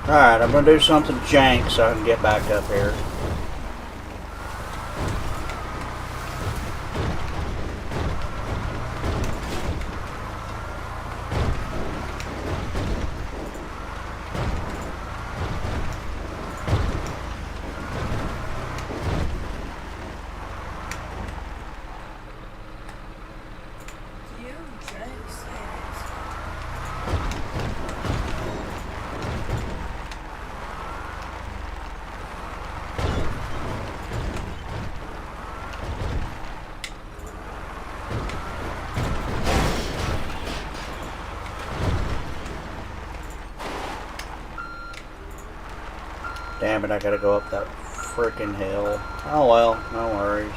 Alright, I'm gonna do something jank so I can get back up here. You jinx it. Damn it, I gotta go up that freaking hill. Oh well, no worries.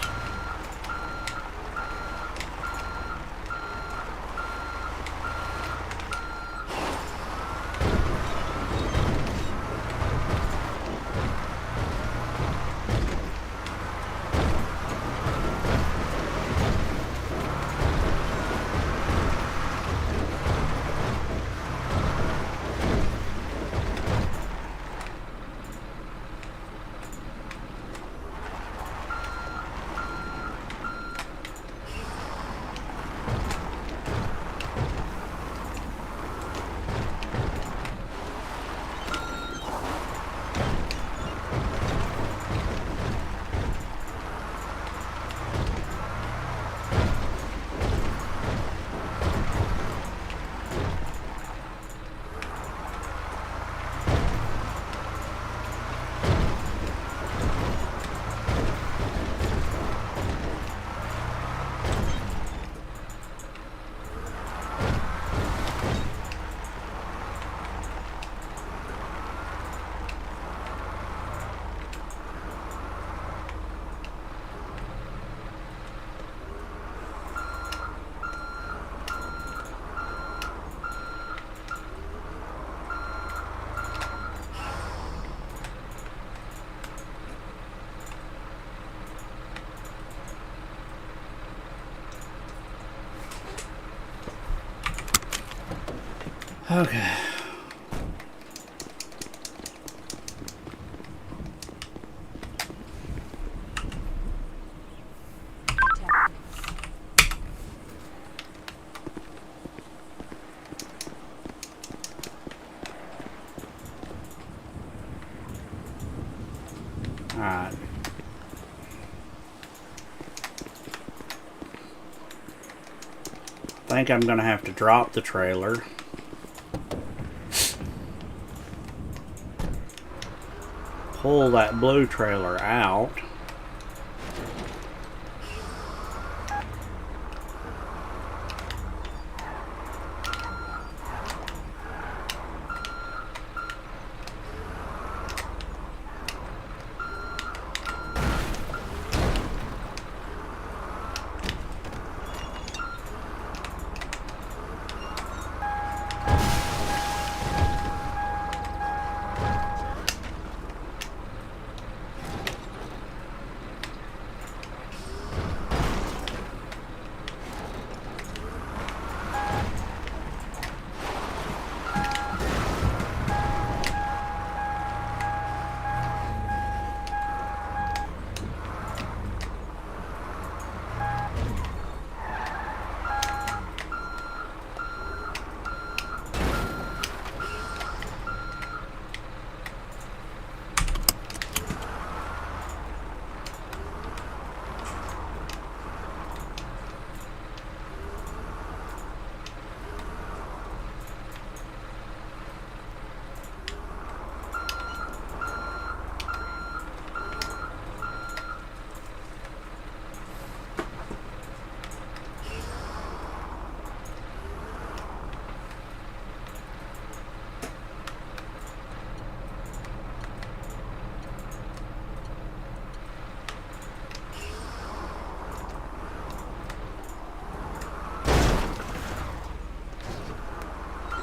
Okay. Alright. I think I'm gonna have to drop the trailer. Pull that blue trailer out.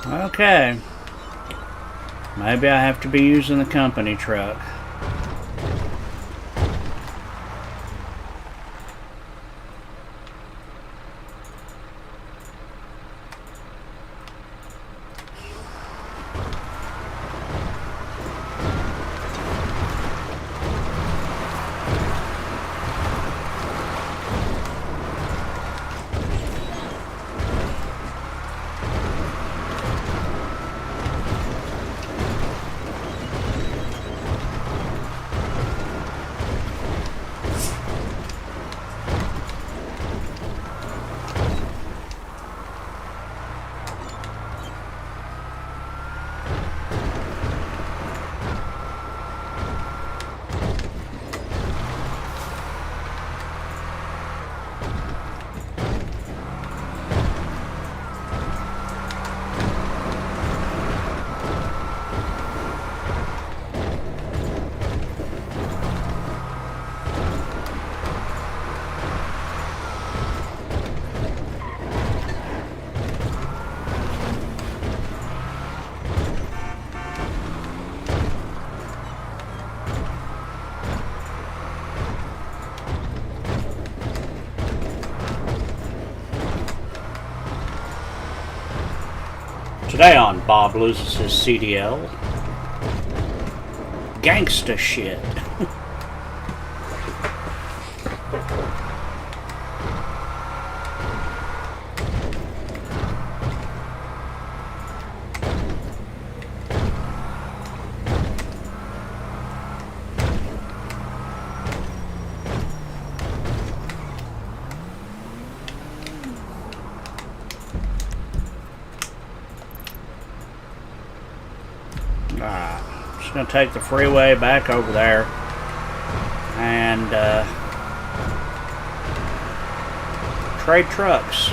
Okay. Maybe I have to be using the company truck. Today on Bob Loses His CDL. Gangsta shit. Just gonna take the freeway back over there and trade trucks.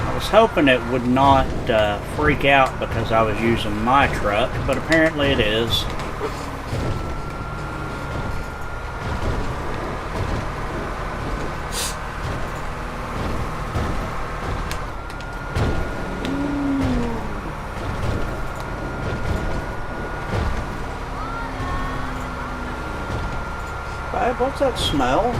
I was hoping it would not freak out because I was using my truck, but apparently it is. Babe, what's that smell?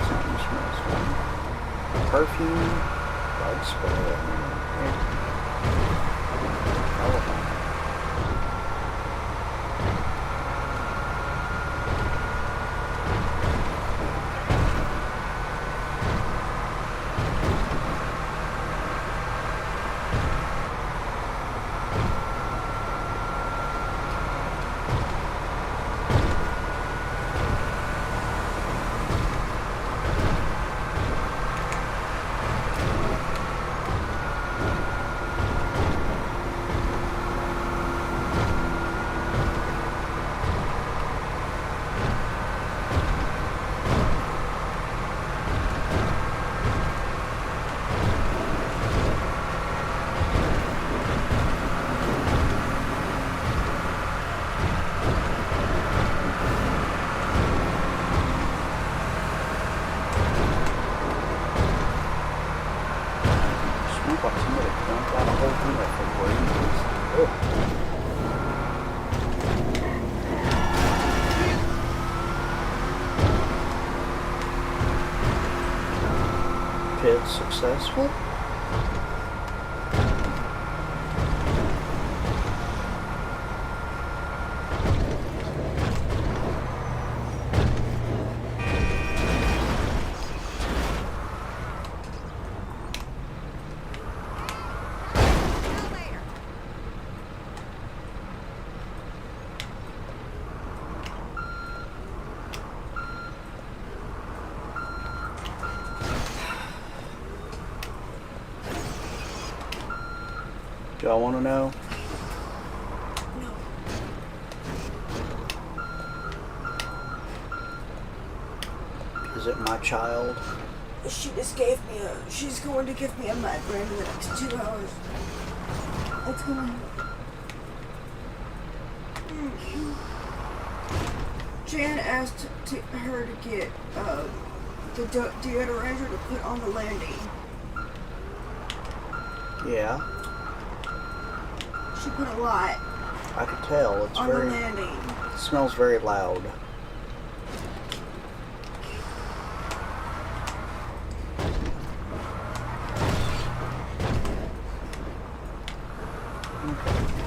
Something smells funny. Perfume, bug spray. Pit successful. Do y'all want to know? No. Is it my child? She just gave me she's going to give me a migraine in the next 2 hours. It's gonna... Jan asked her to get the deodorizer to put on the landing. Yeah. She put a lot I could tell. It's on very. the landing. It smells very loud.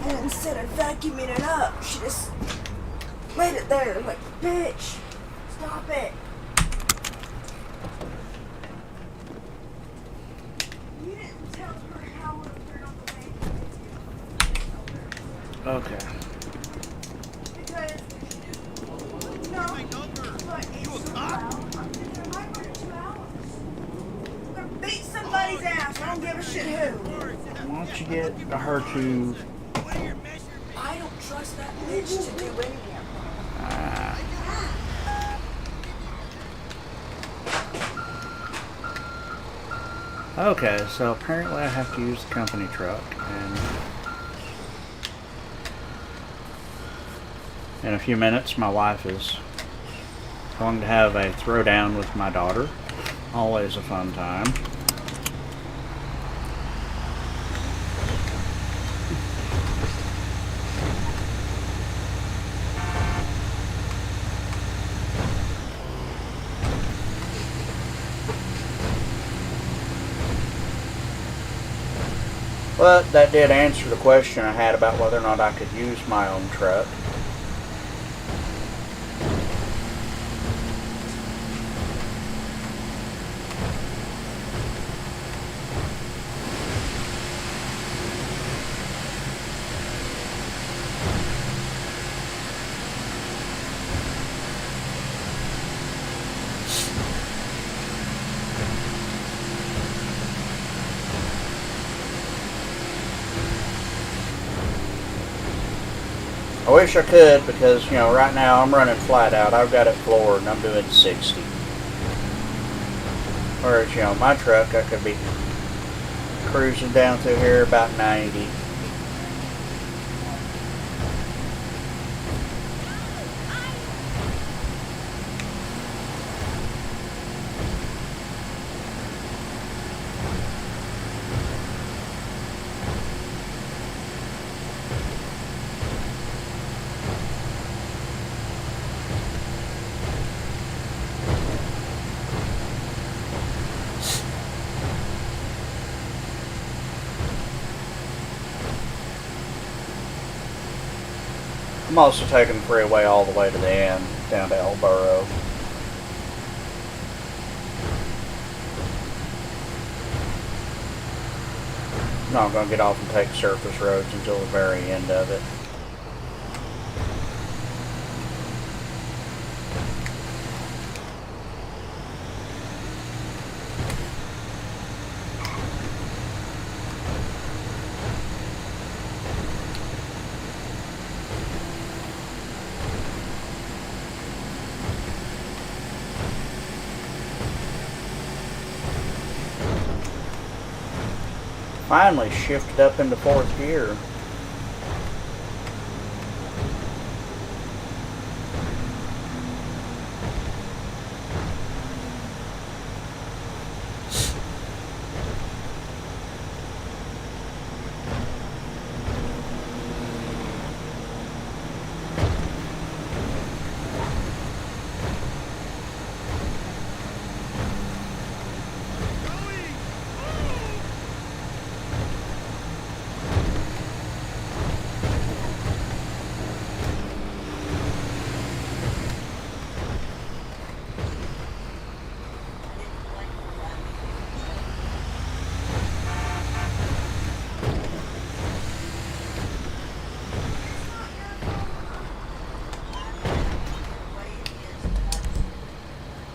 And instead of vacuuming it up, she just laid it there like, bitch, stop it. You didn't tell her how to put it on the landing. Okay. Because, no, but it's so loud. I'm sitting there right for 2 hours. I'm gonna beat somebody's ass. I don't give a shit who. Why don't you get her to? I don't trust that bitch to do anything. Okay, so apparently I have to use the company truck, and In a few minutes, my wife is going to have a throwdown with my daughter. Always a fun time. But that did answer the question I had about whether or not I could use my own truck. I wish I could, because, you know, right now I'm running flat out. I've got it floored and I'm doing 60. Whereas, you know, my truck, I could be cruising down through here about 90. I'm also taking the freeway all the way to the end, down to Elboro. I'm not going to get off and take surface roads until the very end of it. Finally shifted up into fourth gear.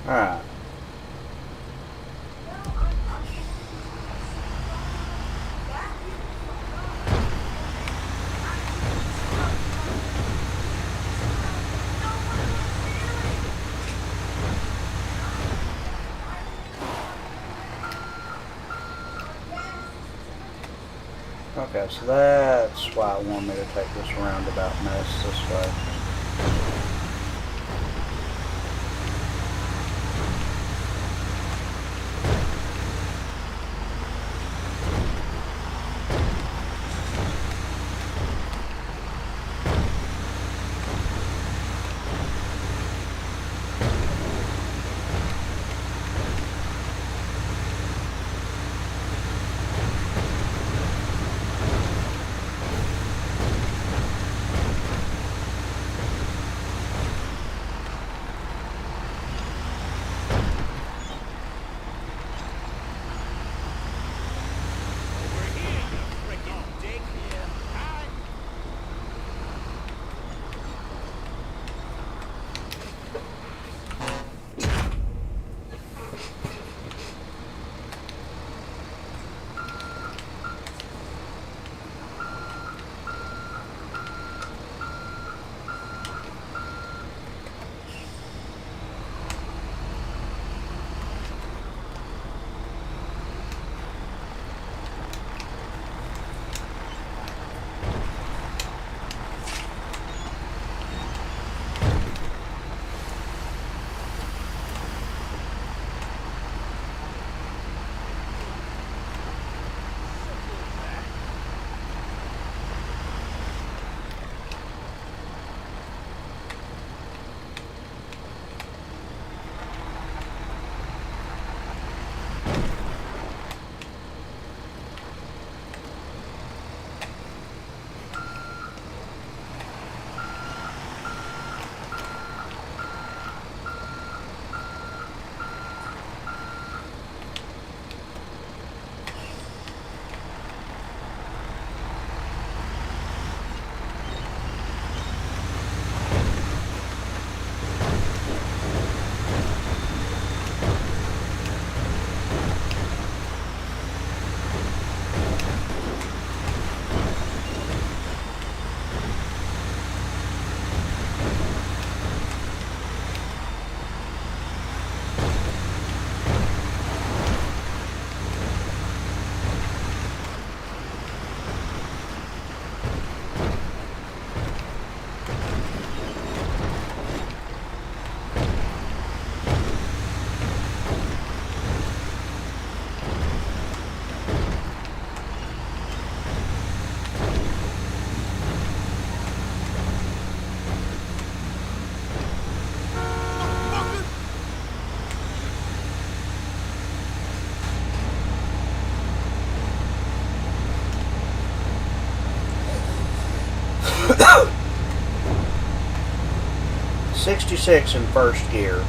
Alright. Okay, so that's why I want me to take this roundabout mess this way. 66 in first gear.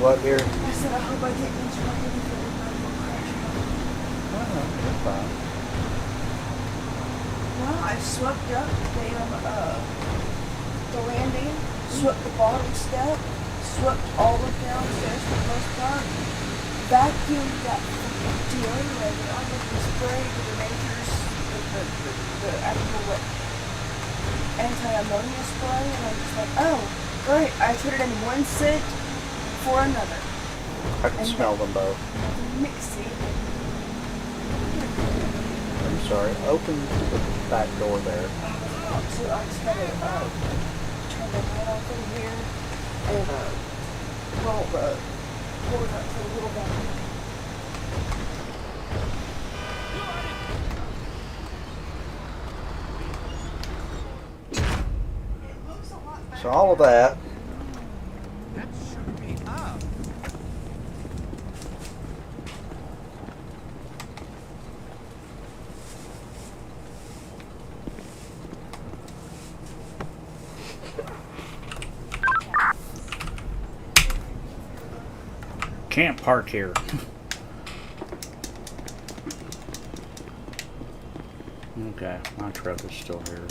What here? I said I hope I get interrupted if everybody will crash out. That's fine. Well, I swept up the landing, swept the bottom step, swept all of downstairs for the most part, vacuumed that deodorant on with the spray to the nature's, the actual anti-ammonia spray, and I'm just like, oh, great, I put it in one scent for another. I can smell them both. Mixy. I'm sorry. Open the back door there. So I just gotta turn the light off in here and roll the cord up for a little bit. So all of that. That shook me up. Can't park here. Okay, my truck is still here.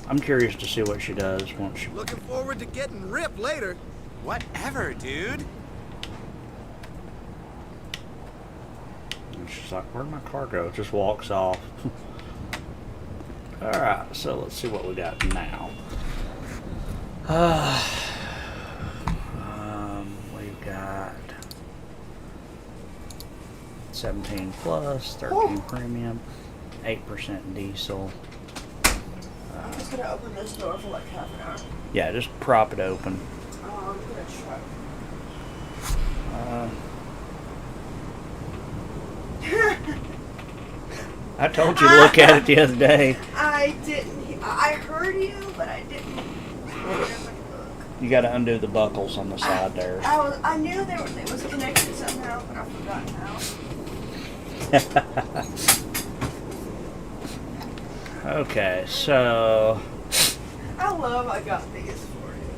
I'm curious to see what she does once she... Looking forward to getting ripped later. Whatever, dude. And she's like, where'd my car go? Just walks off. Alright, so let's see what we got now. We've got 17 plus, 13 premium, 8% diesel. I'm just gonna open this door for like half an hour. Yeah, just prop it open. I'm gonna try. I told you to look at it the other day. I didn't. I heard you, but I didn't. You got to undo the buckles on the side there. I knew it was connected somehow, but I forgot how. Okay, so I love I got these for you.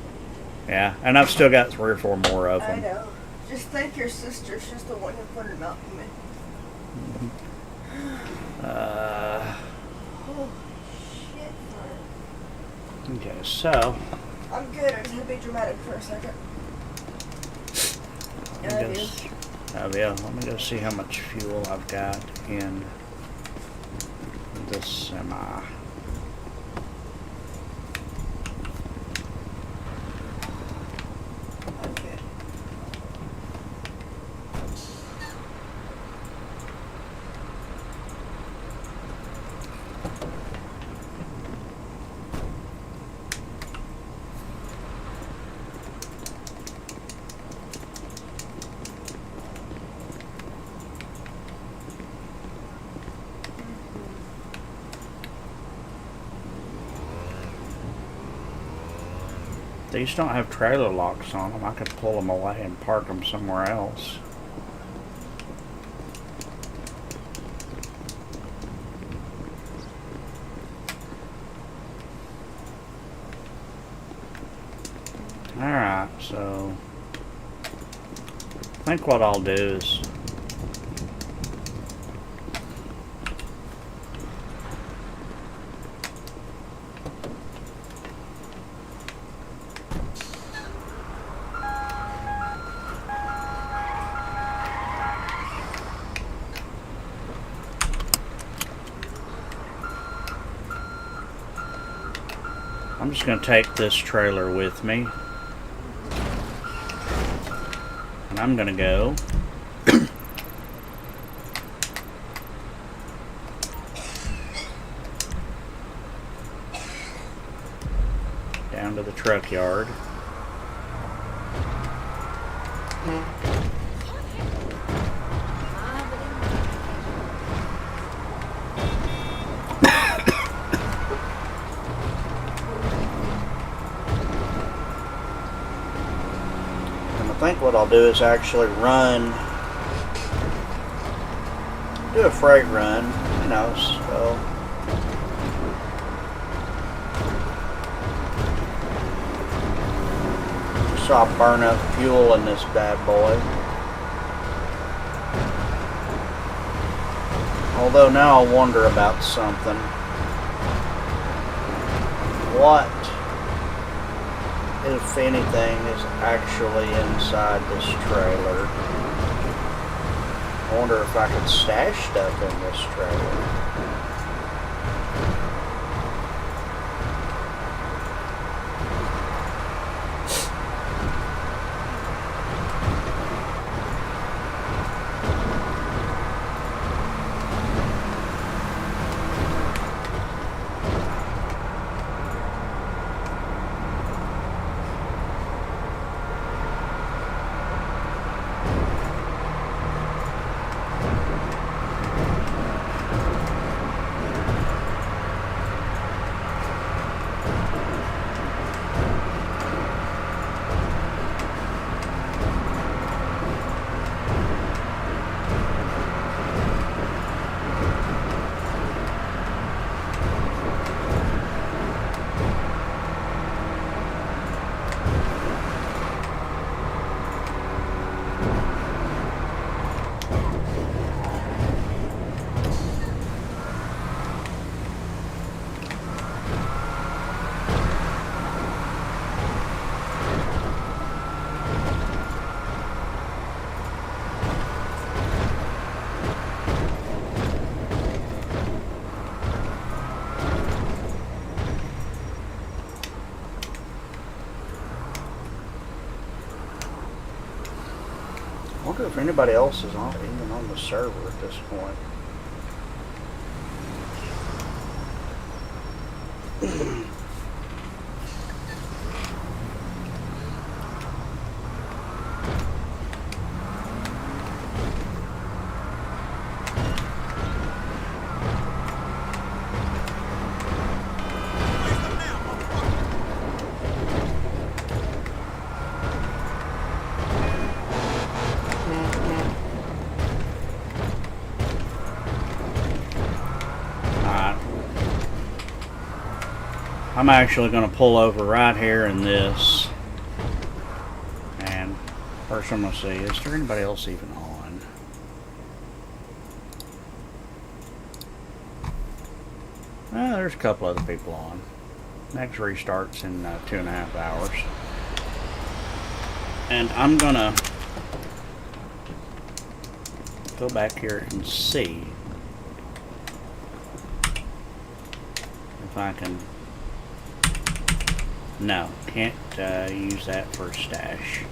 yeah, and I've still got 3 or 4 more of I them. know. Just thank your sister. She's the one who put them out for me. Holy shit, man. Okay, so I'm good. I just had to be dramatic for a second. let me go see how much fuel I've got in this semi. Okay. These don't have trailer locks on them. I could pull them away and park them somewhere else. Alright, so I think what I'll do is I'm just going to take this trailer with me. And I'm going to go down to the truck yard. I think what I'll do is actually do a freight run, you know, so I'll burn up fuel in this bad boy. Although now I wonder about something. What, if anything, is actually inside this trailer? I wonder if I could stash stuff in this trailer. I wonder if anybody else is even on the server at this point. I'm actually going to pull over right here in this, and first I'm going to see, is there anybody else even on? There's a couple other people on. Next restarts in 2.5 hours. And I'm going to go back here and see if I can... No, can't use that for a stash.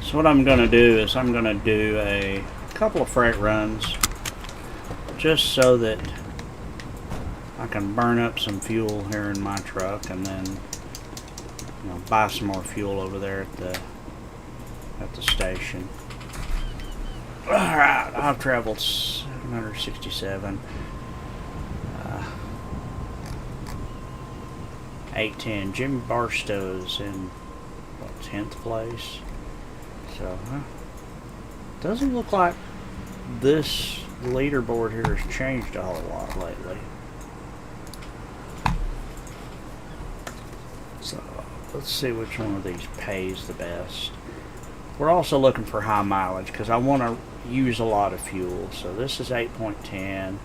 So what I'm going to do is I'm going to do a couple of freight runs just so that I can burn up some fuel here in my truck and then buy some more fuel over there at the station. Alright, I've traveled 767. 810. Jimmy Barstow's in 10th place. So, doesn't look like this leaderboard here has changed a whole lot lately. So, let's see which one of these pays the best. We're also looking for high mileage because I want to use a lot of fuel. So this is 8.10.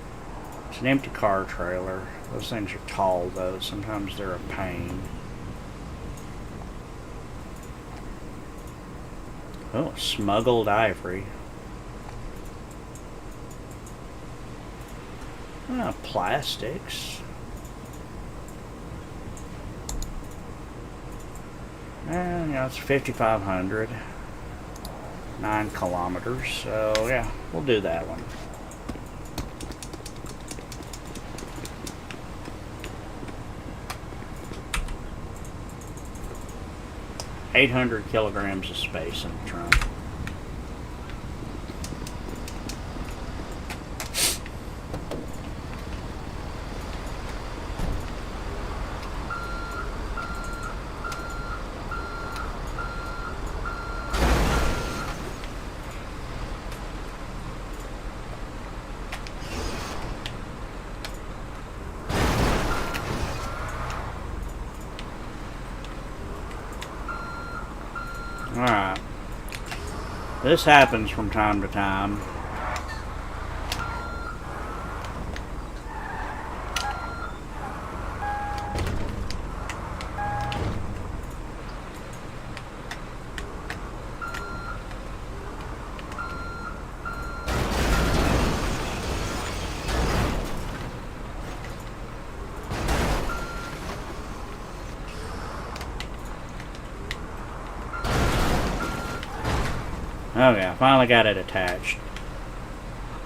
It's an empty car trailer. Those things are tall though. Sometimes they're a pain. Oh, smuggled ivory. Plastics. And it's 5,500. 9 kilometers. So yeah, we'll do that one. $800 kilograms of space in the trunk. Alright. This happens from time to time. Okay, I finally got it attached.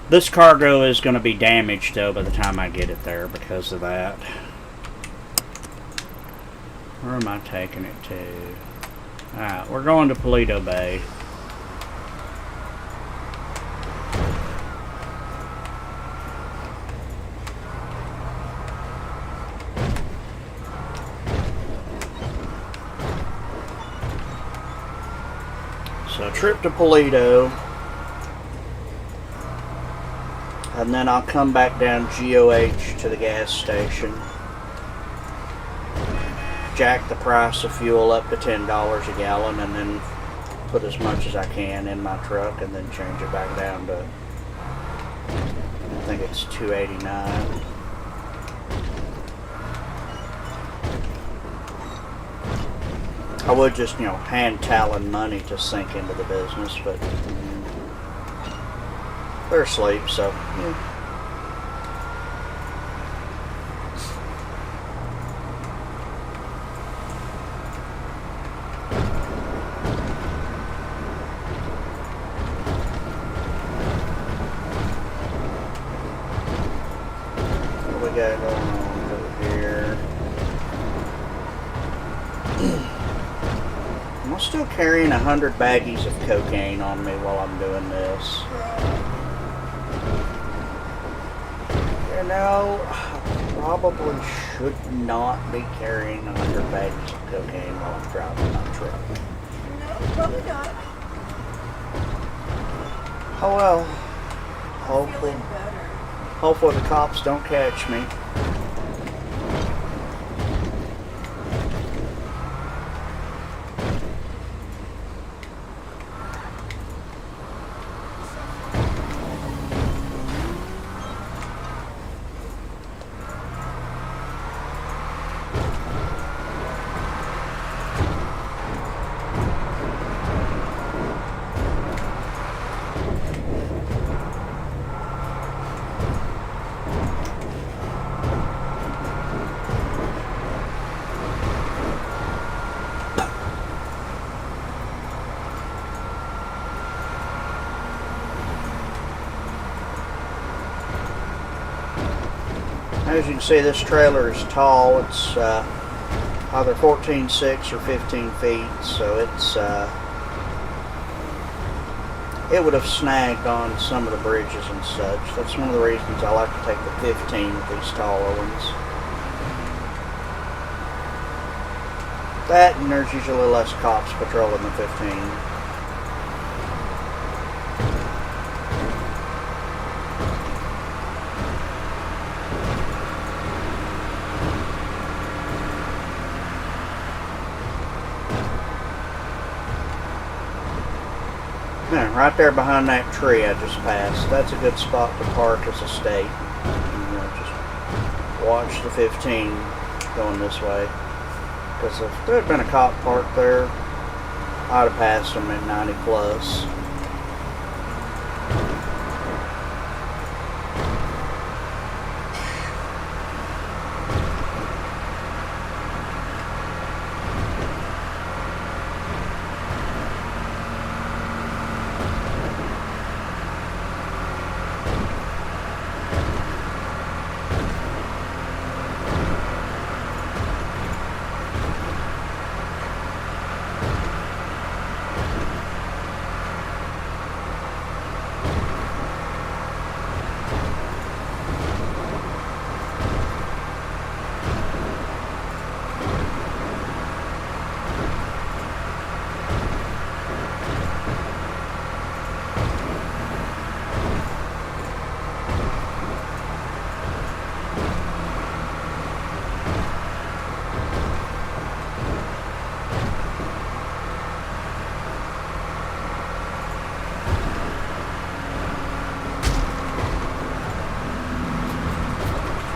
This cargo is going to be damaged though by the time I get it there because of that. Where am I taking it to? Alright, we're going to Paleto Bay. So trip to Paleto, and then I'll come back down GOH to the gas station, jack the price of fuel up to $10 a gallon, and then put as much as I can in my truck, and then change it back down to, I think it's $2.89. I would just, hand talon money to sink into the business, but they're asleep, so yeah. What do we got going on over here? I'm still carrying 100 baggies of cocaine on me while I'm doing this. I probably should not be carrying 100 baggies of cocaine while I'm driving my truck. No, probably not. Oh well. Feeling better. Hopefully the cops don't catch me. As you can see, this trailer is tall. It's either 14.6 or 15 feet, so it would have snagged on some of the bridges and such. That's one of the reasons I like to take the 15 with these taller ones. That, and there's usually less cops patrolling the 15. Now, right there behind that tree I just passed, that's a good spot to park as a state. Just watch the 15 going this way. Because if there had been a cop parked there, I'd have passed them at 90 plus.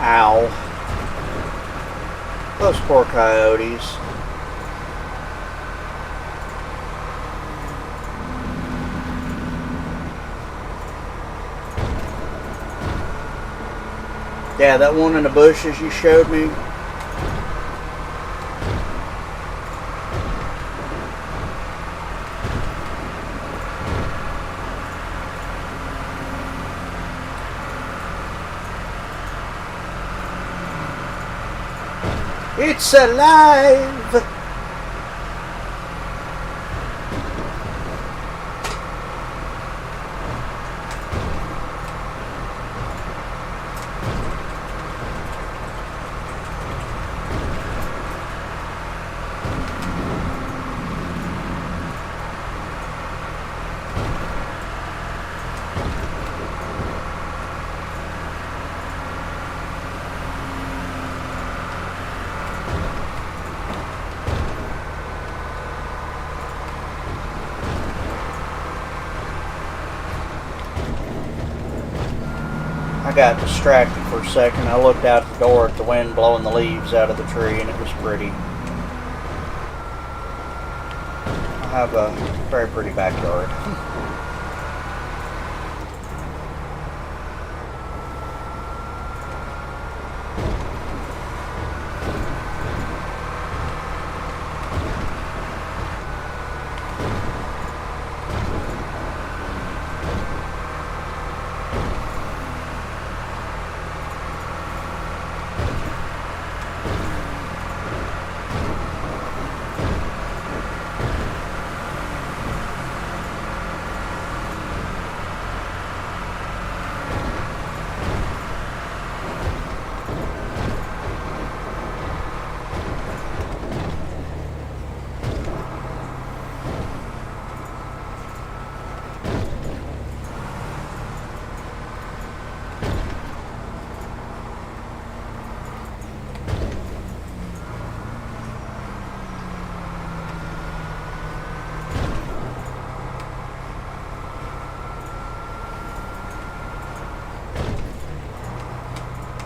Ow. Those poor coyotes. Yeah, that one in the bushes you showed me. It's alive! I got distracted for a second. I looked out the door at the wind blowing the leaves out of the tree, and it was pretty. I have a very pretty backyard.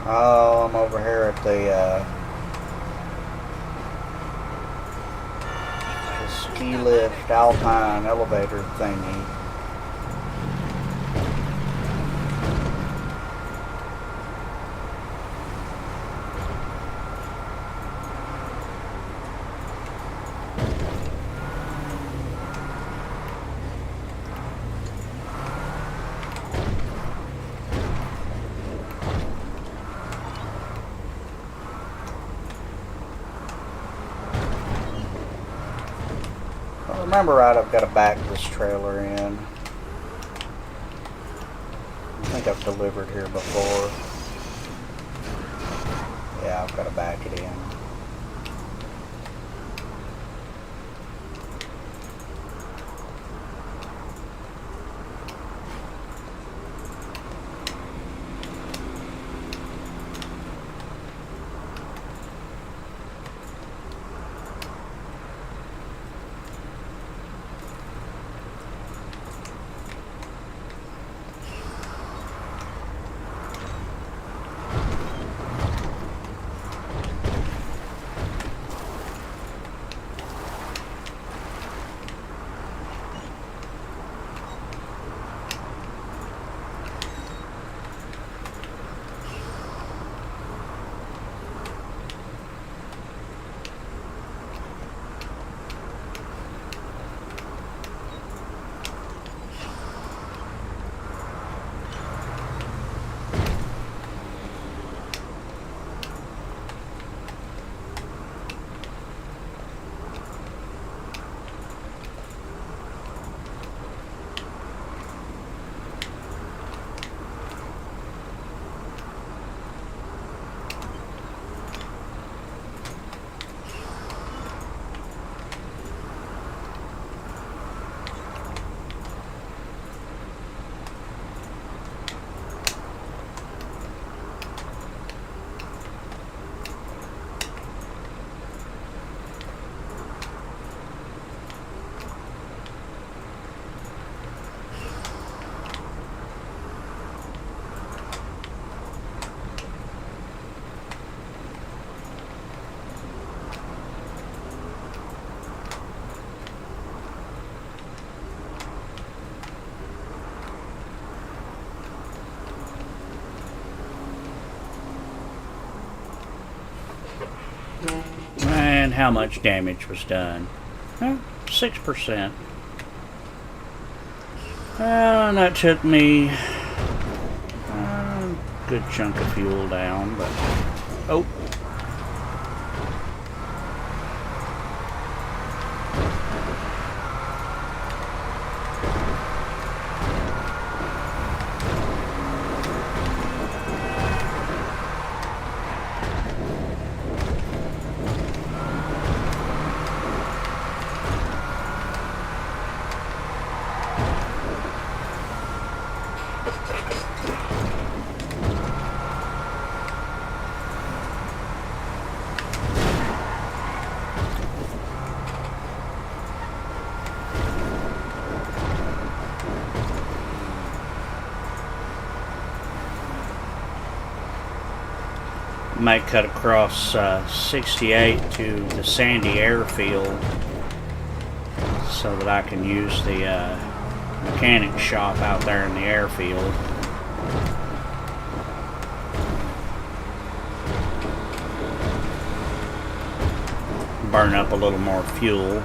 Oh, I'm over here at the ski lift alpine elevator thingy. remember right, I've got to back this trailer in. I think I've delivered here before. Yeah, I've got to back it in. And how much damage was done? 6%. And that took me a good chunk of fuel down, but oh. Might cut across 68 to the Sandy airfield so that I can use the mechanic shop out there in the airfield. Burn up a little more fuel.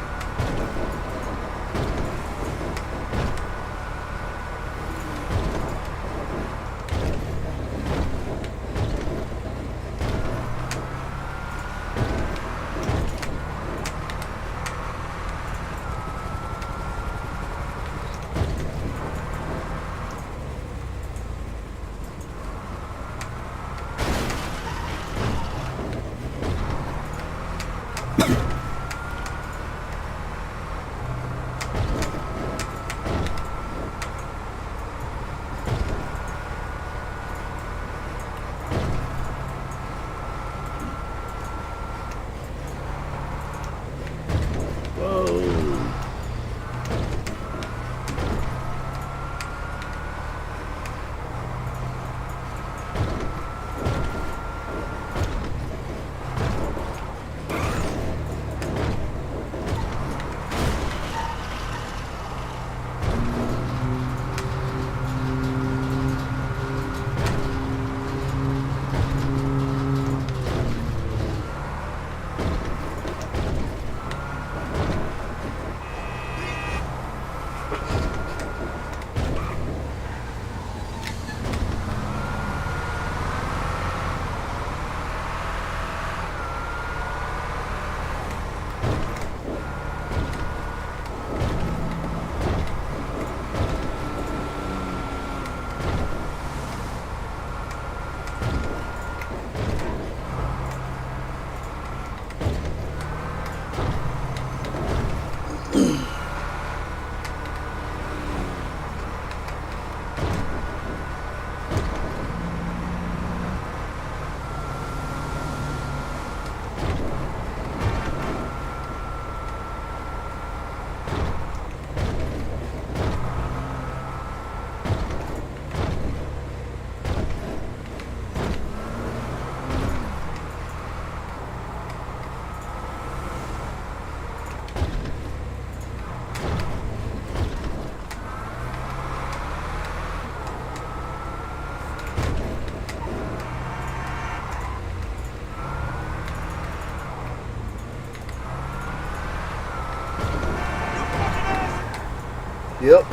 Yep,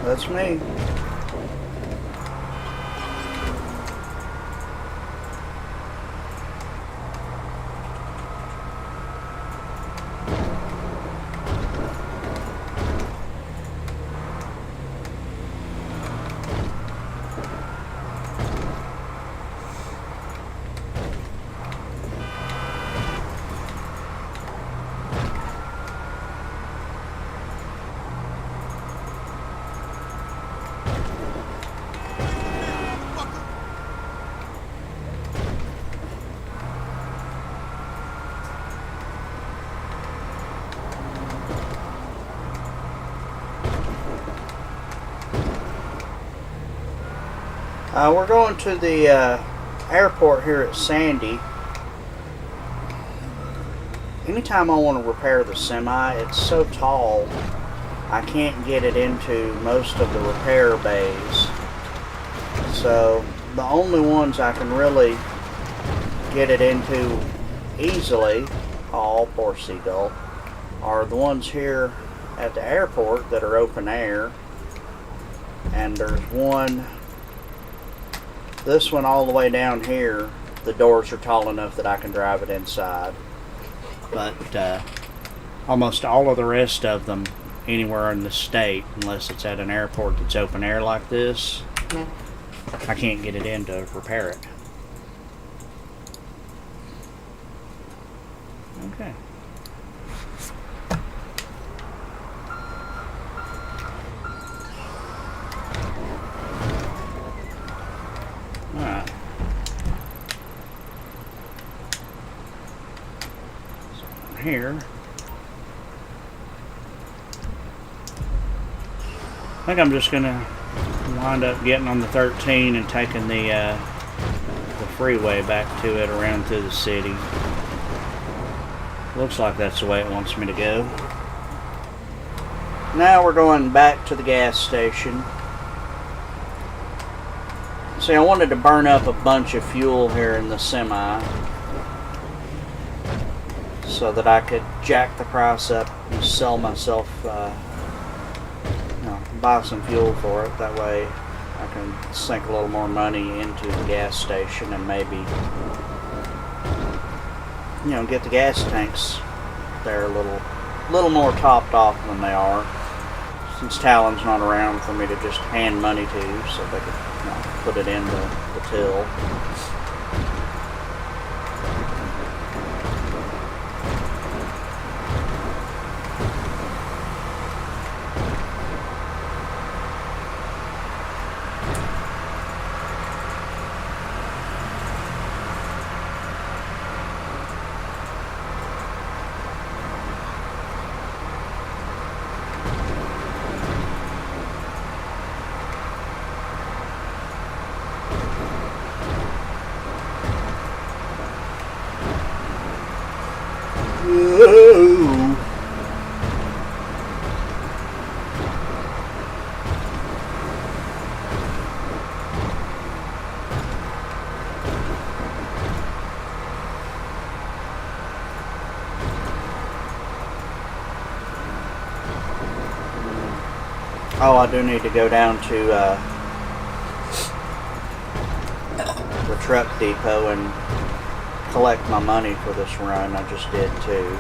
that's me. We're going to the airport here at Sandy. Anytime I want to repair the semi, it's so tall I can't get it into most of the repair bays. So the only ones I can really get it into easily, oh poor seagull, are the ones here at the airport that are open air. And there's one, this one all the way down here, the doors are tall enough that I can drive it inside. But almost all of the rest of them, anywhere in the state, unless it's at an airport that's open air like this, I can't get it in to repair it. Okay. Alright. So here. I think I'm just gonna wind up getting on the 13 and taking the freeway back to it around through the city. Looks like that's the way it wants me to go. Now we're going back to the gas station. See, I wanted to burn up a bunch of fuel here in the semi so that I could jack the price up and sell myself, buy some fuel for it. That way I can sink a little more money into the gas station and maybe, get the gas tanks there a little more topped off than they are. Since Talon's not around for me to just hand money to, so they could put it in the till. Whoa. Oh, I do need to go down to the truck depot and collect my money for this run. I just did too.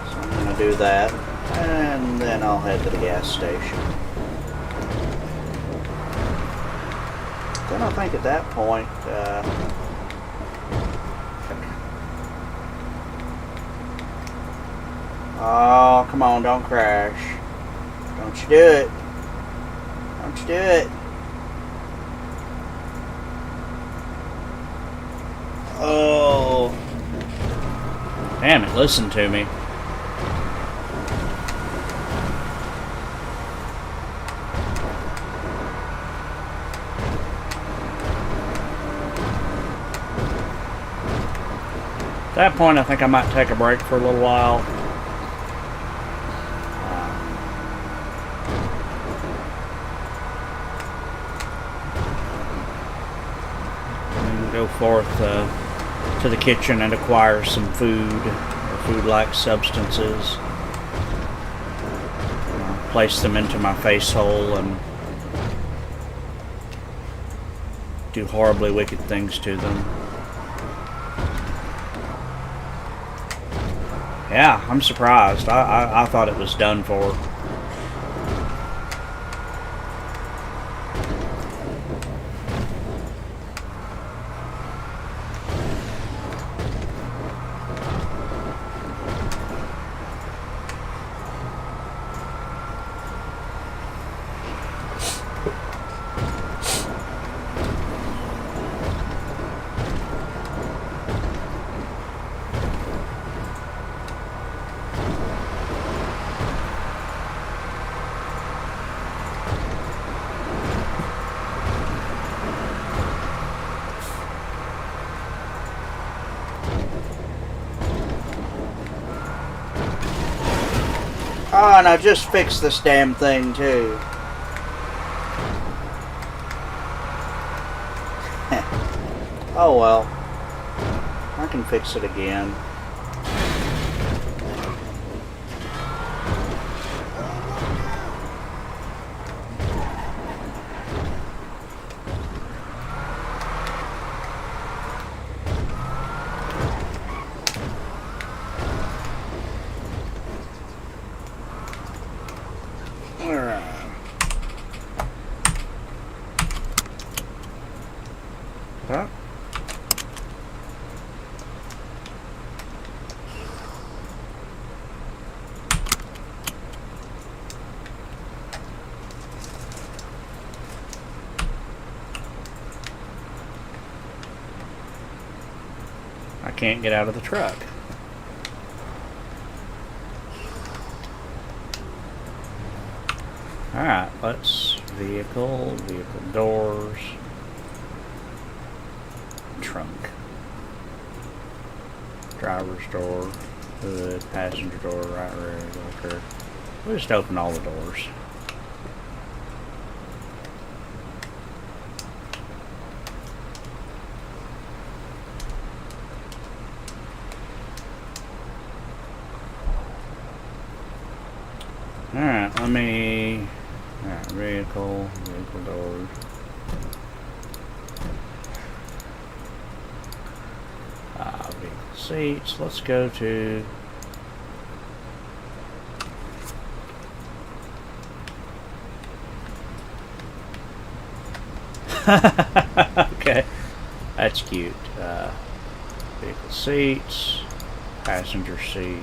So I'm going to do that, and then I'll head to the gas station. Then I think at that point, oh, come on, don't crash. Don't you do it. Don't you do it. Oh. Damn it, listen to me. At that point, I think I might take a break for a little while. And go forth to the kitchen and acquire some food or food-like substances. Place them into my face hole and do horribly wicked things to them. Yeah, I'm surprised. I thought it was done for. Oh, and I just fixed this damn thing too. Oh well. I can fix it again. Huh? I can't get out of the truck. Alright, let's vehicle doors, trunk, driver's door, hood, passenger door, right rear, okay. We'll just open all the doors. Alright, let me... Alright, vehicle doors. Vehicle seats. Let's go to... Okay, that's cute. Vehicle seats, passenger seat.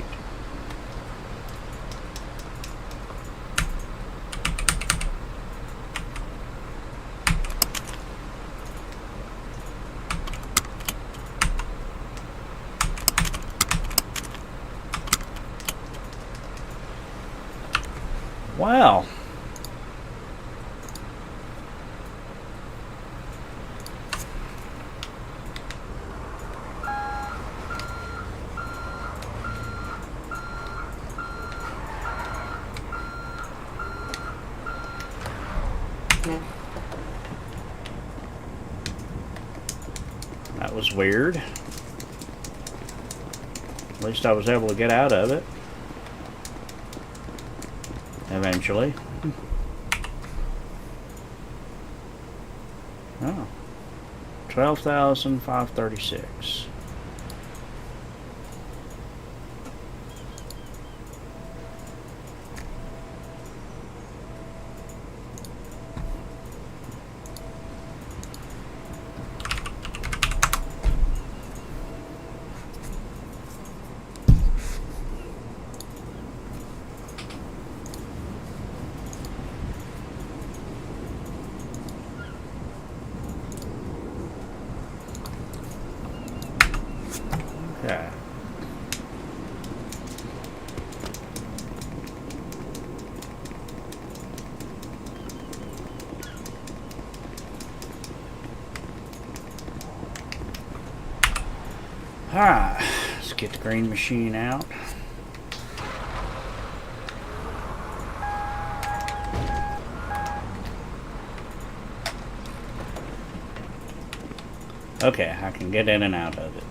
Wow. That was weird. At least I was able to get out of it. Eventually. Oh. 12,536. Okay. Alright, let's get the green machine out. Okay, I can get in and out of it.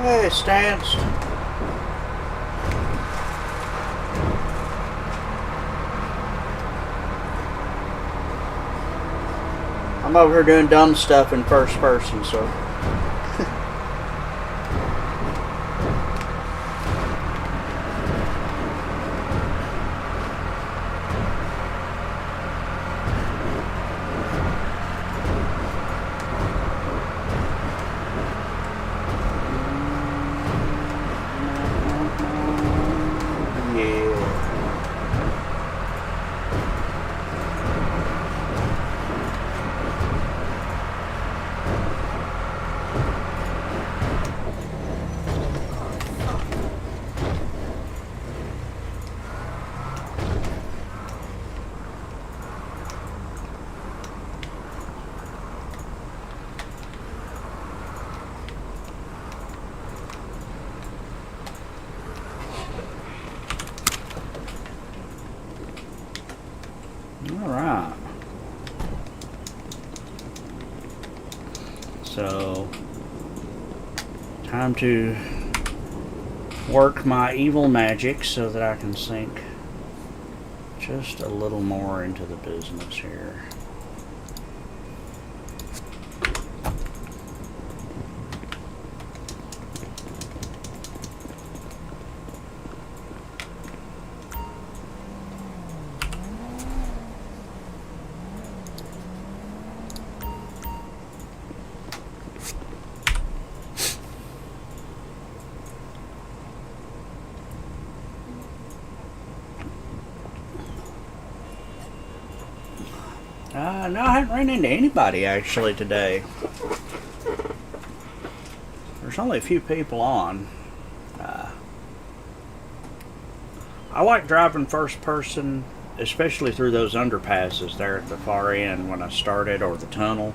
Hey, Stance. I'm over here doing dumb stuff in first person, so. Alright. So, time to work my evil magic so that I can sink just a little more into the business here. No, I haven't run into anybody actually today. There's only a few people on. I like driving first person, especially through those underpasses there at the far end when I started, or the tunnel.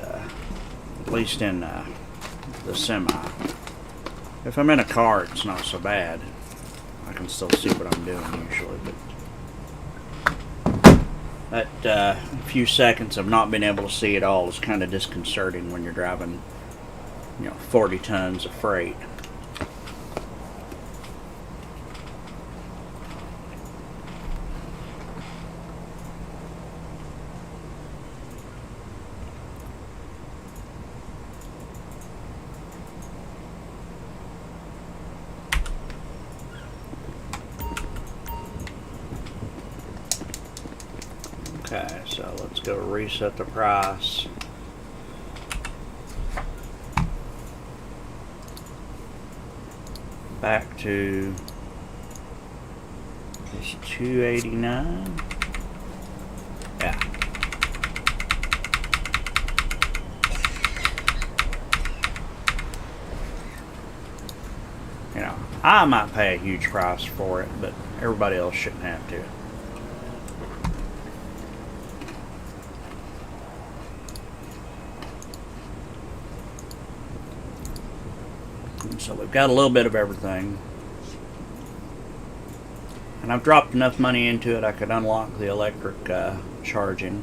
At least in the semi. If I'm in a car, it's not so bad. I can still see what I'm doing usually, but that few seconds of not being able to see it all is kind of disconcerting when you're driving, 40 tons of freight. Okay, so let's go reset the price. Back to it's $289. Yeah. I might pay a huge price for it, but everybody else shouldn't have to. So we've got a little bit of everything. And I've dropped enough money into it I could unlock the electric charging.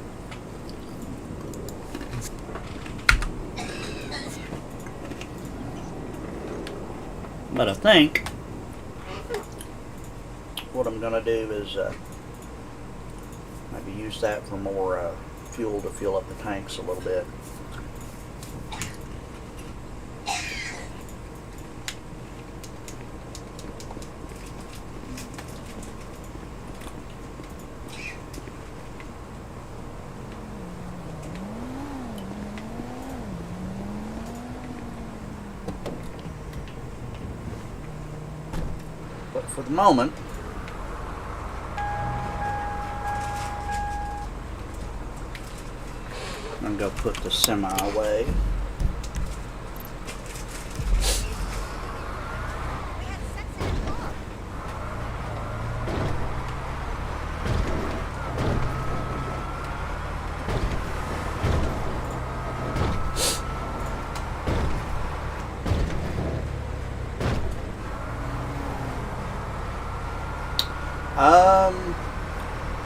But I think what I'm going to do is maybe use that for more fuel to fuel up the tanks a little bit. But for the moment, I'm going to go put the semi away.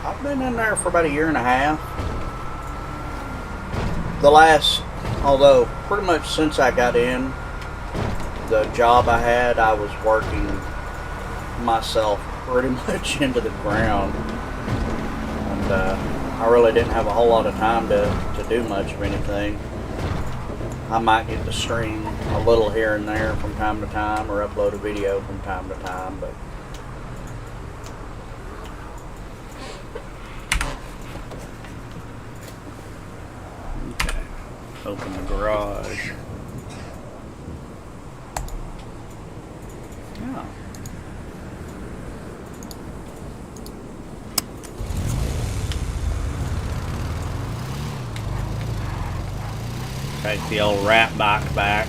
I've been in there for about a year and a half. The last Although, pretty much since I got in, the job I had, I was working myself pretty much into the ground. And I really didn't have a whole lot of time to do much of anything. I might get to stream a little here and there from time to time, or upload a video from time to time, but okay. Open the garage. Oh. Take the old rat bike back.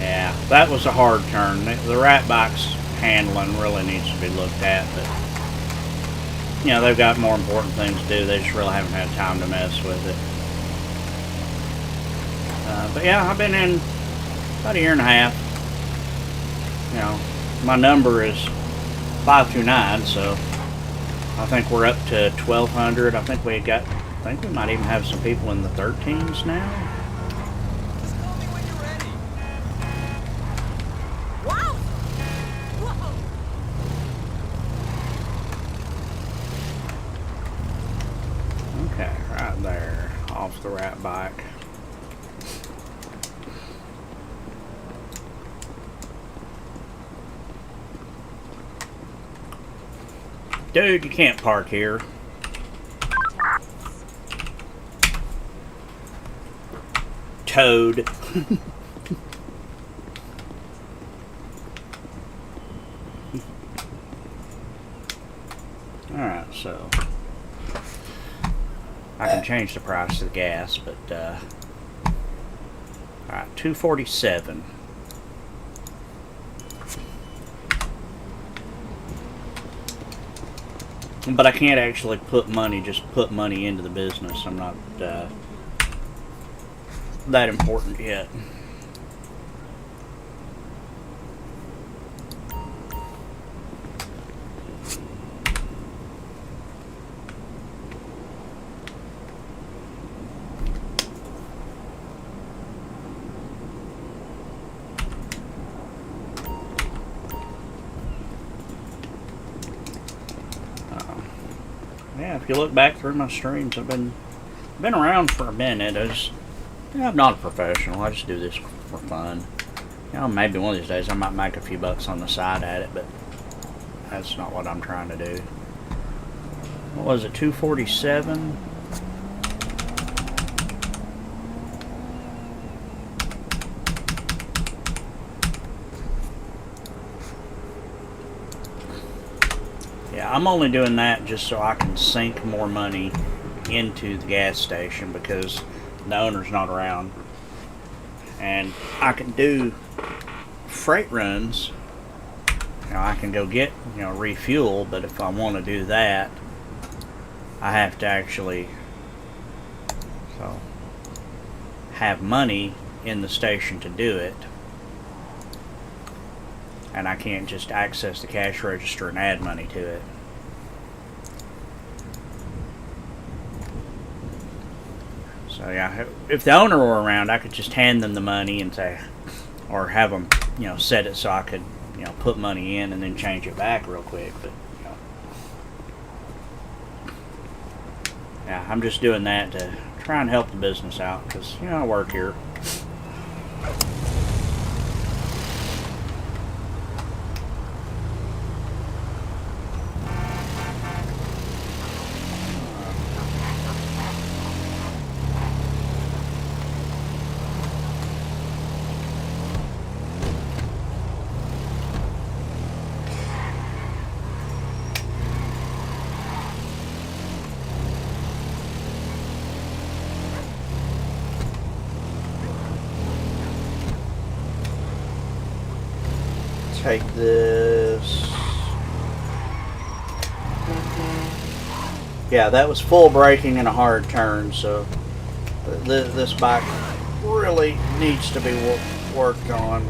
Yeah, that was a hard turn. The rat bike's handling really needs to be looked at, but you know, they've got more important things to do. They just really haven't had time to mess with it. But yeah, I've been in about a year and a half. You know, my number is 529, so I think we're up to 1,200. I think we might even have some people in the 13s now. Just call me when you're ready. Wow! Whoa! Okay, right there, off the rat bike. Dude, you can't park here. Toad. Alright, so I can change the price of the gas, but alright, $2.47. But I can't actually put money into the business. I'm not that important yet. Yeah, if you look back through my streams, I've been around for a minute. I'm not a professional. I just do this for fun. You know, maybe one of these days I might make a few bucks on the side at it, but that's not what I'm trying to do. What was it, 247? Yeah, I'm only doing that just so I can sink more money into the gas station because the owner's not around. And I can do freight runs. You know, I can go get, refuel, but if I want to do that, I have to actually have money in the station to do it. And I can't just access the cash register and add money to it. So yeah, if the owner were around, I could just hand them the money and say, or have them, set it so I could, put money in and then change it back real quick. But yeah, I'm just doing that to try and help the business out because I work here. Take this. Yeah, that was full braking and a hard turn, so this bike really needs to be worked on.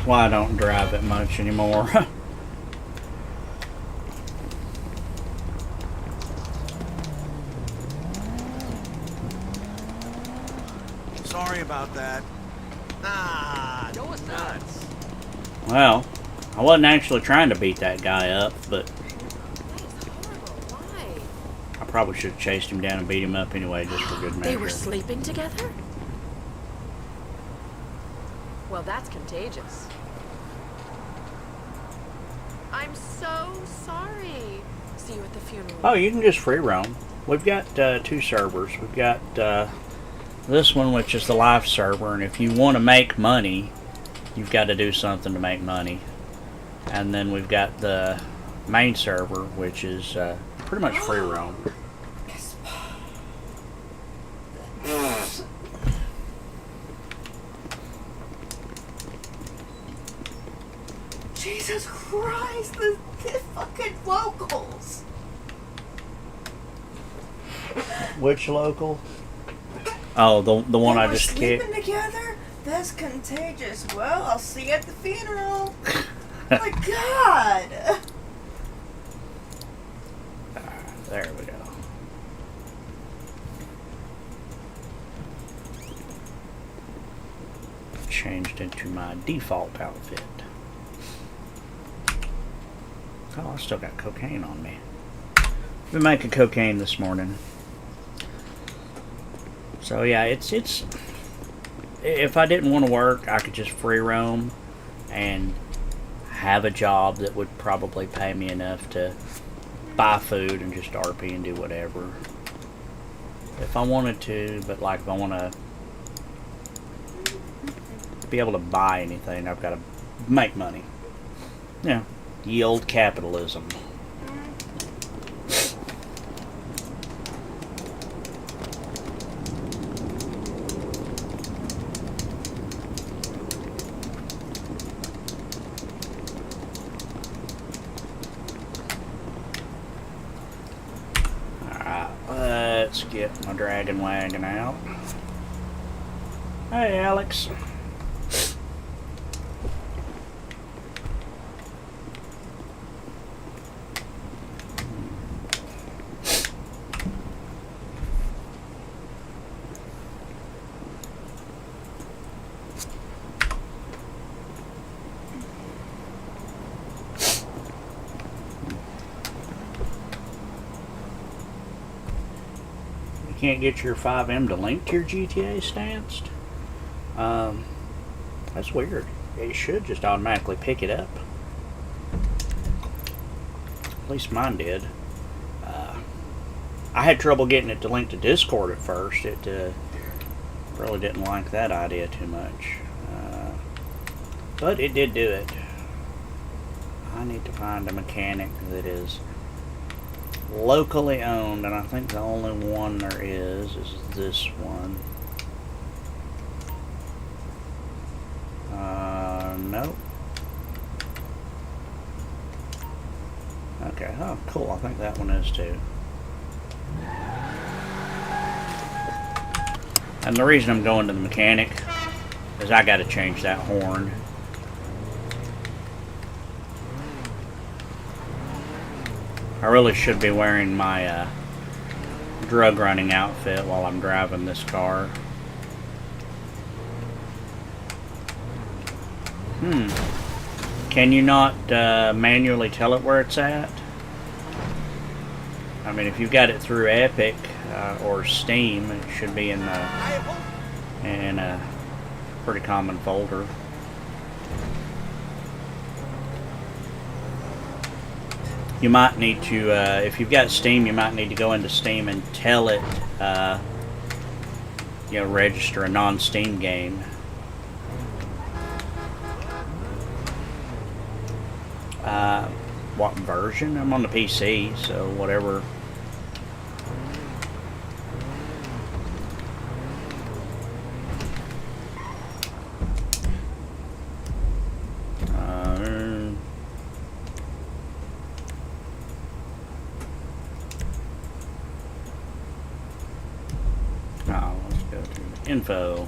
why I don't drive it much anymore. Sorry about that. Ah, no, it's nuts. Well, I wasn't actually trying to beat that guy up, but That is horrible. Why? I probably should have chased him down and beat him up anyway, just for good measure. They were sleeping together? Well, that's contagious. I'm so sorry. See you at the funeral. Oh, you can just free roam. We've got 2 servers. We've got this one, which is the live server, and if you want to make money, you've got to do something to make money. And then we've got the main server, which is pretty much free roam. Jesus Christ, the fucking locals. Which local? Oh, the one They I were just kicked. sleeping together? That's contagious. Well, I'll see you at the funeral. My God. There we go. Changed into my default outfit. Oh, I still got cocaine on me. Been making cocaine this morning. So yeah, it's if I didn't want to work, I could just free roam and have a job that would probably pay me enough to buy food and just RP and do whatever. If I wanted to, but like if I want to be able to buy anything, I've got to make money. Yeah, yield capitalism. Alright, let's get my dragon wagon out. Hey, Alex. Can't get your 5M to link to your GTA stanced. That's weird. It should just automatically pick it up. At least mine did. I had trouble getting it to link to Discord at first. It really didn't like that idea too much. But it did do it. I need to find a mechanic that is locally owned, and I think the only one there is this one. Nope. Okay, oh cool, I think that one is too. And the reason I'm going to the mechanic is I gotta change that horn. I really should be wearing my drug running outfit while I'm driving this car. Can you not manually tell it where it's at? I mean, if you've got it through Epic or Steam, it should be in a pretty common folder. You might need to, if you've got Steam, you might need to go into Steam and tell it, register a non-Steam game. What version? I'm on the PC, so whatever. Let's go to info.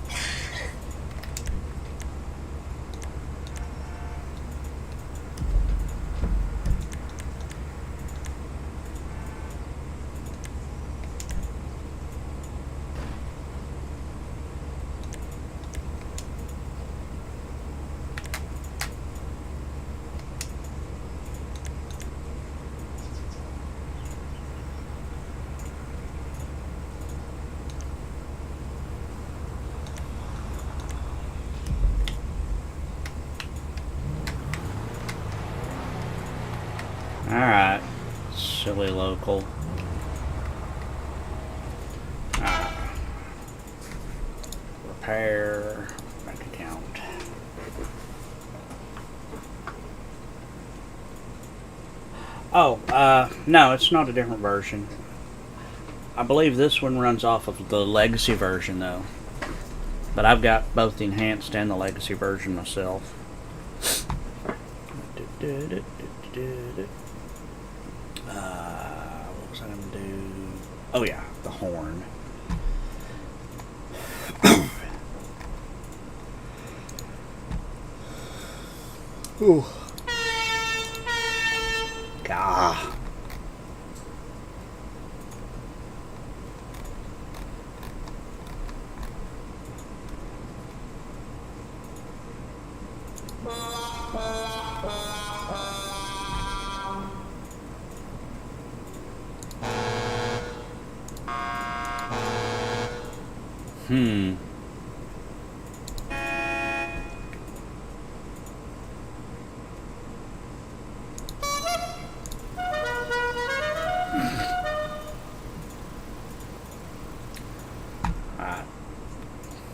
Silly local. Repair. Bank account. Oh, no, it's not a different version. I believe this one runs off of the legacy version, though. But I've got both the enhanced and the legacy version myself. What was I going to do? Oh, yeah, the horn. Ooh. Gah.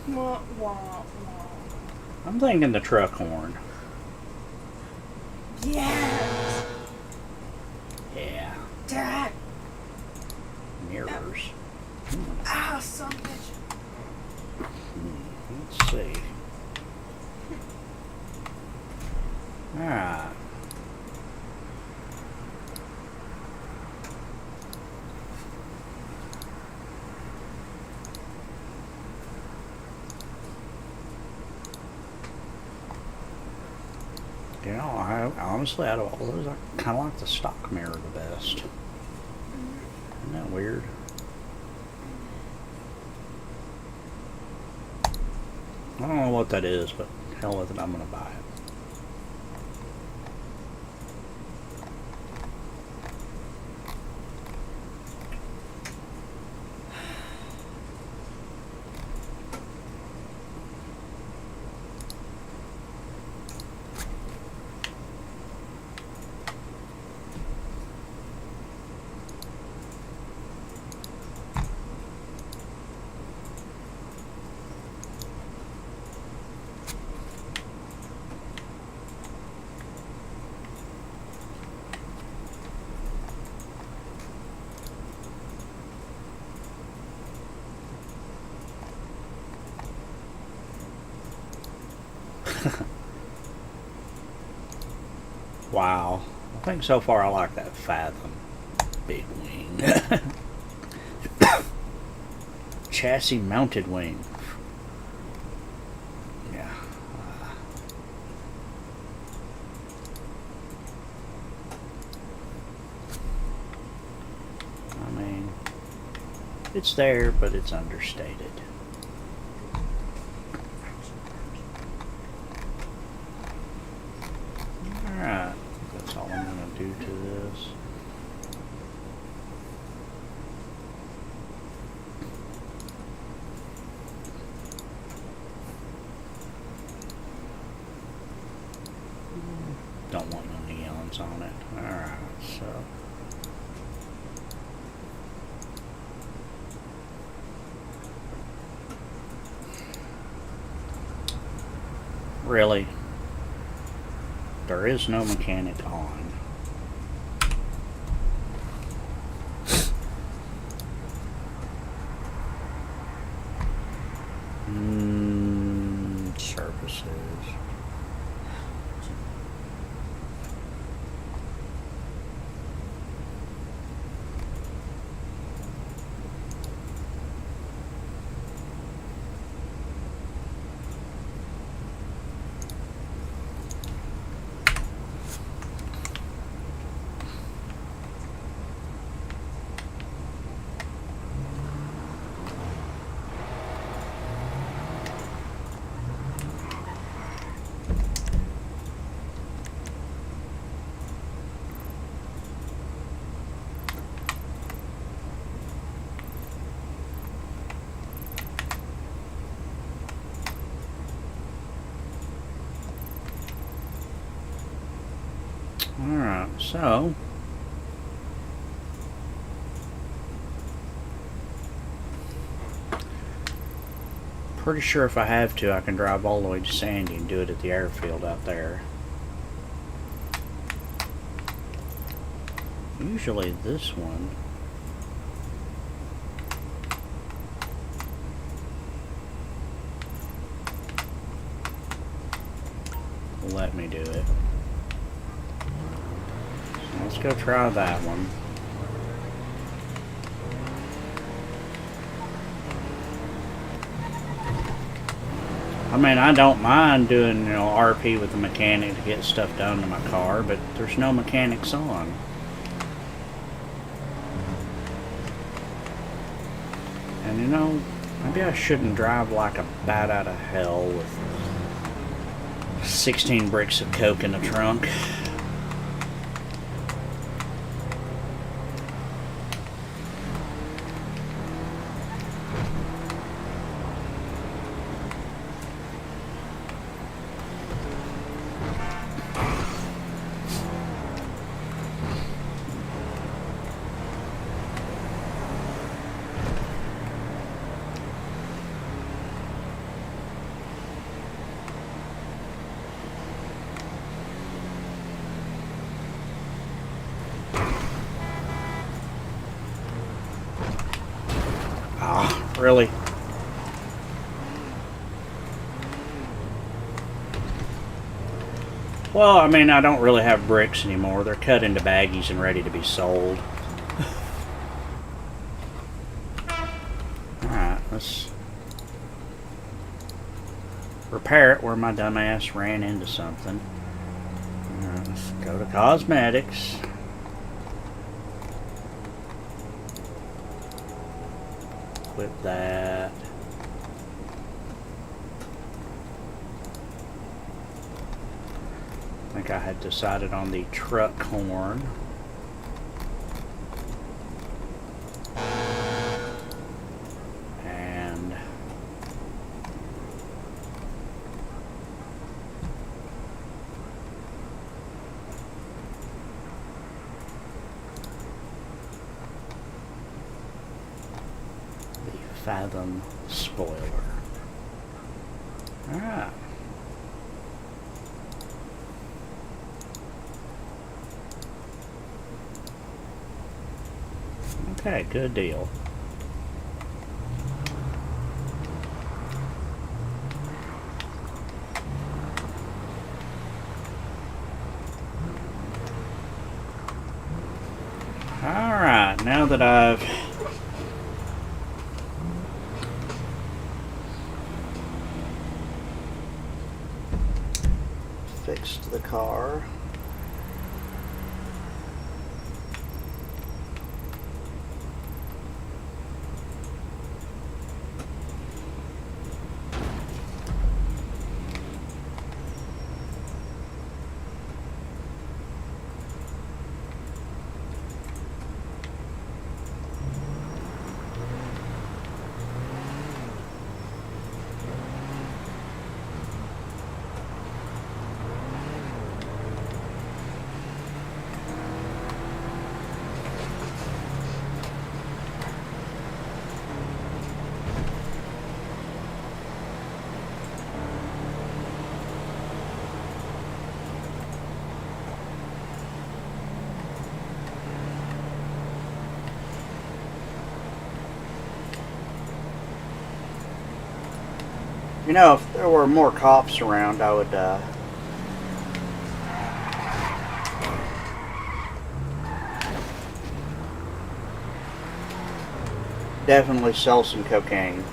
Wah, wah, wah. I'm thinking the truck horn. Yes. Yeah. Dad. Mirrors. Ah, son of a bitch. Let's see. Alright. You know, I honestly, out of all those, I kind of like the stock mirror the best. Isn't that weird? I don't know what that is, but hell with it, I'm gonna buy it. Wow. I think so far I like that Fathom big wing. Chassis mounted wing. Yeah. I mean, it's there, but it's understated. Alright, that's all I'm going to do to this. Don't want no neons on it. Alright, so. Really? There is no mechanic on. Services. Alright, so Pretty sure if I have to, I can drive all the way to Sandy and do it at the airfield out there. Usually this one. Will let me do it. So let's go try that one. I mean, I don't mind doing, RP with the mechanic to get stuff done to my car, but there's no mechanics on. And maybe I shouldn't drive like a bat out of hell with 16 bricks of coke in the trunk. Really? Well, I mean, I don't really have bricks anymore. They're cut into baggies and ready to be sold. Alright, let's repair it where my dumbass ran into something. Alright, let's go to cosmetics. Equip that. I think I had decided on the truck horn. And the Fathom spoiler. Alright. Okay, good deal. Alright, now that I've fixed the car, if there were more cops around, I would definitely sell some cocaine.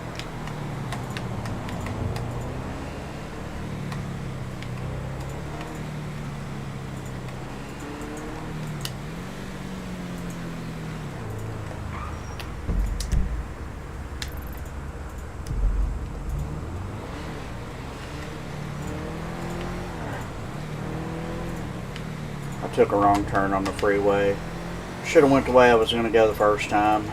I took a wrong turn on the freeway. Should have went the way I was going to go the first time.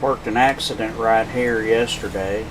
Worked an accident right here yesterday.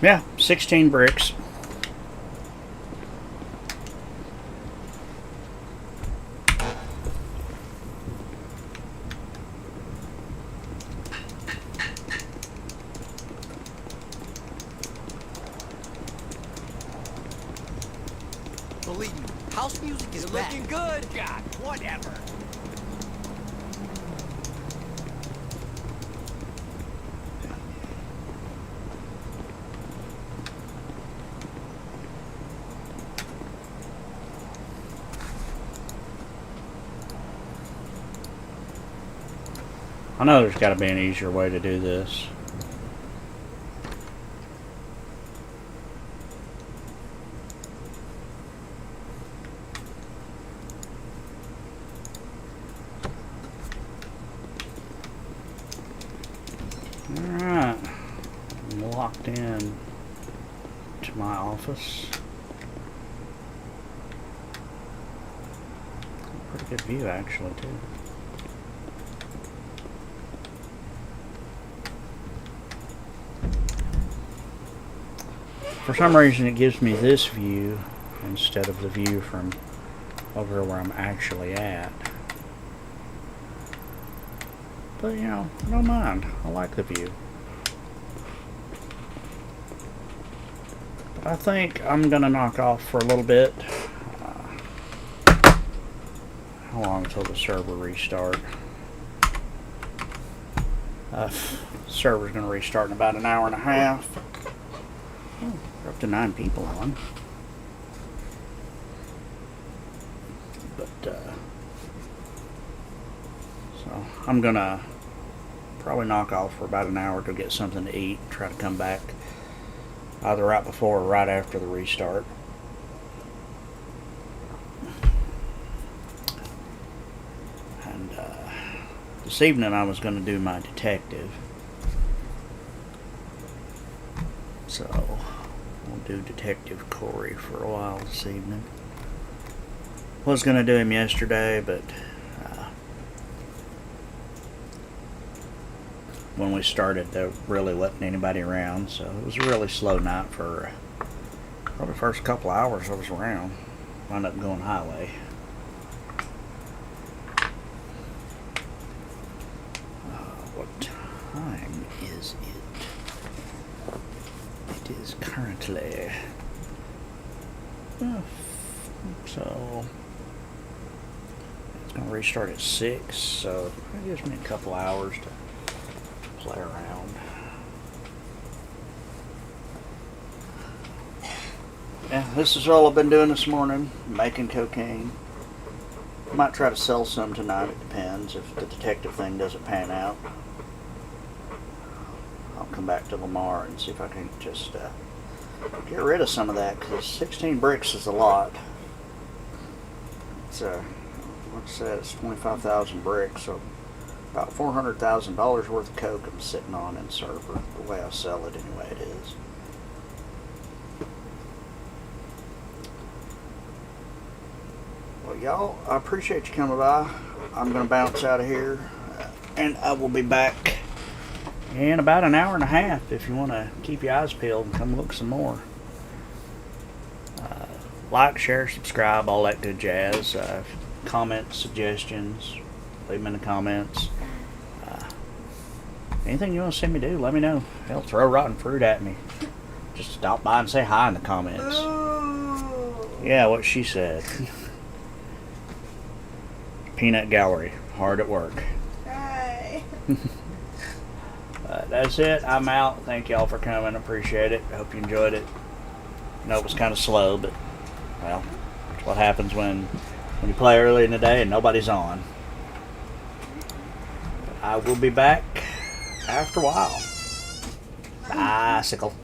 Yeah, 16 bricks. Believe me, house music is back. Looking good. God, whatever. I know there's got to be an easier way to do this. Alright, I'm locked in to my office. Pretty good view actually too. For some reason it gives me this view instead of the view from over where I'm actually at. But you know, I don't mind. I like the view. But I think I'm gonna knock off for a little bit. How long until the server restart? Server's gonna restart in about an hour and a half. Oh, we're up to 9 people on. But so I'm gonna probably knock off for about an hour to get something to eat. Try to come back either right before or right after the restart. And this evening I was going to do my detective. So we'll do Detective Corey for a while this evening. Was going to do him yesterday, but when we started there really wasn't anybody around, so it was a really slow night for probably the first couple hours I was around. Wound up going highway. What time is it? It is currently so it's going to restart at 6, so it gives me a couple hours to play around. Yeah, this is all I've been doing this morning, making cocaine. Might try to sell some tonight, it depends if the detective thing doesn't pan out. I'll come back to Lamar and see if I can just get rid of some of that, because 16 bricks is a lot. It's like I said, it's 25,000 bricks, so about $400,000 worth of coke I'm sitting on in server, the way I sell it anyway it is. y'all, I appreciate you coming by. I'm going to bounce out of here, and I will be back in about an hour and a half if you want to keep your eyes peeled and come look some more. Like, share, subscribe, all that good jazz. Comments, suggestions, leave them in the comments. Anything you want to see me do, let me know. Hell, throw rotten fruit at me. Just stop by and say hi in the comments. Yeah, what she said. Peanut Gallery, hard at work. Hi. That's it. I'm out. Thank y'all for coming. Appreciate it. Hope you enjoyed it. I know it was kind of slow, but, well, that's what happens when you play early in the day and nobody's on. I will be back after a while. Bicycle.